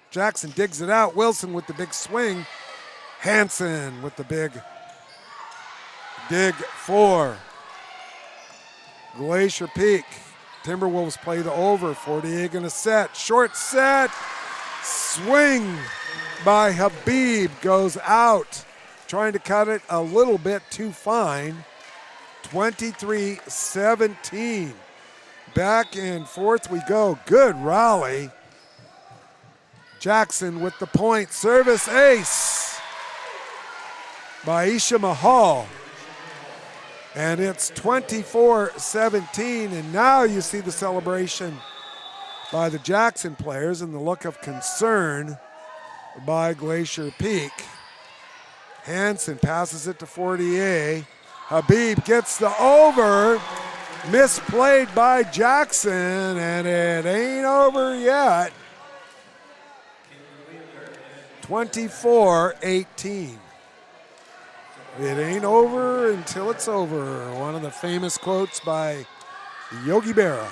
Jackson digs it out. Wilson with the big swing. Hansen with the big dig for Glacier Peak. Timberwolves play the over. Fortier gonna set. Short set. Swing by Habib goes out. Trying to cut it a little bit too fine. 23-17. Back and forth we go. Good rally. Jackson with the point. Service ace by Isha Mahal. And it's 24-17. And now you see the celebration by the Jackson players and the look of concern by Glacier Peak. Hansen passes it to Fortier. Habib gets the over. misplayed by Jackson, and it ain't over yet. 24-18. It ain't over until it's over. One of the famous quotes by Yogi Berra.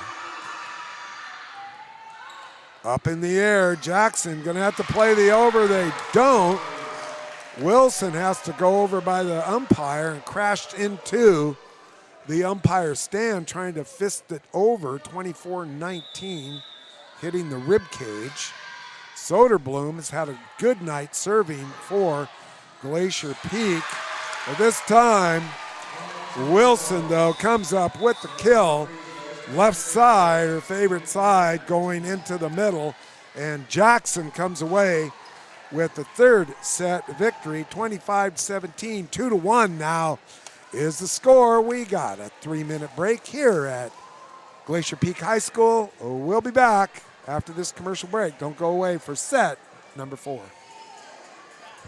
Up in the air, Jackson gonna have to play the over. They don't. Wilson has to go over by the umpire and crashed into the umpire's stand trying to fist it over. 24-19, hitting the rib cage. Soderblom has had a good night serving for Glacier Peak. But this time, Wilson, though, comes up with the kill. Left side, her favorite side, going into the middle. And Jackson comes away with the third set victory, 25-17. 2-1 now is the score. We got a 3-minute break here at Glacier Peak High School. We'll be back after this commercial break. Don't go away for set number 4.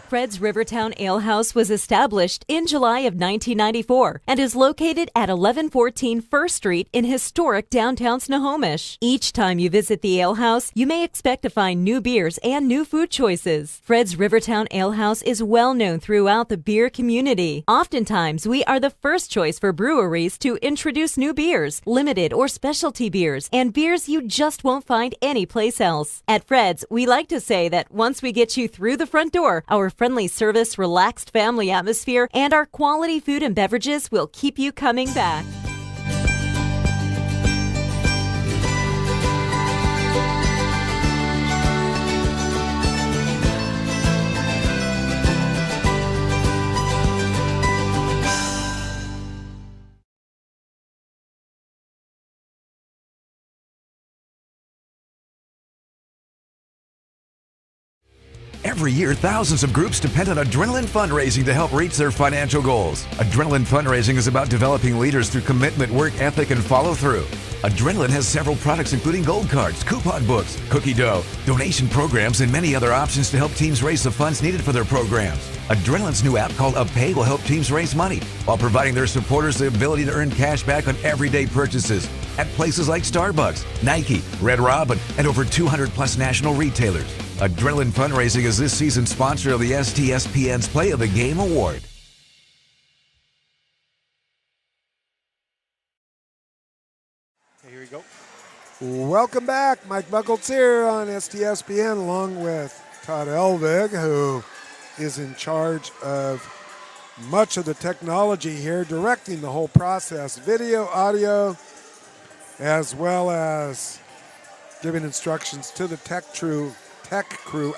Fred's Rivertown Ale House was established in July of 1994 and is located at 1114 First Street in historic downtown Snohomish. Each time you visit the ale house, you may expect to find new beers and new food choices. Fred's Rivertown Ale House is well known throughout the beer community. Oftentimes, we are the first choice for breweries to introduce new beers, limited or specialty beers, and beers you just won't find anyplace else. At Fred's, we like to say that once we get you through the front door, our friendly service, relaxed family atmosphere, and our quality food and beverages will keep you coming back. Every year, thousands of groups depend on Adrenaline Fundraising to help reach their financial goals. Adrenaline Fundraising is about developing leaders through commitment, work ethic, and follow-through. Adrenaline has several products including gold cards, coupon books, cookie dough, donation programs, and many other options to help teams raise the funds needed for their programs. Adrenaline's new app called UpPay will help teams raise money while providing their supporters the ability to earn cash back on everyday purchases at places like Starbucks, Nike, Red Robin, and over 200 plus national retailers. Adrenaline Fundraising is this season's sponsor of the STSPN's Play of the Game Award. Okay, here we go. Welcome back. Mike Buckles here on STSPN along with Todd Elvig, who is in charge of much of the technology here, directing the whole process, video, audio, as well as giving instructions to the tech crew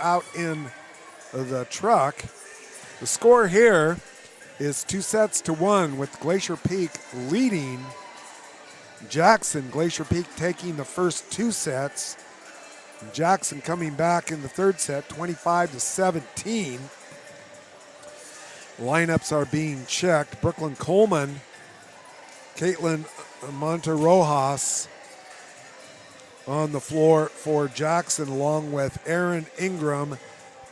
out in the truck. The score here is 2-1 with Glacier Peak leading Jackson. Glacier Peak taking the first 2 sets. Jackson coming back in the third set, 25-17. Lineups are being checked. Brooklyn Coleman, Caitlin Monterojas on the floor for Jackson, along with Aaron Ingram,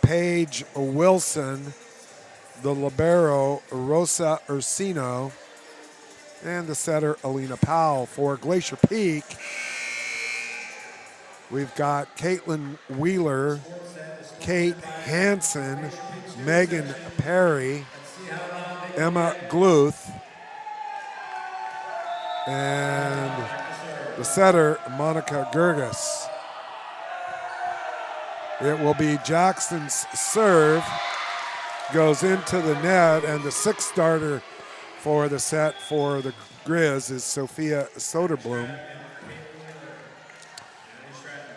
Paige Wilson, the libero Rosa Ursino, and the setter Alina Powell. For Glacier Peak, we've got Caitlin Wheeler, Kate Hansen, Megan Perry, Emma Gluth, and the setter, Monica Gerges. It will be Jackson's serve, goes into the net, and the 6th starter for the set for the Grizz is Sophia Soderblom,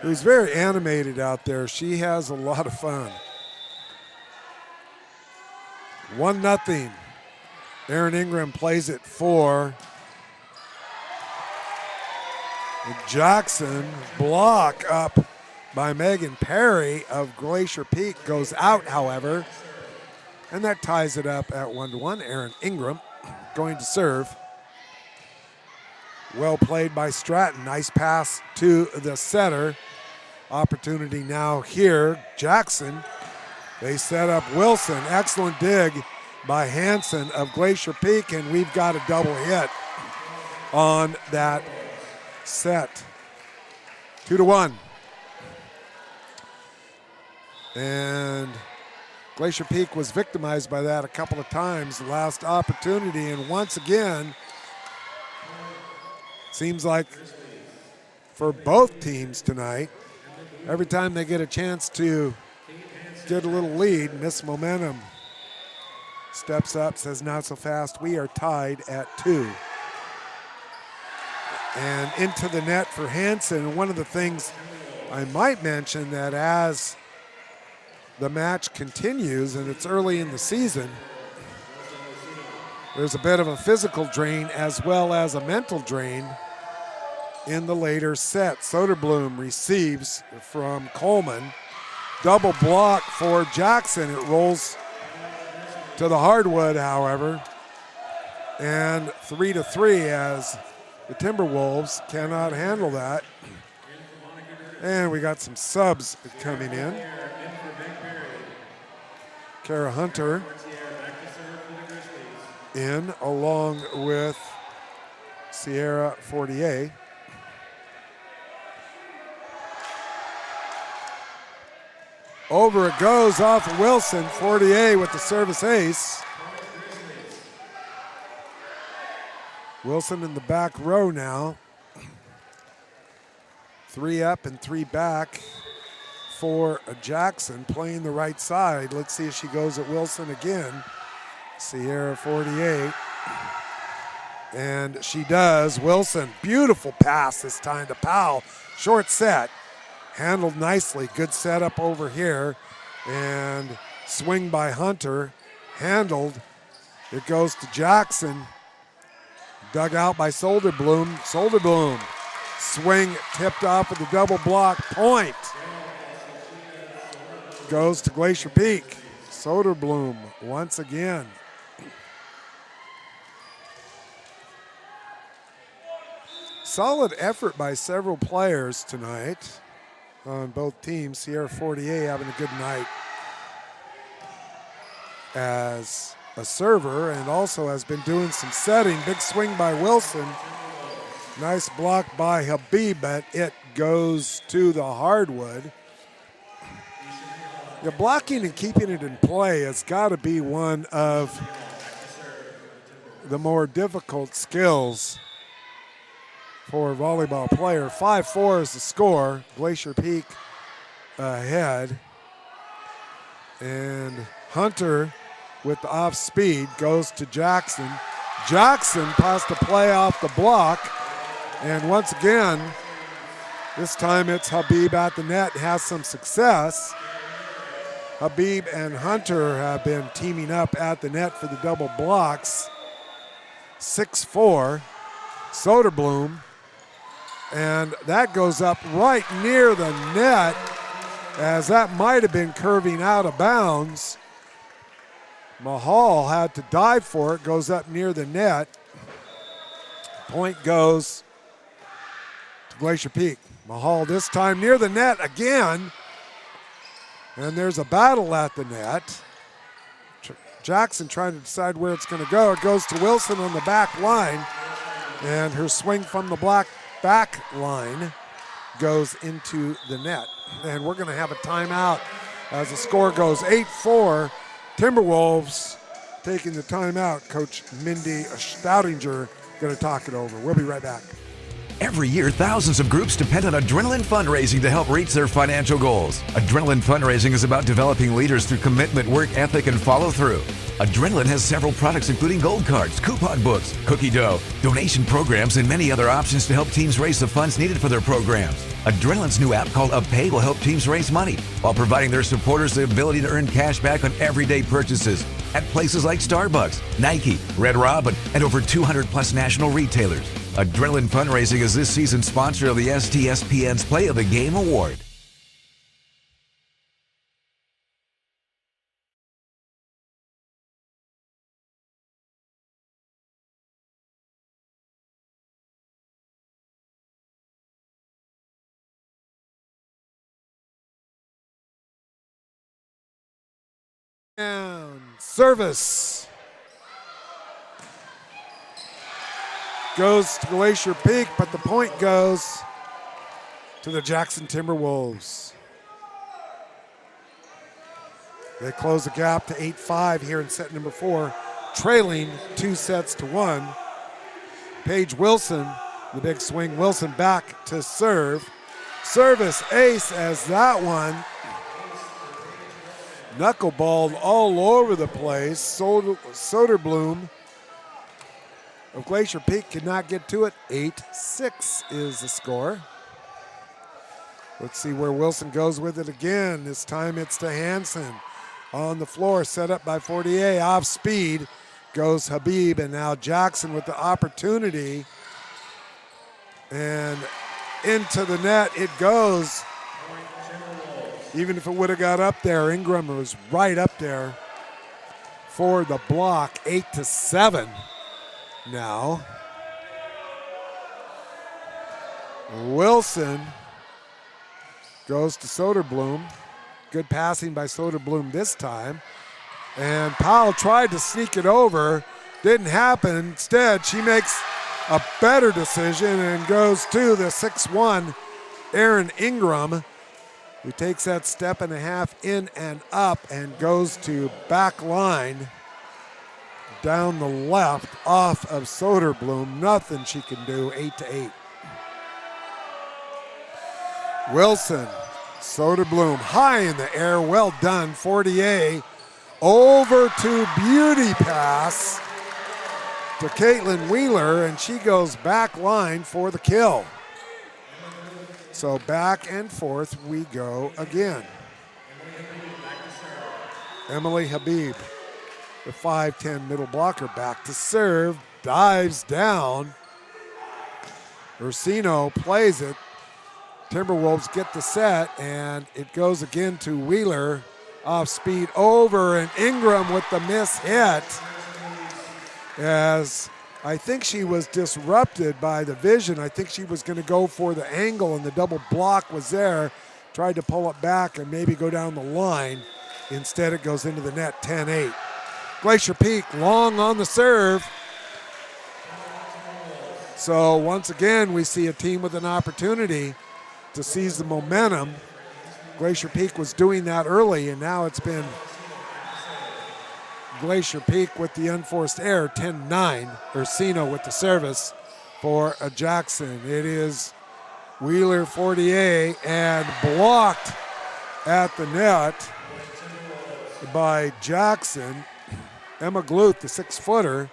who's very animated out there. She has a lot of fun. 1-0. Aaron Ingram plays it for Jackson. Block up by Megan Perry of Glacier Peak goes out, however, and that ties it up at 1-1. Aaron Ingram going to serve. Well played by Stratton. Nice pass to the setter. Opportunity now here. Jackson, they set up Wilson. Excellent dig by Hansen of Glacier Peak, and we've got a double hit. on that set. 2-1. And Glacier Peak was victimized by that a couple of times. Last opportunity, and once again, seems like for both teams tonight, every time they get a chance to get a little lead, miss momentum. Steps up, says not so fast. We are tied at 2. And into the net for Hansen. One of the things I might mention that as the match continues and it's early in the season, there's a bit of a physical drain as well as a mental drain in the later set. Soderblom receives from Coleman. Double block for Jackson. It rolls to the hardwood, however. And 3-3 as the Timberwolves cannot handle that. And we got some subs coming in. Kara Hunter in along with Sierra Fortier. Over it goes off Wilson. Fortier with the service ace. Wilson in the back row now. 3 up and 3 back for Jackson, playing the right side. Let's see if she goes at Wilson again. Sierra 48. And she does. Wilson, beautiful pass this time to Powell. Short set. Handled nicely. Good setup over here. And swing by Hunter. Handled. It goes to Jackson. Dug out by Soderblom. Soderblom. Swing tipped off with the double block. Point. Goes to Glacier Peak. Soderblom once again. Solid effort by several players tonight on both teams. Sierra Fortier having a good night as a server and also has been doing some setting. Big swing by Wilson. Nice block by Habib, but it goes to the hardwood. Yeah, blocking and keeping it in play has got to be one of the more difficult skills for a volleyball player. 5-4 is the score. Glacier Peak ahead. And Hunter with the off speed goes to Jackson. Jackson has to play off the block. And once again, this time it's Habib at the net, has some success. Habib and Hunter have been teaming up at the net for the double blocks. 6-4, Soderblom. And that goes up right near the net, as that might have been curving out of bounds. Mahal had to dive for it, goes up near the net. Point goes to Glacier Peak. Mahal this time near the net again. And there's a battle at the net. Jackson trying to decide where it's going to go. It goes to Wilson on the back line. And her swing from the back line goes into the net. And we're going to have a timeout as the score goes 8-4. Timberwolves taking the timeout. Coach Mindy Stoudinger going to talk it over. We'll be right back. Every year, thousands of groups depend on Adrenaline Fundraising to help reach their financial goals. Adrenaline Fundraising is about developing leaders through commitment, work ethic, and follow-through. Adrenaline has several products including gold cards, coupon books, cookie dough, donation programs, and many other options to help teams raise the funds needed for their programs. Adrenaline's new app called UpPay will help teams raise money while providing their supporters the ability to earn cash back on everyday purchases at places like Starbucks, Nike, Red Robin, and over 200 plus national retailers. Adrenaline Fundraising is this season's sponsor of the STSPN's Play of the Game Award. And service. goes to Glacier Peak, but the point goes to the Jackson Timberwolves. They close the gap to 8-5 here in set number 4, trailing 2-1. Paige Wilson, the big swing. Wilson back to serve. Service ace as that one knuckleballed all over the place. Soderblom of Glacier Peak could not get to it. 8-6 is the score. Let's see where Wilson goes with it again. This time it's to Hansen. On the floor, set up by Fortier. Off speed goes Habib, and now Jackson with the opportunity. And into the net it goes. Even if it would have got up there, Ingram was right up there for the block. 8-7 now. Wilson goes to Soderblom. Good passing by Soderblom this time. And Powell tried to sneak it over. Didn't happen. Instead, she makes a better decision and goes to the 6'1", Aaron Ingram, who takes that step and a half in and up and goes to back line down the left off of Soderblom. Nothing she can do. 8-8. Wilson, Soderblom high in the air. Well done. Fortier over to beauty pass to Caitlin Wheeler, and she goes back line for the kill. So back and forth we go again. Emily Habib, the 5'10" middle blocker, back to serve, dives down. Ursino plays it. Timberwolves get the set, and it goes again to Wheeler. Off speed over, and Ingram with the miss hit. As I think she was disrupted by the vision. I think she was going to go for the angle, and the double block was there. Tried to pull it back and maybe go down the line. Instead, it goes into the net. 10-8. Glacier Peak long on the serve. So once again, we see a team with an opportunity to seize the momentum. Glacier Peak was doing that early, and now it's been Glacier Peak with the unforced error. 10-9. Ursino with the service for a Jackson. It is Wheeler Fortier, and blocked at the net by Jackson. Emma Gluth, the 6-footer,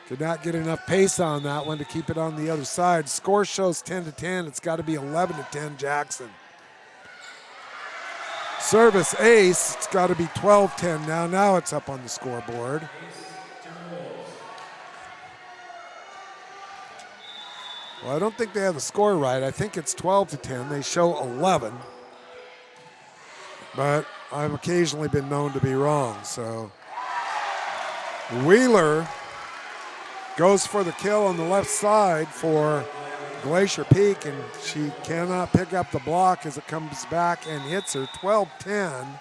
could not get enough pace on that one to keep it on the other side. Score shows 10-10. It's got to be 11-10 Jackson. Service ace, it's got to be 12-10 now. Now it's up on the scoreboard. Well, I don't think they have the score right. I think it's 12-10. They show 11. But I've occasionally been known to be wrong, so. Wheeler goes for the kill on the left side for Glacier Peak, and she cannot pick up the block as it comes back and hits her. 12-10.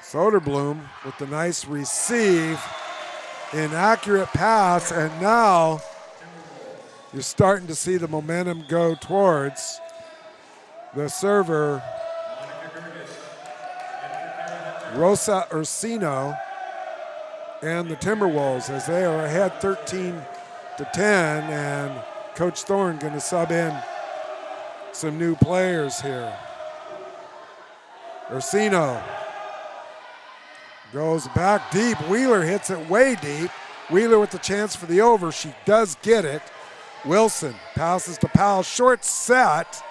Soderblom with the nice receive, inaccurate pass, and now you're starting to see the momentum go towards the server, Rosa Ursino, and the Timberwolves, as they are ahead 13-10, and Coach Thorne going to sub in some new players here. Ursino goes back deep. Wheeler hits it way deep. Wheeler with the chance for the over. She does get it. Wilson passes to Powell. Short set.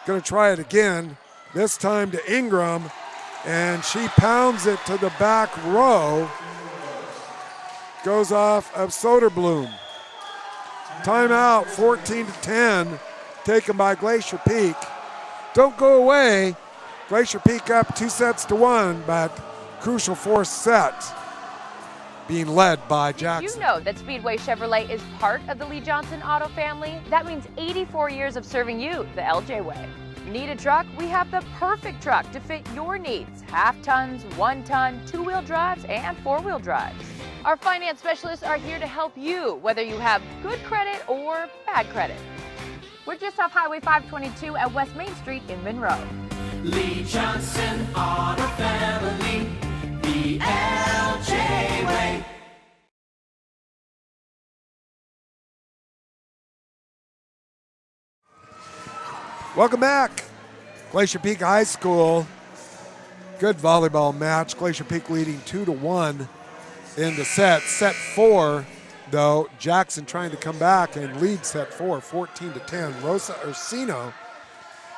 Going to try it again. This time to Ingram. And she pounds it to the back row. Goes off of Soderblom. Timeout, 14-10, taken by Glacier Peak. Don't go away. Glacier Peak up 2-1, but crucial fourth set being led by Jackson. Did you know that Speedway Chevrolet is part of the Lee Johnson Auto family? That means 84 years of serving you the LJ way. Need a truck? We have the perfect truck to fit your needs. Half tons, 1 ton, 2-wheel drives, and 4-wheel drives. Our finance specialists are here to help you, whether you have good credit or bad credit. We're just off Highway 522 at West Main Street in Monroe. Lee Johnson Auto Family, the LJ way. Welcome back. Glacier Peak High School. Good volleyball match. Glacier Peak leading 2-1 in the set. Set 4, though, Jackson trying to come back and lead set 4, 14-10. Rosa Ursino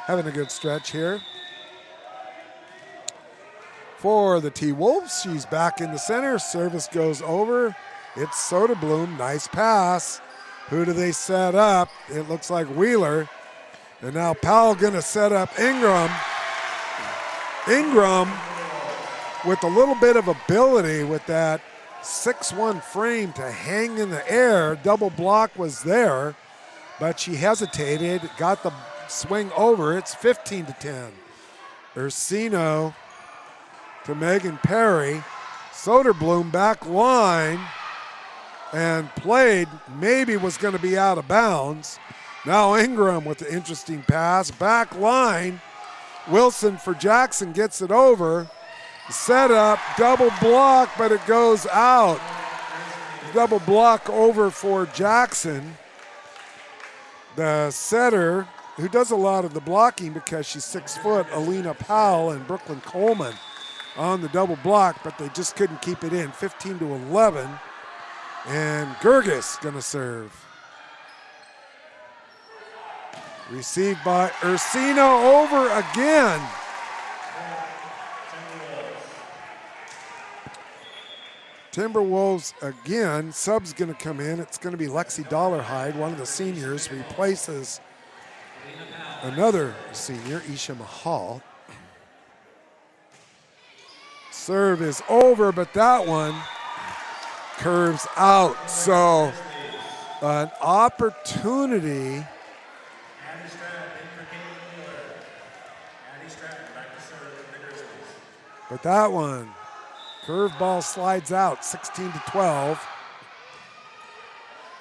having a good stretch here. For the T-Wolves, she's back in the center. Service goes over. It's Soderblom. Nice pass. Who do they set up? It looks like Wheeler. And now Powell gonna set up Ingram. Ingram with a little bit of ability with that 6'1" frame to hang in the air. Double block was there, but she hesitated, got the swing over. It's 15-10. Ursino to Megan Perry. Soderblom back line and played, maybe was gonna be out of bounds. Now Ingram with the interesting pass. Back line. Wilson for Jackson gets it over. Set up, double block, but it goes out. Double block over for Jackson. The setter, who does a lot of the blocking because she's 6 foot, Alina Powell and Brooklyn Coleman on the double block, but they just couldn't keep it in. 15-11. And Gerges gonna serve. Received by Ursino, over again. Timberwolves again. Sub's going to come in. It's going to be Lexi Dollarhide, one of the seniors, replaces another senior, Isha Mahal. Serve is over, but that one curves out. So an opportunity. But that one, curveball slides out, 16-12.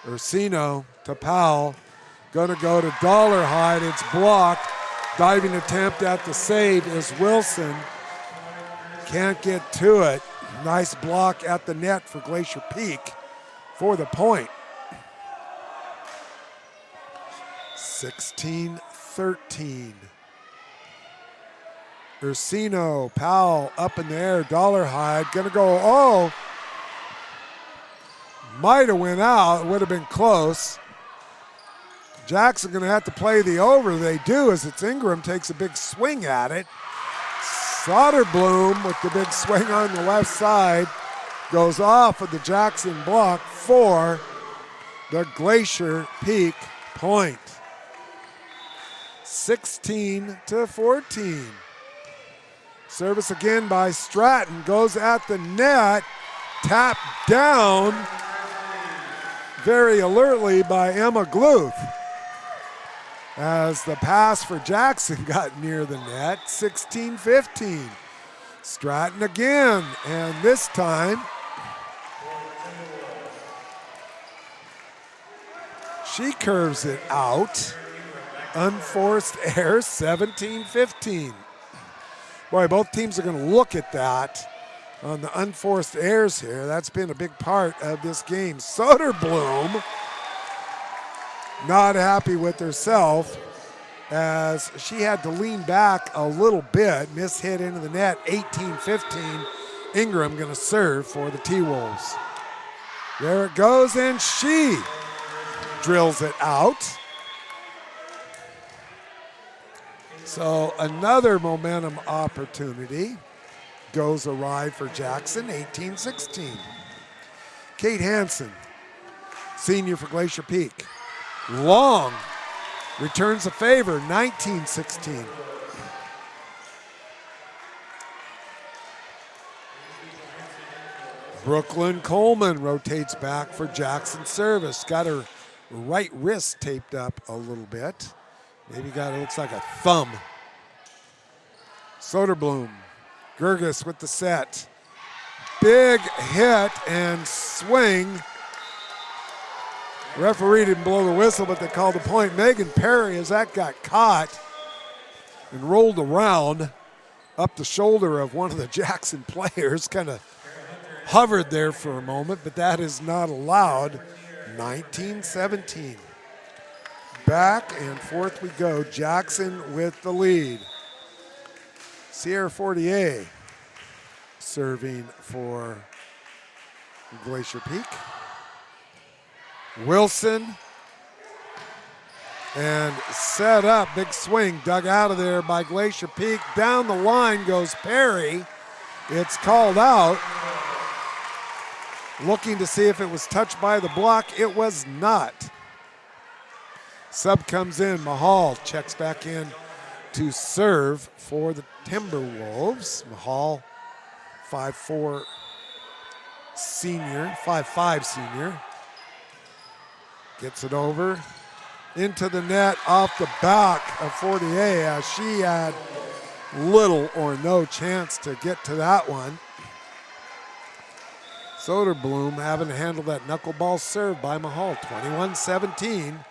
Ursino to Powell, gonna go to Dollarhide, it's blocked. Diving attempt at the save is Wilson. Can't get to it. Nice block at the net for Glacier Peak for the point. 16-13. Ursino, Powell up in the air, Dollarhide gonna go, might have went out, would have been close. Jackson gonna have to play the over. They do, as it's Ingram takes a big swing at it. Soderblom with the big swing on the left side goes off of the Jackson block for the Glacier Peak point. 16-14. Service again by Stratton, goes at the net, tapped down very alertly by Emma Gluth. As the pass for Jackson got near the net, 16-15. Stratton again, and this time she curves it out. Unforced error, 17-15. Boy, both teams are going to look at that on the unforced errors here. That's been a big part of this game. Soderblom not happy with herself as she had to lean back a little bit. Miss hit into the net, 18-15. Ingram going to serve for the T-Wolves. There it goes, and she drills it out. So another momentum opportunity goes awry for Jackson, 18-16. Kate Hansen, senior for Glacier Peak. Long returns a favor, 19-16. Brooklyn Coleman rotates back for Jackson service. Got her right wrist taped up a little bit. Maybe got, it looks like a thumb Soderblom. Gerges with the set. Big hit and swing. Referee didn't blow the whistle, but they called the point. Megan Perry, as that got caught and rolled around up the shoulder of one of the Jackson players, kind of hovered there for a moment, but that is not allowed. 19-17. Back and forth we go. Jackson with the lead. Sierra Fortier serving for Glacier Peak. Wilson and set up, big swing dug out of there by Glacier Peak. Down the line goes Perry. It's called out. Looking to see if it was touched by the block. It was not. Sub comes in. Mahal checks back in to serve for the Timberwolves. Mahal, 5'4" senior, 5'5" senior. Gets it over into the net off the back of Fortier. She had little or no chance to get to that one. Soderblom having to handle that knuckleball serve by Mahal. 21-17.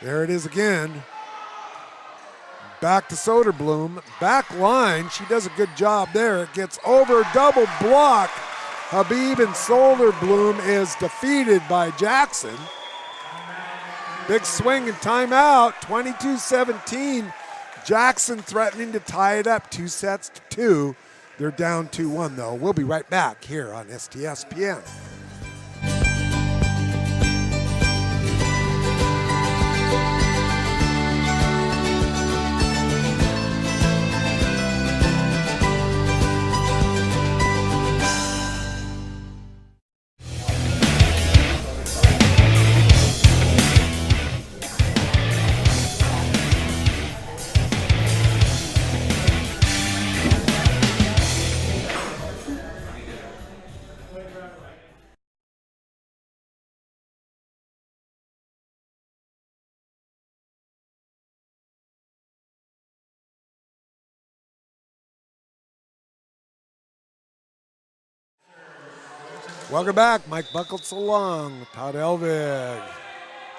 There it is again. Back to Soderblom. Back line. She does a good job there. It gets over. Double block. Habib and Soderblom is defeated by Jackson. Big swing and timeout. 22-17. Jackson threatening to tie it up 2-2. They're down 2-1 though. We'll be right back here on STSPN. Welcome back. Mike Buckles along. Todd Elvig.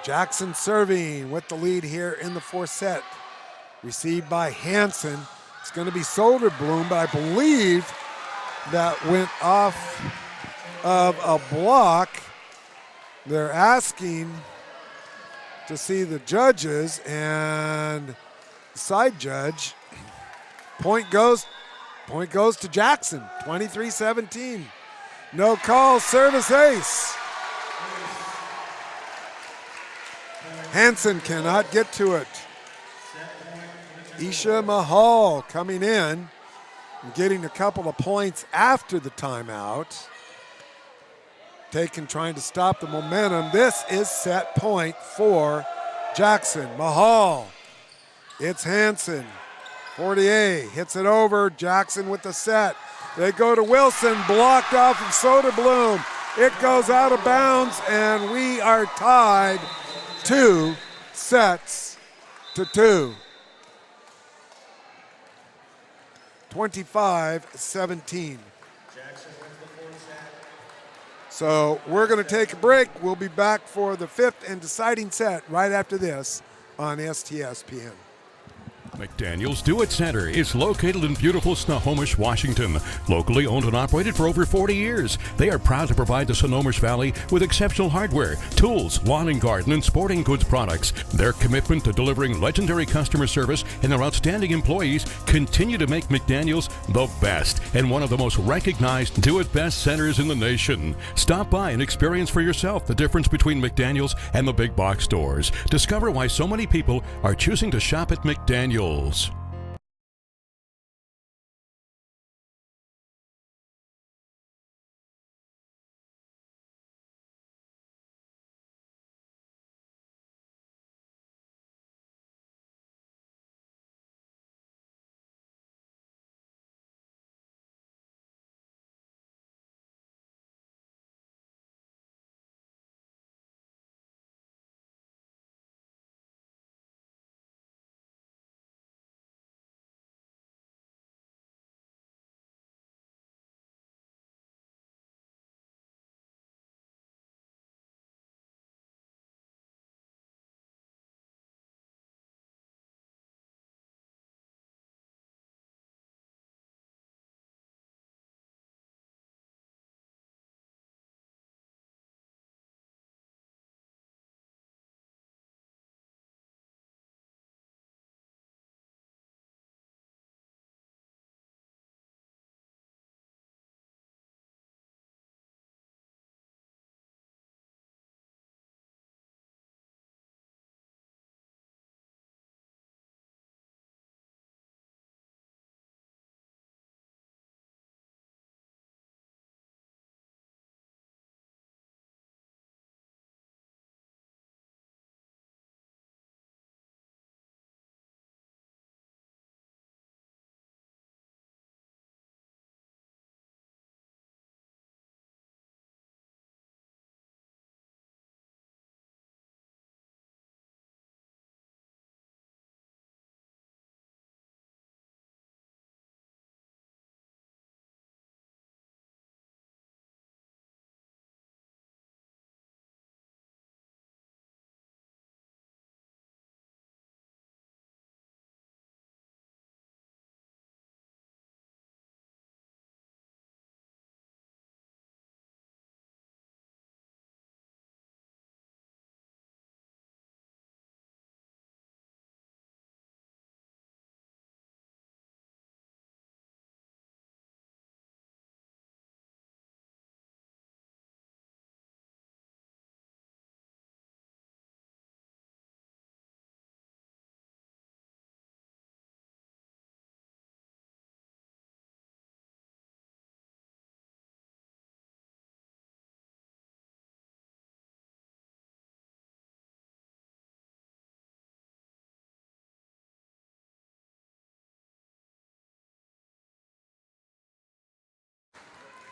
Jackson serving with the lead here in the fourth set. Received by Hansen. It's going to be Soderblom, but I believe that went off of a block. They're asking to see the judges, and the side judge. Point goes to Jackson. 23-17. No call, service ace. Hansen cannot get to it. Isha Mahal coming in and getting a couple of points after the timeout. Trying to stop the momentum. This is set point for Jackson. Mahal. It's Hansen. Fortier hits it over. Jackson with the set. They go to Wilson, blocked off of Soderblom. It goes out of bounds, and we are tied 2-2. sets to 2. 25-17. So we're going to take a break. We'll be back for the fifth and deciding set right after this on STSPN. McDaniel's Do-It Center is located in beautiful Snohomish, Washington. Locally owned and operated for over 40 years, they are proud to provide the Snohomish Valley with exceptional hardware, tools, lawn and garden, and sporting goods products. Their commitment to delivering legendary customer service and their outstanding employees continue to make McDaniel's the best and one of the most recognized Do-It-Best centers in the nation. Stop by and experience for yourself the difference between McDaniel's and the big box stores. Discover why so many people are choosing to shop at McDaniel's.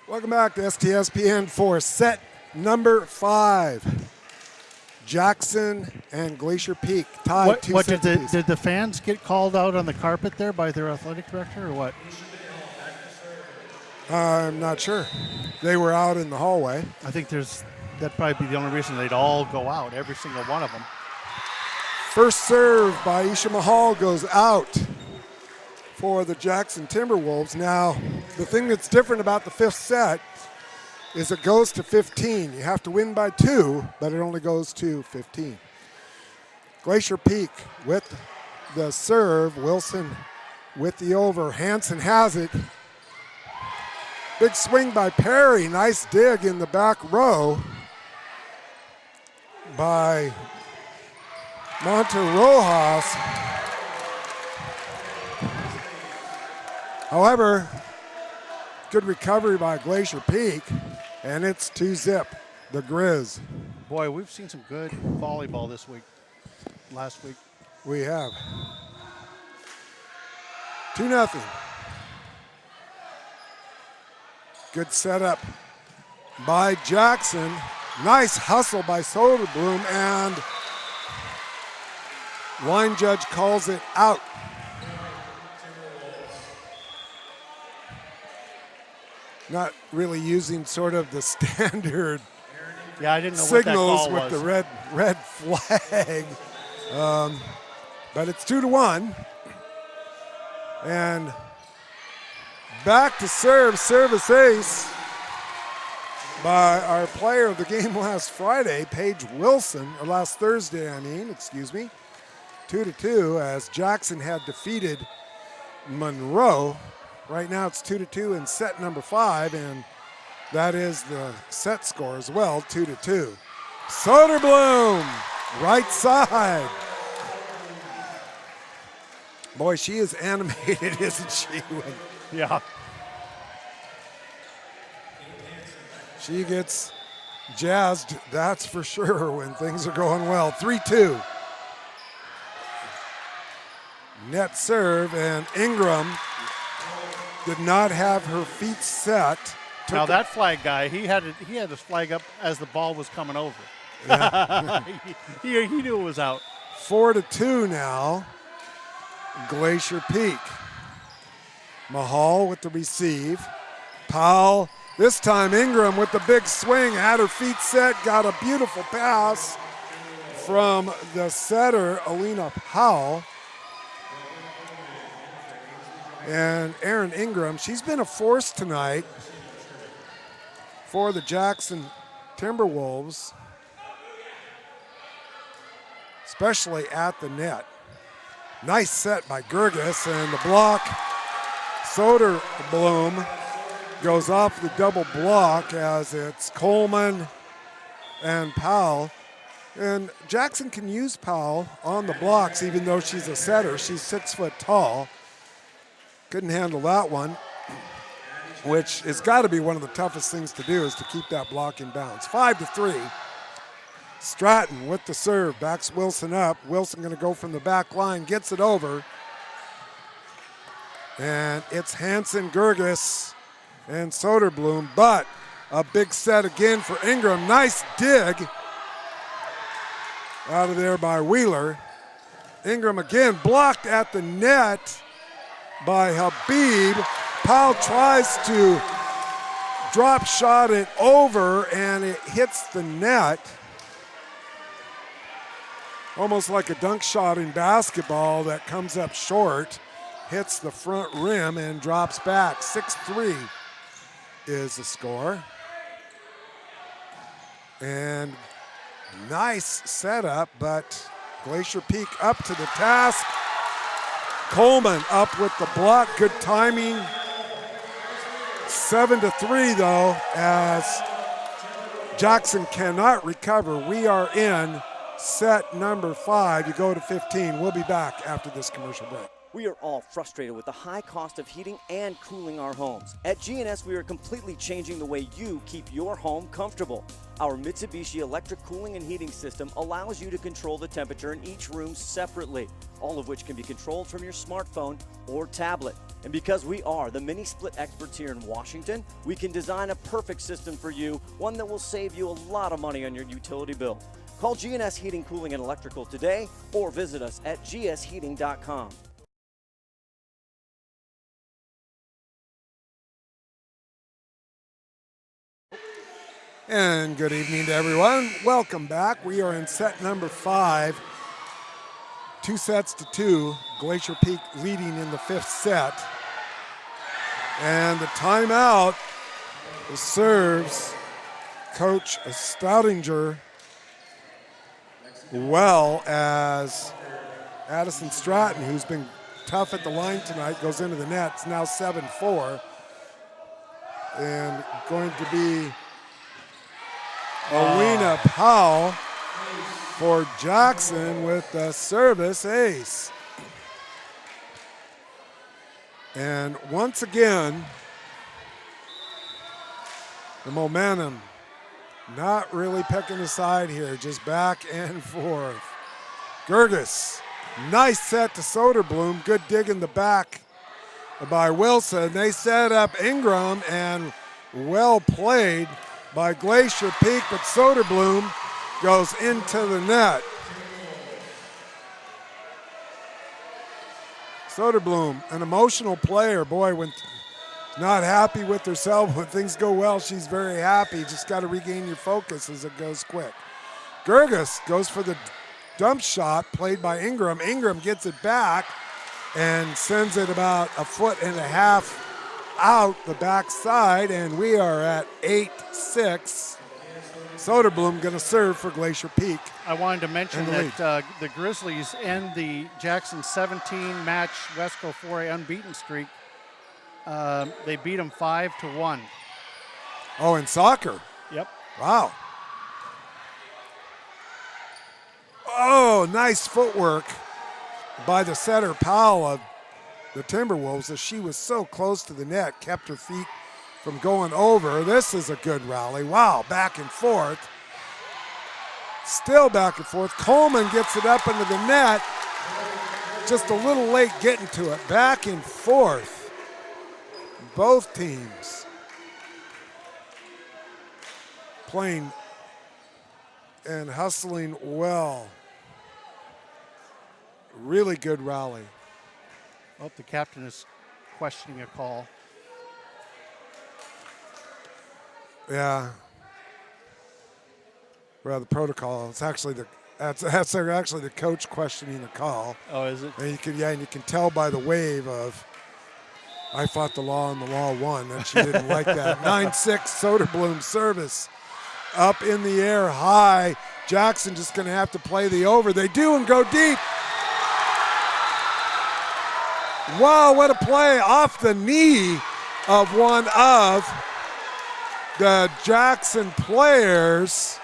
Welcome back to STSPN for set number 5. Jackson and Glacier Peak tied What 2 did sets apiece. the fans get called out on the carpet there by their athletic director or what? I'm not sure. They were out in the hallway. I think that'd probably be the only reason they'd all go out, every single one of them. First serve by Isha Mahal goes out for the Jackson Timberwolves. Now, the thing that's different about the 5th set is it goes to 15. You have to win by 2, but it only goes to 15. Glacier Peak with the serve. Wilson with the over. Hansen has it. Big swing by Perry. Nice dig in the back row by Monte Rojas. However, good recovery by Glacier Peak, and it's 2-zip, the Grizz. Boy, we've seen some good volleyball this week, last week. We have. 2-0. Good setup by Jackson. Nice hustle by Soderblom, and line judge calls it out. Not really using sort of the standard I didn't know signals what that with call was. the red flag. But it's 2-1. And back to service ace by our player of the game last Friday, Paige Wilson, or last Thursday, 2-2, as Jackson had defeated Monroe. Right now it's 2-2 in set number 5, and that is the set score as well, 2-2. Soderblom, right side. Boy, she is animated, isn't she? Yeah. She gets jazzed, that's for sure, when things are going well. 3-2. Net serve, and Ingram did not have her feet set. Now that flag guy, he had his flag up as the ball was coming over. Yeah. he knew it was out. 4-2 now. Glacier Peak. Mahal with the receive. Powell, this time Ingram with the big swing, had her feet set, got a beautiful pass from the setter, Alina Powell. And Erin Ingram, she's been a force tonight for the Jackson Timberwolves, especially at the net. Nice set by Gerges, and the block, Soderblom goes off the double block as it's Coleman and Powell. And Jackson can use Powell on the blocks even though she's a setter. She's 6 foot tall. Couldn't handle that one, which has got to be one of the toughest things to do, is to keep that block in bounds. 5-3. Stratton with the serve, backs Wilson up. Wilson going to go from the back line, gets it over. And it's Hansen, Gerges, and Soderblom, but a big set again for Ingram. Nice dig out of there by Wheeler. Ingram again blocked at the net by Habib. Powell tries to drop shot it over, and it hits the net. Almost like a dunk shot in basketball that comes up short, hits the front rim and drops back. 6-3 is the score. And nice setup, but Glacier Peak up to the task. Coleman up with the block, good timing. 7-3 though, as Jackson cannot recover. We are in set number 5. You go to 15. We'll be back after this commercial break. We are all frustrated with the high cost of heating and cooling our homes. At GNS, we are completely changing the way you keep your home comfortable. Our Mitsubishi electric cooling and heating system allows you to control the temperature in each room separately, all of which can be controlled from your smartphone or tablet. And because we are the mini split experts here in Washington, we can design a perfect system for you, one that will save you a lot of money on your utility bill. Call GNS Heating, Cooling, and Electrical today or visit us at gsheating.com. And good evening to everyone. Welcome back. We are in set number 5. 2-2. Glacier Peak leading in the 5th set. And the timeout serves Coach Stoudinger well as Addison Stratton, who's been tough at the line tonight, goes into the net. It's now 7-4. And going to be Alina Powell for Jackson with the service ace. And once again, the momentum not really picking a side here, just back and forth. Gerges, nice set to Soderblom. Good dig in the back by Wilson. They set up Ingram, and well played by Glacier Peak, but Soderblom goes into the net. Soderblom, an emotional player. Boy, when not happy with herself, when things go well, she's very happy. Just got to regain your focus as it goes quick. Gerges goes for the dump shot played by Ingram. Ingram gets it back and sends it about 1.5 feet out the backside, and we are at 8-6. Soderblom going to serve for Glacier Peak. I wanted to mention that the Grizzlies end the Jackson 17-match Wesco 4A unbeaten streak. They beat them 5-1. Oh, in soccer? Yep. Wow. Oh, nice footwork by the setter, Powell of the Timberwolves, as she was so close to the net, kept her feet from going over. This is a good rally. Wow, back and forth. Still back and forth. Coleman gets it up into the net. Just a little late getting to it. Back and forth. Both teams playing and hustling well. Really good rally. Well, the captain is questioning a call. Yeah. Well, the protocol. It's actually that's actually the coach questioning the call. Oh, is it? And you can tell by the wave of, I fought the law and the law won, and she didn't like that. 9-6 Soderblom service up in the air high. Jackson just going to have to play the over. They do and go deep. Wow, what a play off the knee of one of the Jackson players.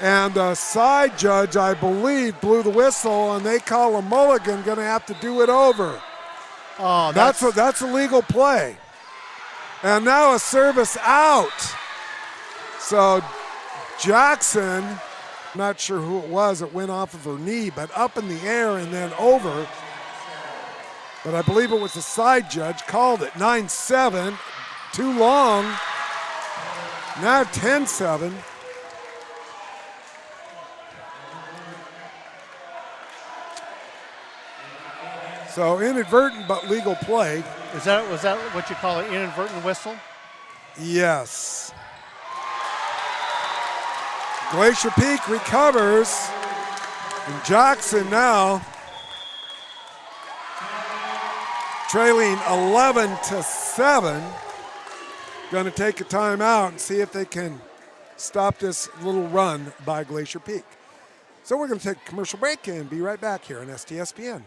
And the side judge, I believe, blew the whistle, and they call a mulligan, going to have to do it over. Oh, that's a legal play. And now a service out. So Jackson, not sure who it was, it went off of her knee, but up in the air and then over. But I believe it was the side judge, called it 9-7, too long. Now 10-7. So inadvertent but legal play. Was that what you call an inadvertent whistle? Yes. Glacier Peak recovers. And Jackson now trailing 11-7. Going to take a timeout and see if they can stop this little run by Glacier Peak. So we're going to take a commercial break and be right back here on STSPN.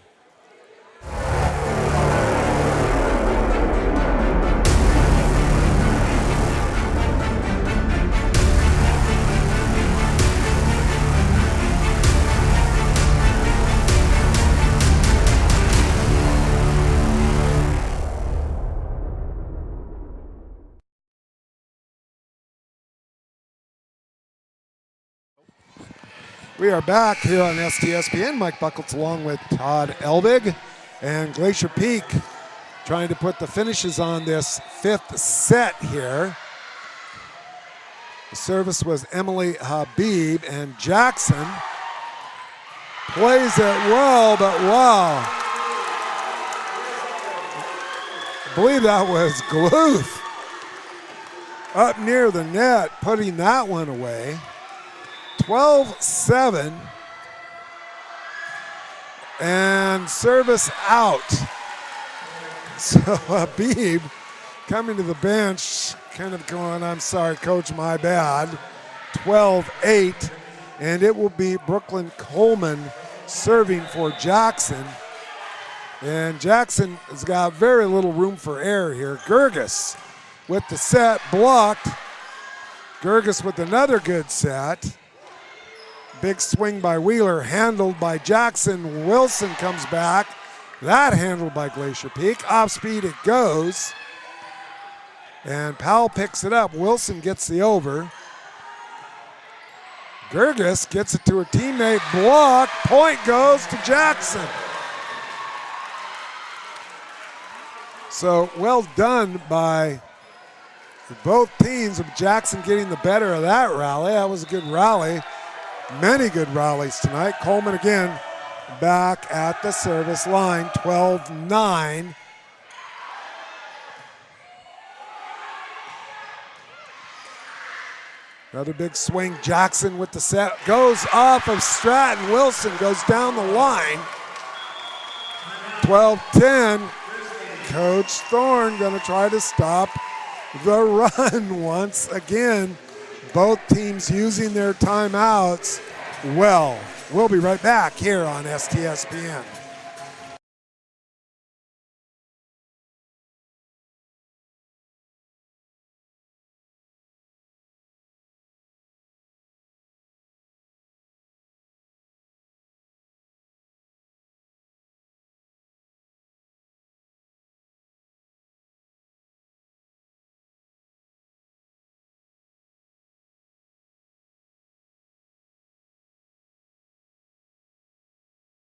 We are back here on STSPN. Mike Buckles along with Todd Elvig. And Glacier Peak trying to put the finishes on this fifth set here. The service was Emily Habib, and Jackson plays it well, but wow. I believe that was Gluth up near the net, putting that one away. 12-7, and service out. So Habib coming to the bench, kind of going, I'm sorry, coach, my bad. 12-8, and it will be Brooklyn Coleman serving for Jackson. And Jackson has got very little room for error here. Gerges with the set, blocked. Gerges with another good set. Big swing by Wheeler, handled by Jackson. Wilson comes back. That handled by Glacier Peak. Off speed it goes. And Powell picks it up. Wilson gets the over. Gerges gets it to her teammate. Block. Point goes to Jackson. So well done by both teams, of Jackson getting the better of that rally. That was a good rally. Many good rallies tonight. Coleman again back at the service line, 12-9. Another big swing. Jackson with the set. Goes off of Stratton. Wilson goes down the line. 12-10. Coach Thorne going to try to stop the run once again. Both teams using their timeouts well. We'll be right back here on STSPN.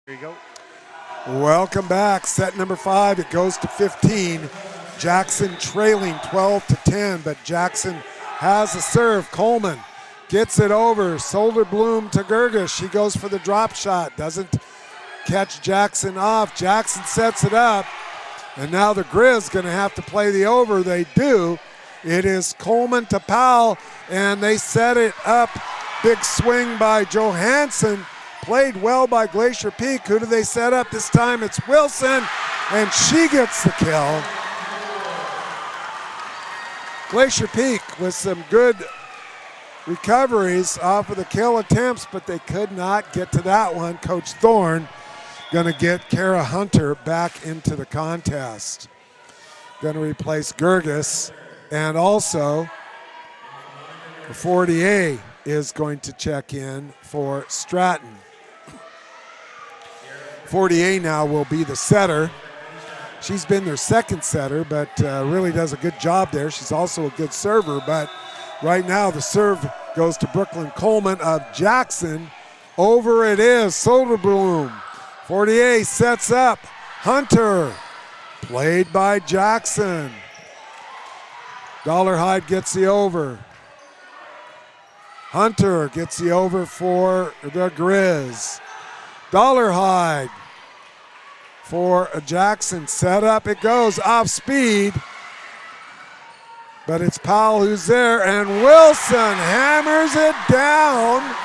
There you go. Welcome back. Set number 5. It goes to 15. Jackson trailing 12-10, but Jackson has a serve. Coleman gets it over. Soderblom to Gerges. She goes for the drop shot. Doesn't catch Jackson off. Jackson sets it up, and now the Grizz going to have to play the over. They do. It is Coleman to Powell, and they set it up. Big swing by Johansson. Played well by Glacier Peak. Who do they set up this time? It's Wilson, and she gets the kill. Glacier Peak with some good recoveries off of the kill attempts, but they could not get to that one. Coach Thorne going to get Kara Hunter back into the contest. Going to replace Gerges, and also 40A is going to check in for Stratton. 40A now will be the setter. She's been their second setter, but really does a good job there. She's also a good server, but right now the serve goes to Brooklyn Coleman of Jackson. Over it is Soderblom. 40A sets up. Hunter, played by Jackson. Dollarhide gets the over. Hunter gets the over for the Grizz. Dollarhide for a Jackson. Set up, it goes off speed, but it's Powell who's there, and Wilson hammers it down.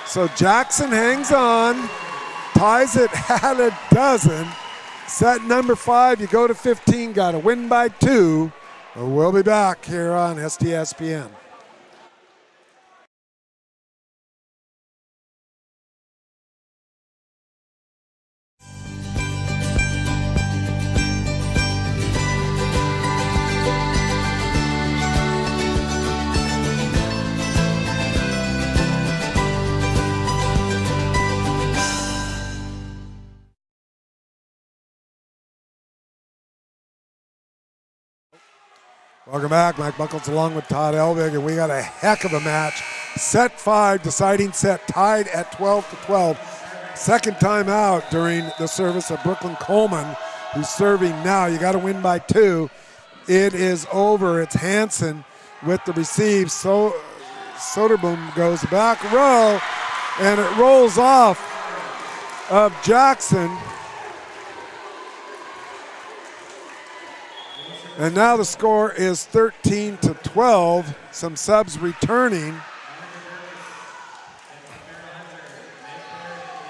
So Jackson hangs on, ties it at a dozen. Set number 5, you go to 15, got to win by 2. We'll be back here on STSPN. Welcome back. Mike Buckles along with Todd Elvig, and we got a heck of a match. Set 5, deciding set, tied at 12-12. Second time out during the service of Brooklyn Coleman, who's serving now. You got to win by 2. It is over. It's Hansen with the receive. So Soderblom goes back row, and it rolls off of Jackson. And now the score is 13-12. Some subs returning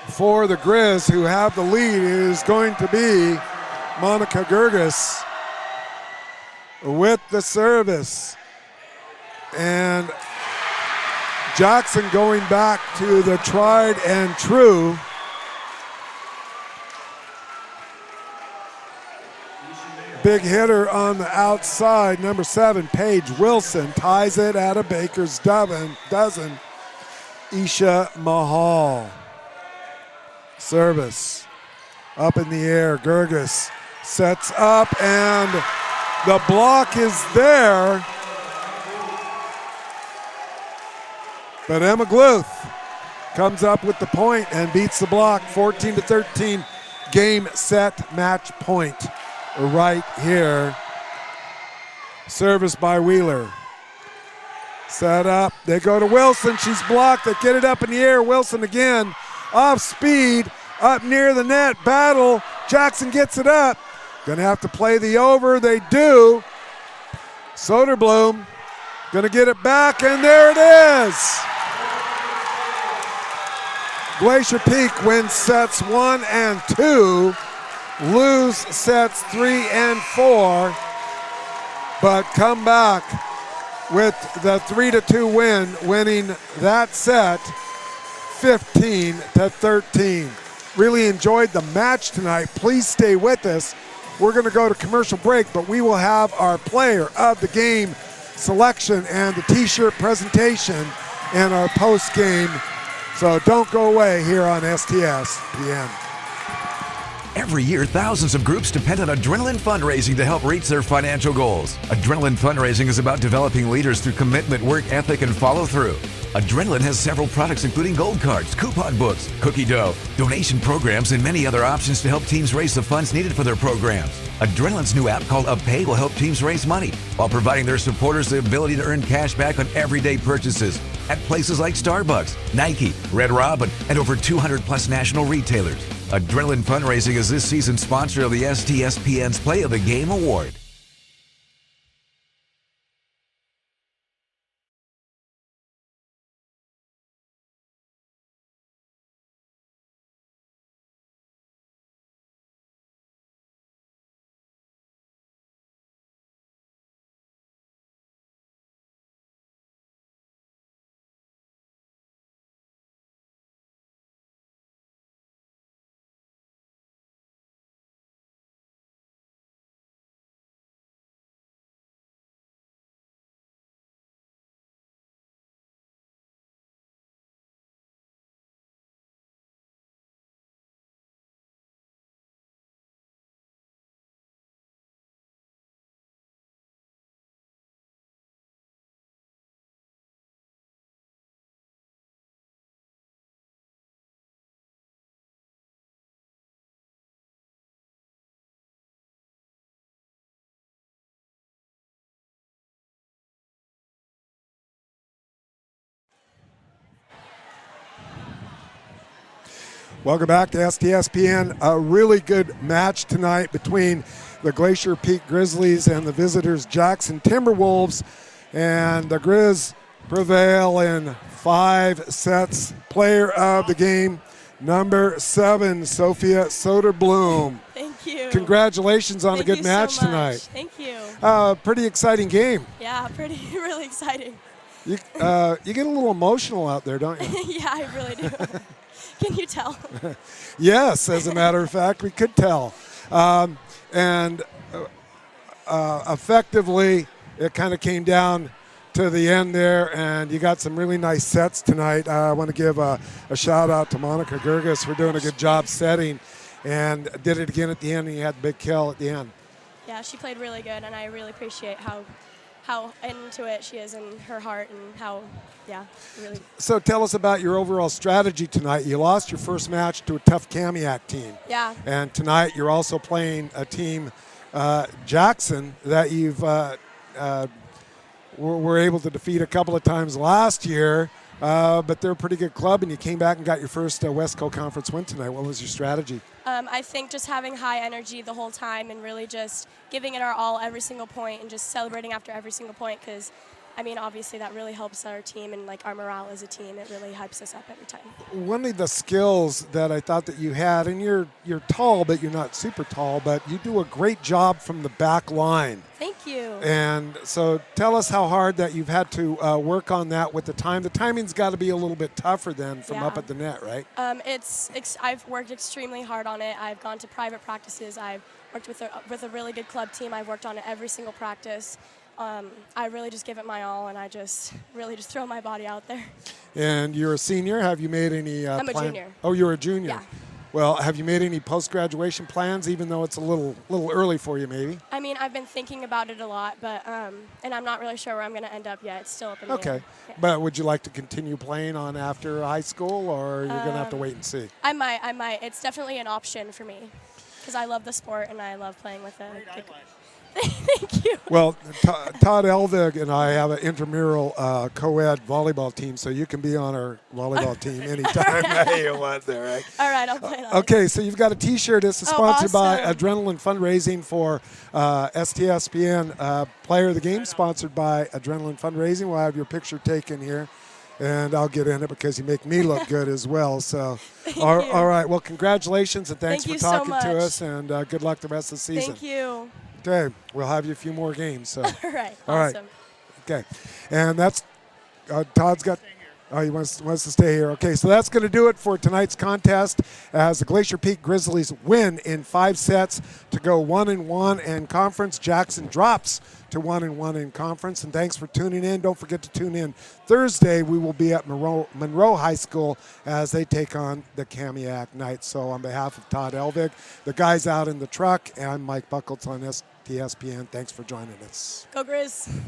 for the Grizz, who have the lead. It is going to be Monica Gerges with the service. And Jackson going back to the tried and true. Big hitter on the outside, number 7, Paige Wilson, ties it at a baker's dozen. Isha Mahal. Service up in the air. Gerges sets up, and the block is there. But Emma Gluth comes up with the point and beats the block. 14-13, game, set, match point right here. Service by Wheeler. Set up. They go to Wilson. She's blocked. They get it up in the air. Wilson again. Off speed. Up near the net. Battle. Jackson gets it up. Gonna have to play the over. They do. Soderblom gonna get it back, and there it is. Glacier Peak wins sets 1 and 2. Lose sets 3 and 4, but come back with the 3-2 win, winning that set 15-13. Really enjoyed the match tonight. Please stay with us. We're going to go to commercial break, but we will have our player of the game selection and the t-shirt presentation and our post game. So don't go away here on STSPN. Every year, thousands of groups depend on Adrenaline Fundraising to help reach their financial goals. Adrenaline Fundraising is about developing leaders through commitment, work ethic, and follow-through. Adrenaline has several products including gold cards, coupon books, cookie dough, donation programs, and many other options to help teams raise the funds needed for their programs. Adrenaline's new app called UpPay will help teams raise money while providing their supporters the ability to earn cash back on everyday purchases at places like Starbucks, Nike, Red Robin, and over 200 plus national retailers. Adrenaline Fundraising is this season's sponsor of the STSPN's Play of the Game Award. Welcome back to STSPN. A really good match tonight between the Glacier Peak Grizzlies and the visitors Jackson Timberwolves. And the Grizz prevail in 5 sets. Player of the game, number 7, Sophia Soderblom. Thank you. Congratulations on a good match so tonight. Thank you. Pretty exciting game. Yeah, really exciting. You get a little emotional out there, don't you? Yeah, I really do. Can you tell? Yes, as a matter of fact, we could tell. Effectively, it kind of came down to the end there, and you got some really nice sets tonight. I want to give a shout out to Monica Gerges for doing a good job setting, and did it again at the end, and you had the big kill at the end. Yeah, she played really good, and I really appreciate how how into it she is and her heart and how, yeah, really. So tell us about your overall strategy tonight. You lost your first match to a tough Kamiak team. Yeah. And tonight you're also playing a team, Jackson, that you've were able to defeat a couple of times last year. But they're a pretty good club, and you came back and got your first Westco Conference win tonight. What was your strategy? I think just having high energy the whole time and really just giving it our all every single point and just celebrating after every single point because, I mean, obviously that really helps our team and, like, our morale as a team. It really hypes us up every time. One of the skills that I thought that you had, and you're tall, but you're not super tall, but you do a great job from the back line. Thank you. And so tell us how hard that you've had to work on that with the time. The timing's got to be a little bit tougher then from up at the net, right? I've worked extremely hard on it. I've gone to private practices. I've worked with a really good club team. I've worked on it every single practice. I really just give it my all, and I just really just throw my body out there. And you're a senior. Have you made any I'm a junior. Oh, you're a junior. Yeah. Well, have you made any post-graduation plans, even though it's a little early for you, maybe? I mean, I've been thinking about it a lot, but and I'm not really sure where I'm going to end up yet. It's still up in the air. Okay. Yeah. But would you like to continue playing on after high school, or you're going to have to wait and see? I might. It's definitely an option for me because I love the sport and I love playing with it. Thank you. Well, Todd Elvig and I have an intramural co-ed volleyball team, so you can be on our volleyball team anytime you want there, right? All right, I'll play it on. Okay, so you've got a T-shirt. This is sponsored by awesome. Adrenaline Fundraising for STSPN. Player of the Game, sponsored by Adrenaline Fundraising. We'll have your picture taken here, and I'll get in it because you make me look good as well. So, all right. Well, congratulations, and thanks for talking to us, and good luck the rest of the season. Thank you. Okay, we'll have you a few more games. So. All right. All awesome. right. Okay, and that's Todd's got. Oh, he wants to stay here. Okay, so that's going to do it for tonight's contest as the Glacier Peak Grizzlies win in 5 sets to go 1-1 in conference. Jackson drops to 1-1 in conference. And thanks for tuning in. Don't forget to tune in Thursday. We will be at Monroe High School as they take on the Kamiak Knights. So on behalf of Todd Elvig, the guys out in the truck, and I'm Mike Buckles on STSPN. Thanks for joining us. Go Grizz.